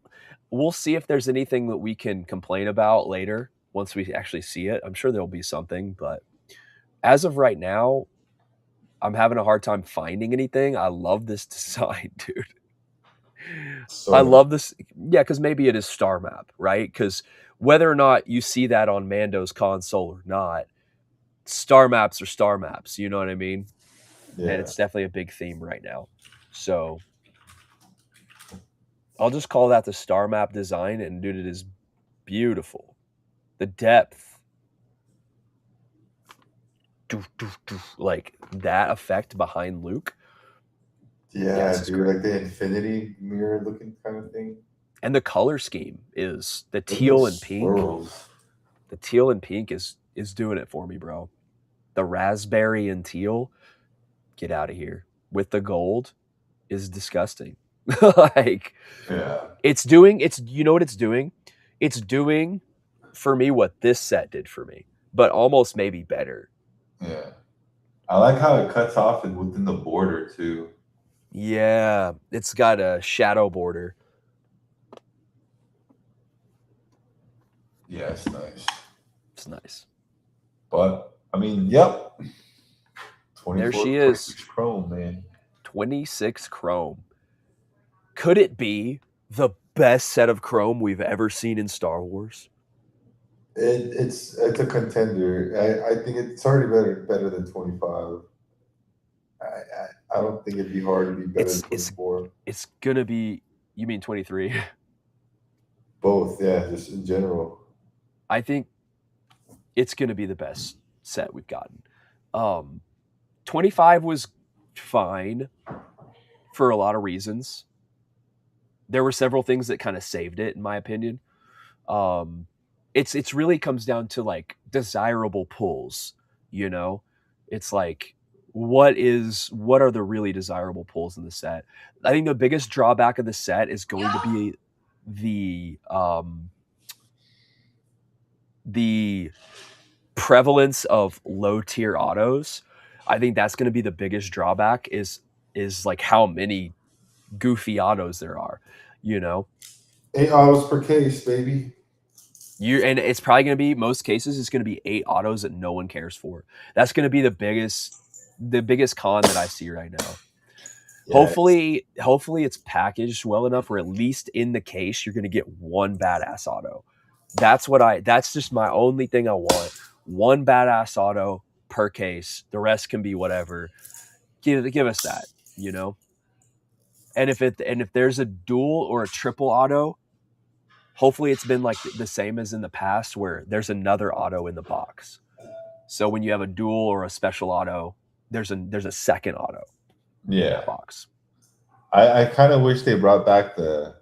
Speaker 1: there's anything that we can complain about later once we actually see it. I'm sure there'll be something, but as of right now, I'm having a hard time finding anything. I love this design, dude. I love this. Yeah, because maybe it is Star Map, right? Because whether or not you see that on Mando's console or not, Star Maps are Star Maps. You know what I mean?
Speaker 2: Yeah.
Speaker 1: And it's definitely a big theme right now. So I'll just call that the Star Map design, and dude, it is beautiful. The depth, like that effect behind Luke.
Speaker 2: Yeah, dude, like the infinity mirror looking kind of thing.
Speaker 1: And the color scheme is the teal and pink.
Speaker 2: Swirls.
Speaker 1: The teal and pink is doing it for me, bro. The raspberry and teal, get out of here. With the gold is disgusting. Like,
Speaker 2: yeah,
Speaker 1: you know what it's doing? It's doing for me what this set did for me, but almost maybe better.
Speaker 2: Yeah. I like how it cuts off and within the border too.
Speaker 1: Yeah, it's got a shadow border.
Speaker 2: Yeah, it's nice.
Speaker 1: It's nice.
Speaker 2: But I mean, yep. 24,
Speaker 1: There she is.
Speaker 2: 26 chrome, man.
Speaker 1: 26 chrome. Could it be the best set of chrome we've ever seen in Star Wars?
Speaker 2: It's a contender. I think it's already better than 25. I don't think it'd be hard to be better than 24.
Speaker 1: It's gonna be. You mean 23?
Speaker 2: Both, yeah, just in general.
Speaker 1: I think it's gonna be the best set we've gotten. 25 was fine for a lot of reasons. There were several things that kind of saved it, in my opinion. It's really comes down to like desirable pulls, you know? It's like what are the really desirable pulls in the set? I think the biggest drawback of the set is going to be the prevalence of low tier autos. I think that's going to be the biggest drawback is like how many goofy autos there are, you know?
Speaker 2: 8 autos per case, baby.
Speaker 1: And it's probably going to be, most cases, it's going to be 8 autos that no one cares for. That's going to be the biggest con that I see right now. Hopefully it's packaged well enough where at least in the case you're going to get one badass auto. That's just my only thing I want. One badass auto per case. The rest can be whatever. Give us that, you know? And if there's a dual or a triple auto, hopefully it's been like the same as in the past where there's another auto in the box. So when you have a dual or a special auto, there's a second auto in that box.
Speaker 2: I kind of wish they brought back the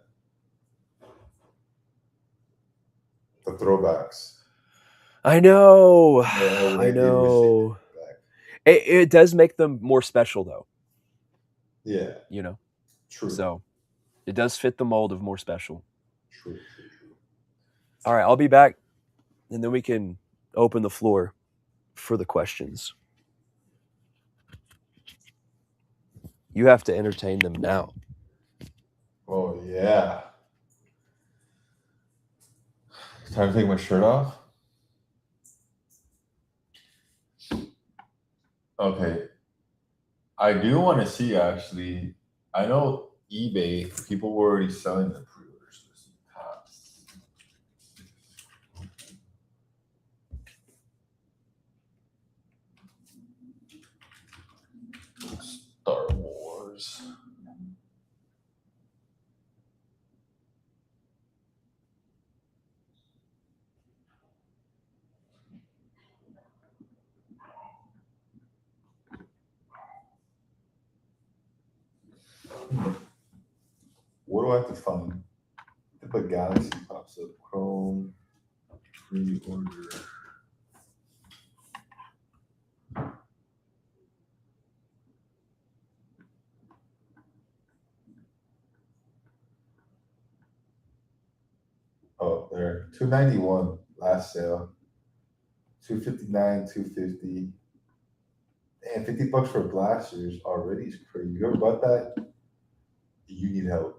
Speaker 2: throwbacks.
Speaker 1: I know.
Speaker 2: Yeah,
Speaker 1: I know. It does make them more special though.
Speaker 2: Yeah.
Speaker 1: You know?
Speaker 2: True.
Speaker 1: So it does fit the mold of more special.
Speaker 2: True.
Speaker 1: All right, I'll be back and then we can open the floor for the questions. You have to entertain them now.
Speaker 2: Oh, yeah. Time to take my shirt off? Okay. I do want to see, actually. I know eBay, people were already selling the pre-orders for some packs. Star Wars. What do I have to find? If a Galaxy pops up, Chrome, pre-order. Oh, there. $291 last sale. $259, $250. Damn, $50 for blasters already is crazy. You ever bought that? You need help.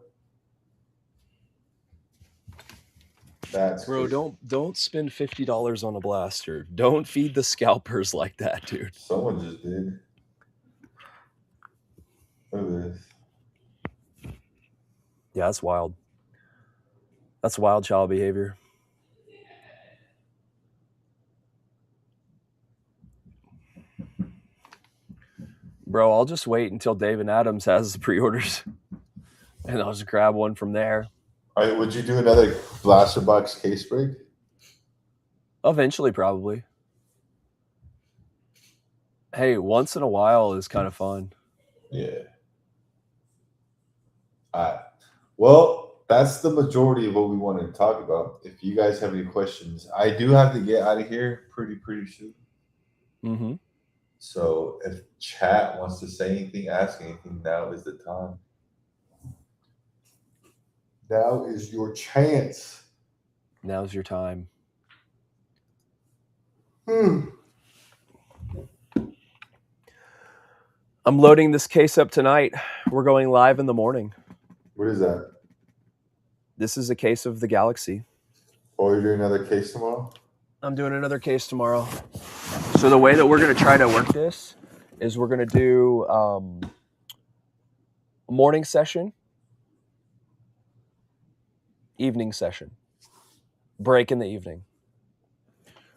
Speaker 2: That's
Speaker 1: Bro,
Speaker 2: crazy.
Speaker 1: don't spend $50 on a blaster. Don't feed the scalpers like that, dude.
Speaker 2: Someone just did. Look at this.
Speaker 1: Yeah, that's wild. That's wild child behavior. Bro, I'll just wait until David Adams has the pre-orders and I'll just grab one from there.
Speaker 2: All right, would you do another blaster box case break?
Speaker 1: Eventually, probably. Hey, once in a while is kind of fun.
Speaker 2: Yeah. All right. Well, that's the majority of what we wanted to talk about. If you guys have any questions, I do have to get out of here pretty soon.
Speaker 1: Mm-hmm.
Speaker 2: So if chat wants to say anything, ask anything, now is the time. Now is your chance.
Speaker 1: Now's your time. I'm loading this case up tonight. We're going live in the morning.
Speaker 2: What is that?
Speaker 1: This is a case of the Galaxy.
Speaker 2: Oh, you're doing another case tomorrow?
Speaker 1: I'm doing another case tomorrow. So the way that we're going to try to work this is we're going to do a morning session, evening session, break in the evening.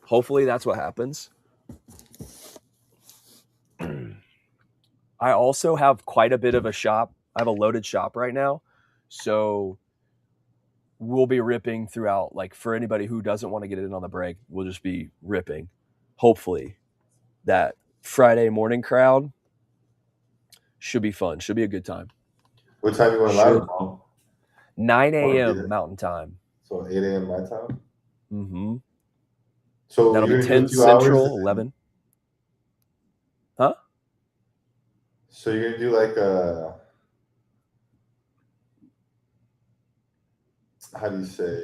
Speaker 1: Hopefully that's what happens. I also have quite a bit of a shop. I have a loaded shop right now. So we'll be ripping throughout. Like for anybody who doesn't want to get in on the break, we'll just be ripping. Hopefully that Friday morning crowd should be fun. Should be a good time.
Speaker 2: What time you want to live, Mom?
Speaker 1: 9 a.m. Mountain Time.
Speaker 2: So 8 a.m. my time?
Speaker 1: Mm-hmm.
Speaker 2: So
Speaker 1: that'll be 10 Central, 11. Huh?
Speaker 2: So you're gonna do like a, how do you say?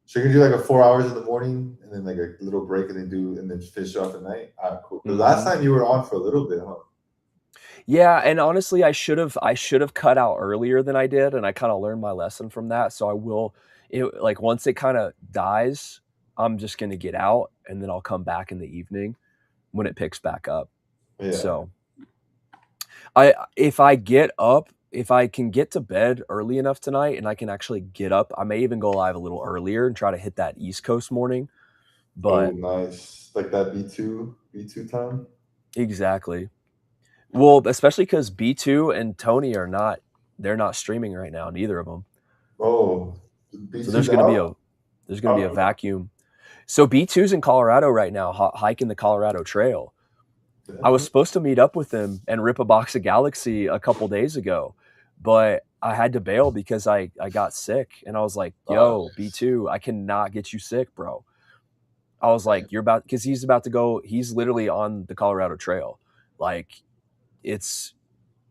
Speaker 2: So you're gonna do like a 4 hours in the morning and then like a little break and then finish off at night? Cool. The last time you were on for a little bit, huh?
Speaker 1: Yeah, and honestly, I should have cut out earlier than I did, and I kind of learned my lesson from that. So I will, like once it kind of dies, I'm just gonna get out, and then I'll come back in the evening when it picks back up.
Speaker 2: Yeah.
Speaker 1: So If I can get to bed early enough tonight and I can actually get up, I may even go live a little earlier and try to hit that East Coast morning.
Speaker 2: Oh,
Speaker 1: But
Speaker 2: nice. Like that B2 time.
Speaker 1: exactly. Well, especially because B2 and Tony they're not streaming right now, neither of them.
Speaker 2: Oh,
Speaker 1: So
Speaker 2: B2's out.
Speaker 1: there's gonna be a
Speaker 2: Oh,
Speaker 1: vacuum. So B2's in Colorado right now, hiking the Colorado Trail. I was supposed to meet up with him and rip a box of Galaxy a couple days ago, but I had to bail because I got sick, and I was like, "Yo, B2, I cannot get you sick, bro." I was like, "You're about," because he's about to go. He's literally on the Colorado Trail, like it's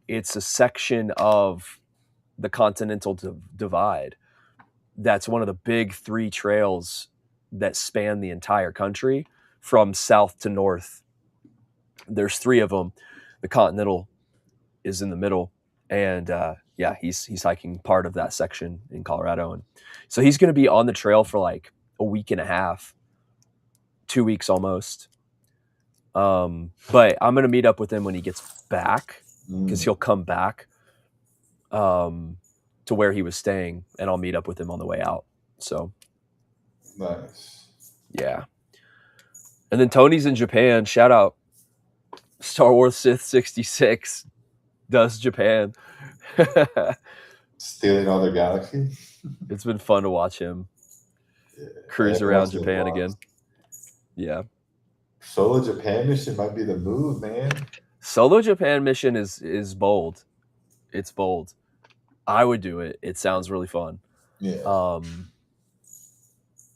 Speaker 1: it's a section of the Continental Divide. That's one of the big three trails that span the entire country from south to north. There's three of them. The Continental is in the middle, and yeah, he's hiking part of that section in Colorado, and so he's going to be on the trail for like a week and a half, 2 weeks almost. But I'm going to meet up with him when he gets back because he'll come back to where he was staying, and I'll meet up with him on the way out. So
Speaker 2: nice.
Speaker 1: yeah. And then Tony's in Japan. Shout out Star Wars Sith 66 does Japan.
Speaker 2: Stealing all their Galaxy.
Speaker 1: It's been fun to watch him cruise around Japan again. Yeah.
Speaker 2: Solo Japan mission might be the move, man.
Speaker 1: Solo Japan mission is bold. It's bold. I would do it. It sounds really fun.
Speaker 2: Yeah.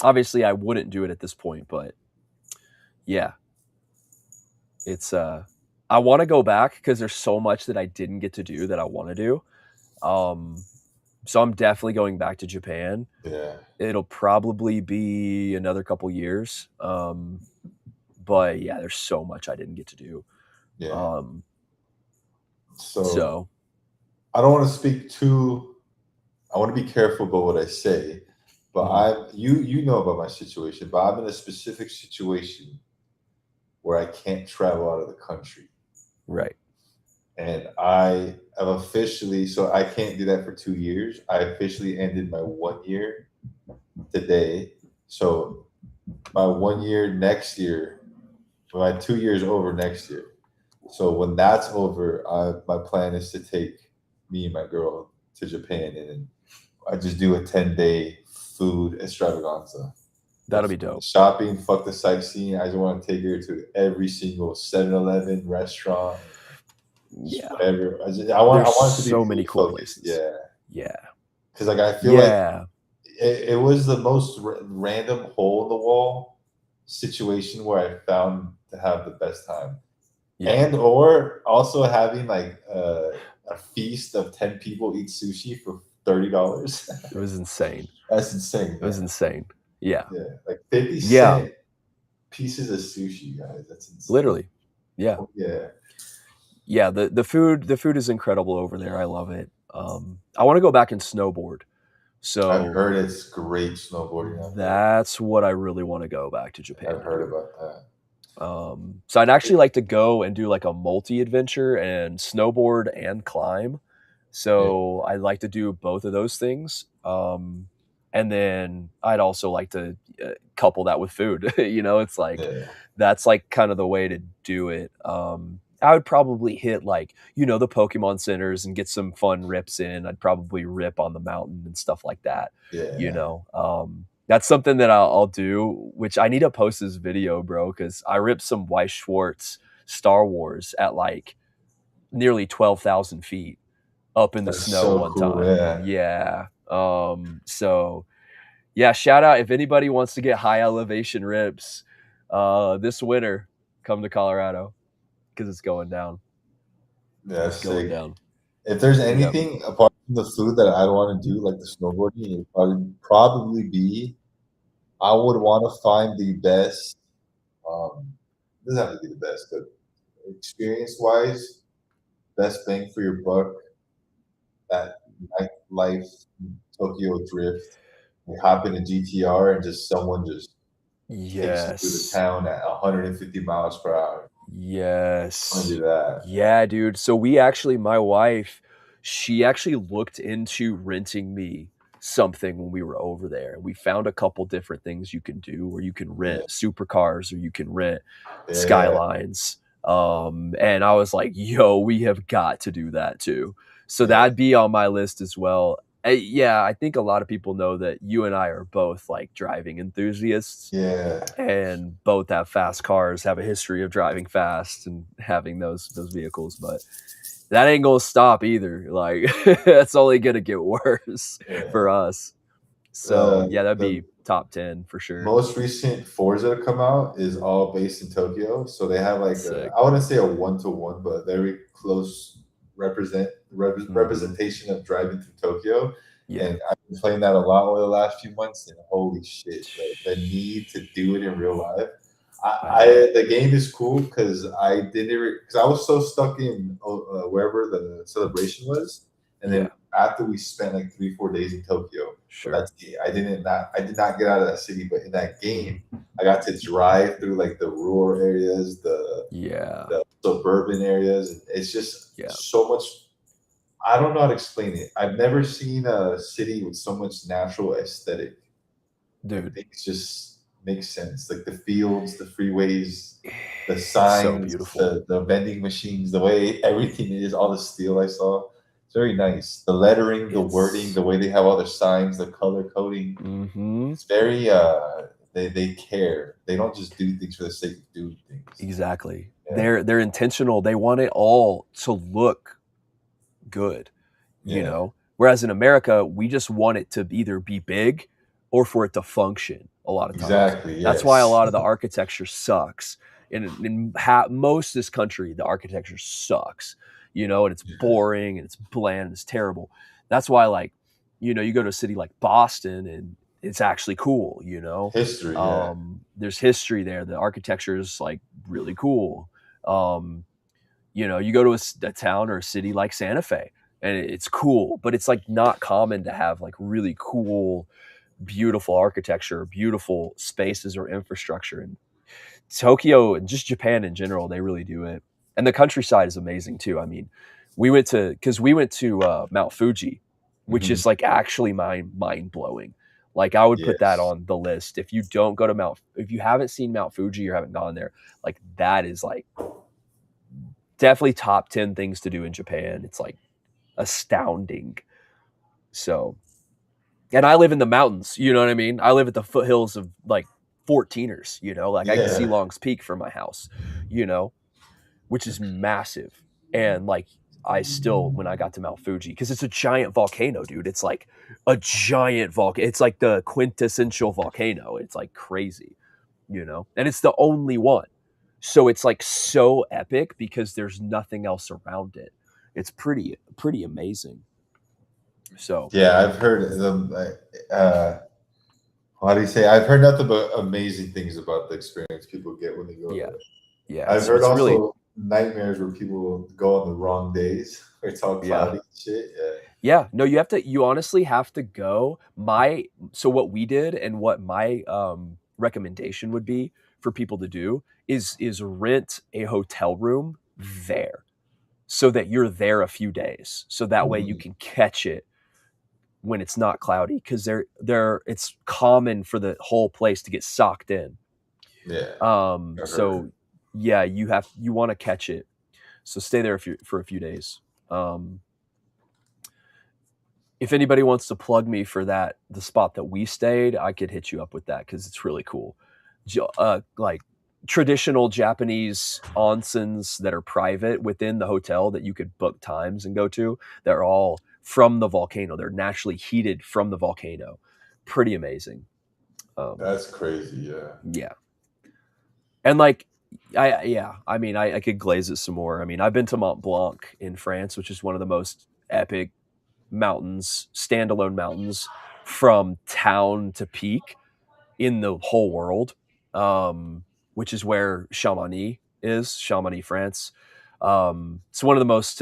Speaker 1: Obviously I wouldn't do it at this point, but yeah. It's I want to go back because there's so much that I didn't get to do that I want to do. So I'm definitely going back to Japan.
Speaker 2: Yeah.
Speaker 1: It'll probably be another couple years. But yeah, there's so much I didn't get to do.
Speaker 2: Yeah.
Speaker 1: So
Speaker 2: I don't want to speak too. I want to be careful about what I say, but you know about my situation, but I'm in a specific situation where I can't travel out of the country.
Speaker 1: Right.
Speaker 2: And I have officially, so I can't do that for 2 years. I officially ended my 1 year today. So my 1 year next year, my 2 years over next year. So when that's over, my plan is to take me and my girl to Japan, and I just do a 10-day food extravaganza.
Speaker 1: That'll be dope.
Speaker 2: Shopping, fuck the sightseeing. I just want to take her to every single 7-Eleven restaurant.
Speaker 1: Yeah.
Speaker 2: Whatever. I want to be
Speaker 1: so many cool
Speaker 2: focused.
Speaker 1: places.
Speaker 2: Yeah.
Speaker 1: Yeah.
Speaker 2: Because like I feel like it was the most random hole in the wall situation where I found to have the best time. Yeah. And or also having like a feast of 10 people eat sushi for $30.
Speaker 1: It was insane.
Speaker 2: That's insane.
Speaker 1: It was insane. Yeah.
Speaker 2: Yeah. Like 50 cent pieces of sushi, guys. That's insane.
Speaker 1: Literally. Yeah.
Speaker 2: Yeah.
Speaker 1: Yeah. The food is incredible over there. I love it. I want to go back and snowboard. So
Speaker 2: I've heard it's great snowboarding.
Speaker 1: That's what I really want to go back to Japan.
Speaker 2: I've heard about that.
Speaker 1: So I'd actually like to go and do like a multi-adventure and snowboard and climb. So I'd like to do both of those things. And then I'd also like to couple that with food. It's like that's like kind of the way to do it. I would probably hit like, the Pokemon centers and get some fun rips in. I'd probably rip on the mountain and stuff like that. That's something that I'll do, which I need to post this video, bro, because I ripped some Weiss Schwartz Star Wars at like nearly 12,000 feet up in the snow one time. Yeah. So yeah, shout out if anybody wants to get high elevation rips this winter, come to Colorado because it's going down.
Speaker 2: Yeah,
Speaker 1: it's going down.
Speaker 2: If there's anything apart from the food that I'd want to do, like the snowboarding, it would probably be I would want to find the best. It doesn't have to be the best, but experience-wise, best bang for your buck. That nightlife Tokyo drift. You hop in a GTR and just someone just takes you through the town at 150 miles per hour. I want to
Speaker 1: Yes.
Speaker 2: do that.
Speaker 1: Yeah, dude. So we actually, my wife, she actually looked into renting me something when we were over there. And we found a couple different things you can do where you can
Speaker 2: Yeah,
Speaker 1: rent supercars or you can rent
Speaker 2: yeah,
Speaker 1: skylines. And I was like, yo, we have got to do that too. So
Speaker 2: yeah,
Speaker 1: that'd be on my list as well. Yeah, I think a lot of people know that you and I are both like driving enthusiasts
Speaker 2: yeah.
Speaker 1: and both have fast cars, have a history of driving fast and having those vehicles, but that ain't gonna stop either. Like that's only gonna get worse
Speaker 2: Yeah.
Speaker 1: for us. So
Speaker 2: The
Speaker 1: yeah, that'd
Speaker 2: the
Speaker 1: be top 10 for sure.
Speaker 2: most recent Fords that have come out is all based in Tokyo. So they have like
Speaker 1: Sick.
Speaker 2: I wouldn't say a one to one, but a very close
Speaker 1: Hmm.
Speaker 2: representation of driving through Tokyo.
Speaker 1: Yeah.
Speaker 2: And I've been playing that a lot over the last few months, and holy shit, the need to do it in real life.
Speaker 1: I know.
Speaker 2: The game is cool because I didn't because I was so stuck in wherever the celebration was, and then
Speaker 1: Yeah,
Speaker 2: after we spent like 3 4 days in Tokyo, but
Speaker 1: sure.
Speaker 2: I did not get out of that city. But in that
Speaker 1: Mhm.
Speaker 2: game, I got to drive through like the rural areas,
Speaker 1: Yeah.
Speaker 2: the suburban areas. And it's just
Speaker 1: Yeah.
Speaker 2: so much. I don't know how to explain it. I've never seen a city with so much natural aesthetic. Like
Speaker 1: Dude,
Speaker 2: things just make sense. Like the fields, the freeways, the
Speaker 1: it's so
Speaker 2: signs,
Speaker 1: beautiful.
Speaker 2: the vending machines, the way everything is, all the steel I saw. It's very nice. The lettering, the wording,
Speaker 1: It's
Speaker 2: the way they have all their signs, the color coding.
Speaker 1: mhm.
Speaker 2: It's very they care. They don't just do things for the sake of doing things.
Speaker 1: Exactly.
Speaker 2: Yeah.
Speaker 1: They're intentional. They want it all to look good,
Speaker 2: Yeah.
Speaker 1: Whereas in America, we just want it to either be big or for it to function a lot of times.
Speaker 2: Exactly.
Speaker 1: That's why a
Speaker 2: Yes.
Speaker 1: lot of the architecture sucks. In most of this country, the architecture sucks, and it's
Speaker 2: Yeah.
Speaker 1: boring and it's bland and it's terrible. That's why, like, you go to a city like Boston and it's actually cool.
Speaker 2: History, yeah.
Speaker 1: There's history there. The architecture is like really cool. Um, you go to a town or a city like Santa Fe and it's cool, but it's like not common to have like really cool, beautiful architecture, beautiful spaces or infrastructure. And Tokyo and just Japan in general, they really do it. And the countryside is amazing too. I mean, we went to Mount Fuji, which
Speaker 2: Mhm.
Speaker 1: is like actually mind blowing. Like I would put that
Speaker 2: Yes.
Speaker 1: on the list. If you haven't seen Mount Fuji or haven't gone there, like that is like definitely top 10 things to do in Japan. It's like astounding. So, and I live in the mountains, you know what I mean? I live at the foothills of like 14ers, like I can see
Speaker 2: Yeah.
Speaker 1: Long's Peak from my house, you know, which is massive. And like I still, when I got to Mount Fuji, because it's a giant volcano, dude. It's like a giant volcano. It's like the quintessential volcano. It's like crazy, and it's the only one. So it's like so epic because there's nothing else around it. It's pretty amazing. So
Speaker 2: Yeah, I've heard them. How do you say? I've heard nothing but amazing things about the experience people get when they go
Speaker 1: yeah,
Speaker 2: there.
Speaker 1: yeah,
Speaker 2: I've
Speaker 1: it's
Speaker 2: heard
Speaker 1: it's really
Speaker 2: also nightmares where people go on the wrong days, where it's all
Speaker 1: yeah.
Speaker 2: cloudy and shit. Yeah.
Speaker 1: Yeah, no, you honestly have to go. So what we did and what my recommendation would be for people to do is rent a hotel room there so that you're there a few days. So that way you
Speaker 2: Mm,
Speaker 1: can catch it when it's not cloudy because it's common for the whole place to get socked in.
Speaker 2: yeah, I heard.
Speaker 1: So yeah, you want to catch it. So stay there for a few days. Um, if anybody wants to plug me for the spot that we stayed, I could hit you up with that because it's really cool. Like traditional Japanese onsens that are private within the hotel that you could book times and go to. They're all from the volcano. They're naturally heated from the volcano. Pretty amazing. Um,
Speaker 2: That's crazy. Yeah.
Speaker 1: yeah, and like I mean I could glaze it some more. I mean I've been to Mont Blanc in France, which is one of the most epic mountains, standalone mountains from town to peak in the whole world, which is where Chamonix, France. It's one of the most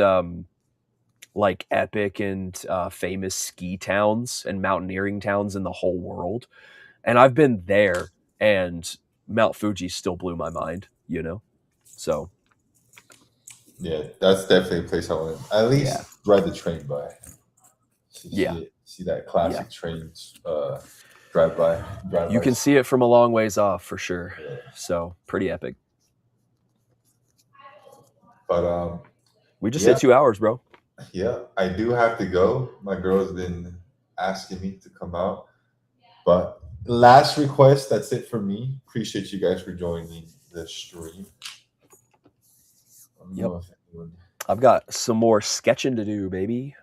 Speaker 1: like epic and famous ski towns and mountaineering towns in the whole world. And I've been there, and Mount Fuji still blew my mind. So
Speaker 2: Yeah, that's definitely a place I want to at least ride the train by. See that classic trains drive by.
Speaker 1: You can see it from a long ways off for sure.
Speaker 2: Yeah.
Speaker 1: So pretty epic.
Speaker 2: But
Speaker 1: we just hit 2 hours, bro.
Speaker 2: Yeah, I do have to go. My girl's been asking me to come out. But last request, that's it for me. Appreciate you guys for joining the stream.
Speaker 1: Yep. I've got some more sketching to do, baby.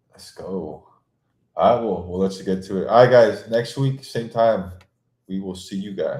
Speaker 2: Let's go. All right, we'll let you get to it. All right, guys. Next week, same time, we will see you guys.